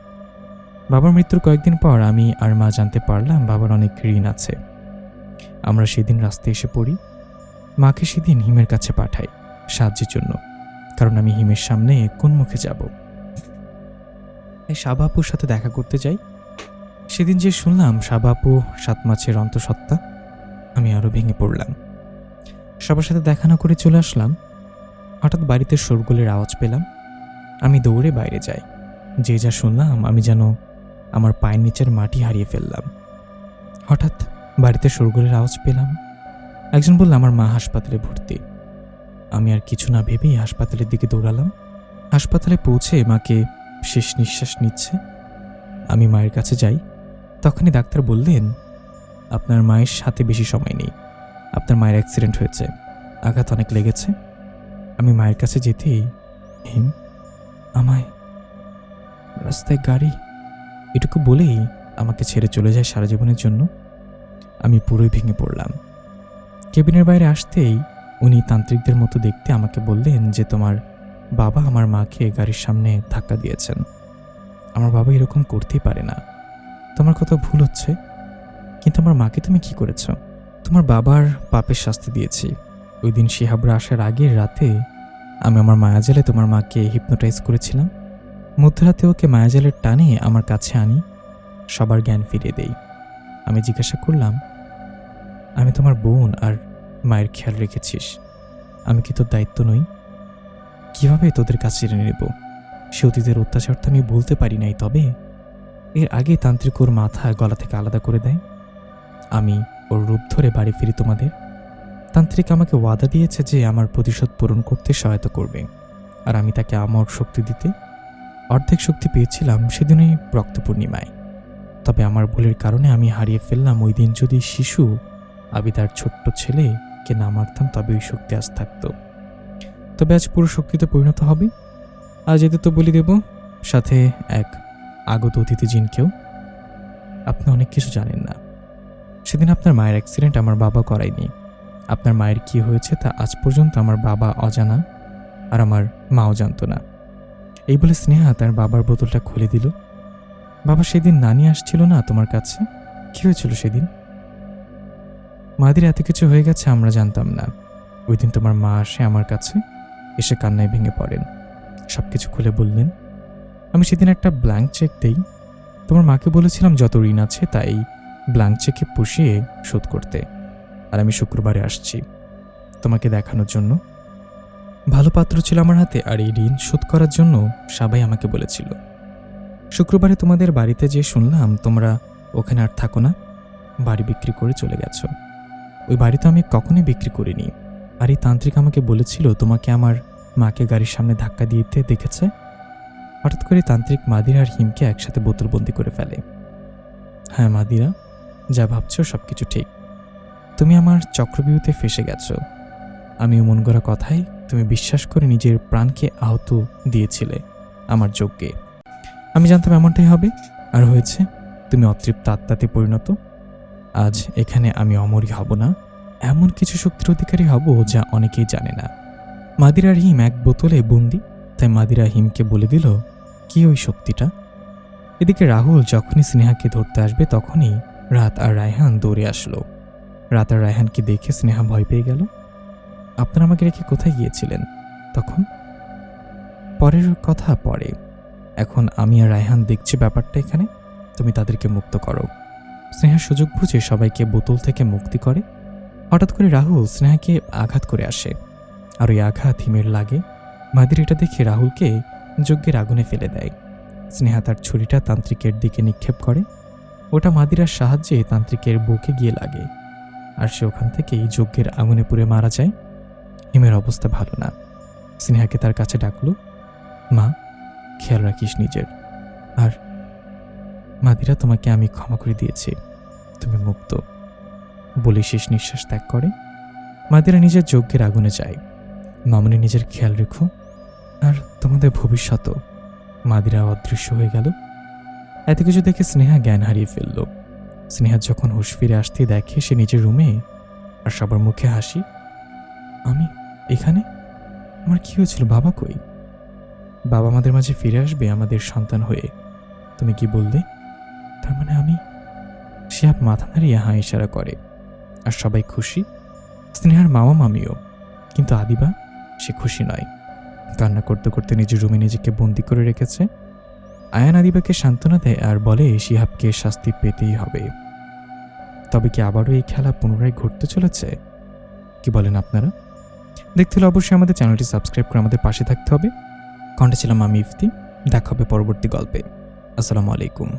A: বাবার মৃত্যুর কয়েকদিন পর আমি আর মা জানতে পারলাম বাবার অনেক ঋণ আছে। আমরা সেদিন রাস্তায় এসে পড়ি। মাকে সেদিন হিমের কাছে পাঠাই সাহায্যের জন্য, কারণ আমি হিমের সামনে কোন মুখে যাব? এই সাবা আপুর সাথে দেখা করতে যাই। সেদিন যে শুনলাম সাবা আপু 7 মাসের অন্তঃসত্ত্বা, আমি আরও ভেঙে পড়লাম। সবার সাথে দেখা না করে চলে আসলাম। হঠাৎ বাড়িতে শোরগোলের আওয়াজ পেলাম। আমি দৌড়ে বাইরে যাই। যে যা শুনলাম আমি যেন আমার পায়ের নিচের মাটি হারিয়ে ফেললাম। হঠাৎ বাড়িতে শোরগোলের আওয়াজ পেলাম। একজন বলল আমার মা হাসপাতালে ভর্তি। আমি আর কিছু না ভেবেই হাসপাতালের দিকে দৌড়ালাম। হাসপাতালে পৌঁছে মাকে শেষ নিঃশ্বাস নিচ্ছে। আমি মায়ের কাছে যাই। তখনই ডাক্তার বললেন, আপনার মায়ের সাথে বেশি সময় নেই, আপনার মায়ের অ্যাক্সিডেন্ট হয়েছে, আঘাত অনেক লেগেছে। আমি মায়ের কাছে যেতেই হিম আমায় রাস্তায় গাড়ি, এটুকু বলেই আমাকে ছেড়ে চলে যায় সারা জীবনের জন্য। আমি পুরোই ভেঙে পড়লাম। কেবিনের বাইরে আসতেই উনি তান্ত্রিকদের মতো দেখতে আমাকে বললেন যে তোমার বাবা আমার মাকে গাড়ির সামনে ধাক্কা দিয়েছেন। আমার বাবা এরকম করতেই পারে না, তোমার কথা ভুল হচ্ছে। কিন্তু আমার মাকে তুমি কি করেছ? তোমার বাবার পাপের শাস্তি দিয়েছি। ওই দিন শিহাবরা আসার আগের রাতে আমি আমার মায়াজালে তোমার মাকে হিপনোটাইজ করেছিলাম। মধ্যরাতে ওকে মায়াজালের টানে আমার কাছে আনি, সবার জ্ঞান ফিরিয়ে দেই। আমি জিজ্ঞাসা করলাম, আমি তোমার বোন আর মায়ের খেয়াল রেখেছিস, আমি কি তোর দায়িত্ব নই? কিভাবে তোদের কাছে জেনে নেব? সে অতীতের অত্যাচার তো আমি বলতে পারি নাই। তবে এর আগে তান্ত্রিক ওর মাথা গলা থেকে আলাদা করে দেয়। আমি ওর রূপ ধরে বাড়ি ফিরি তোমাদের। তান্ত্রিক আমাকে ওয়াদা দিয়েছে যে আমার প্রতিশোধ পূরণ করতে সহায়তা করবে, আর আমি তাকে আমার শক্তি দিতে। অর্ধেক শক্তি পেয়েছিলাম সেদিনই রক্ত পূর্ণিমায়। তবে আমার ভুলের কারণে আমি হারিয়ে ফেললাম। ওই দিন যদি শিশু আবিদার ছোট্ট ছেলেকে না মারতাম তবে ওই শক্তি আজ থাকতো। তবে আজ পুরো শক্তিতে পরিণত হবে। আজ এদের তো বলি দেব, সাথে এক আগত অতিথি জিনকেও। আপনি অনেক কিছু জানেন না। সেদিন আপনার মায়ের অ্যাক্সিডেন্ট আমার বাবা করায়নি। আপনার মায়ের কি হয়েছে তা আজ পর্যন্ত আমার বাবা অজানা, আর আমার মাও জানতো না। এই বলে স্নেহা তার বাবার বোতলটা খুলে দিল। বাবা, সেদিন নানি আসছিল না তোমার কাছে? কি হয়েছিল সেদিন? মাদির এত কিছু হয়ে গেছে আমরা জানতাম না। ওই দিন তোমার মা আসে আমার কাছে, এসে কান্নায় ভেঙে পড়েন, সব কিছু খুলে বললেন। আমি সেদিন একটা ব্ল্যাঙ্ক চেক দেই। তোমার মাকে বলেছিলাম যত ঋণ আছে তাই ব্ল্যাঙ্ক চেকে পুষিয়ে শোধ করতে। আর আমি শুক্রবারে আসছি তোমাকে দেখানোর জন্য। ভালো পাত্র ছিল আমার হাতে, আর এই ঋণ শোধ করার জন্য সবাই আমাকে বলেছিল। শুক্রবারে তোমাদের বাড়িতে যে শুনলাম তোমরা ওখানে আর থাকো না, বাড়ি বিক্রি করে চলে গেছো। ওই বাড়ি তো আমি কখনোই বিক্রি করিনি। আর এই তান্ত্রিক আমাকে বলেছিল তোমাকে আমার মাকে গাড়ির সামনে ধাক্কা দিতে দেখেছে। হঠাৎ করে তান্ত্রিক মাদিরা আর হিমকে একসাথে বোতলবন্দি করে ফেলে। হ্যাঁ মাদিরা, যা ভাবছো সব কিছু ঠিক। তুমি আমার চক্রবিউতে ফেসে গেছো। আমিও মন গড়া কথায় তুমি বিশ্বাস করে নিজের প্রাণকে আহত দিয়েছিলে আমার যজ্ঞে। আমি জানতাম এমনটাই হবে, আর হয়েছে। তুমি অতৃপ্ত আত্মাতে পরিণত। আজ এখানে আমি অমরই হব না, এমন কিছু শক্তির অধিকারী হব যা অনেকেই জানে না। মাদিরার হিম এক বোতলে বন্দি, তাই মাদিরা হিমকে বলে দিল কি ওই শক্তিটা। এদিকে রাহুল যখনই স্নেহাকে ধরতে আসবে তখনই রাত আর রায়হান দৌড়ে আসলো। রাত আর রায়হানকে দেখে স্নেহা ভয় পেয়ে গেল। আপনারা আমাকে রেখে কোথায় গিয়েছিলেন তখন? পরের কথা পরে। এখন আমি আর রায়হান দেখছি ব্যাপারটা এখানে। তুমি তাদেরকে মুক্ত করো। স্নেহা সুযোগ বুঝে সবাইকে বোতল থেকে মুক্তি করে। হঠাৎ করে রাহুল স্নেহাকে আঘাত করে আসে, আর ওই আঘাত হিমের লাগে। মাদির এটা দেখে রাহুলকে যজ্ঞের আগুনে ফেলে দেয়। স্নেহা তার ছুরিটা তান্ত্রিকের দিকে নিক্ষেপ করে। ওটা মাদিরার সাহায্যে তান্ত্রিকের বুকে গিয়ে লাগে, আর সে ওখান থেকেই যজ্ঞের আগুনে পুড়ে মারা যায়। হিমের অবস্থা ভালো না। স্নেহাকে তার কাছে ডাকলো, মা খেয়াল রাখিস নিজের। আর মাদিরা, তোমাকে আমি ক্ষমা করে দিয়েছি, তুমি মুক্ত বলে শেষ নিঃশ্বাস ত্যাগ করে। মাদিরা নিজের যজ্ঞের আগুনে যায়। মামনি, নিজের খেয়াল রেখো, আর তোমাদের ভবিষ্যৎও। মাদিরা অদৃশ্য হয়ে গেল। এত কিছু দেখে স্নেহা জ্ঞান হারিয়ে ফেলল। স্নেহা যখন হুঁশ ফিরে আসতে দেখে সে নিজের রুমে, আর সবার মুখে হাসি। আমি এখানে? আমার কি হয়েছিল? বাবা কই? বাবা আমাদের মাঝে ফিরে আসবে আমাদের সন্তান হয়ে। তুমি কি বললে? তার মানে আমি? শিহাব মাথা নাড়িয়ে হাঁ ইশারা করে, আর সবাই খুশি। স্নেহার মামা মামিও। কিন্তু আদিবা, সে খুশি নয়। কান্না করতে করতে নিজের রুমে নিজেকে বন্দি করে রেখেছে। আয়ান আদিবাকে সান্ত্বনা দেয় আর বলে শিহাবকে শাস্তি পেতেই হবে। তবে কি আবারও এই খেলা পুনরায় ঘটতে চলেছে? কি বলেন আপনারা? দেখতে হলে অবশ্যই আমাদের চ্যানেলটি সাবস্ক্রাইব করে আমাদের পাশে থাকতে হবে। কণ্ঠে ছিলাম আমি ইফতি। দেখা হবে পরবর্তী গল্পে। আসসালামু আলাইকুম।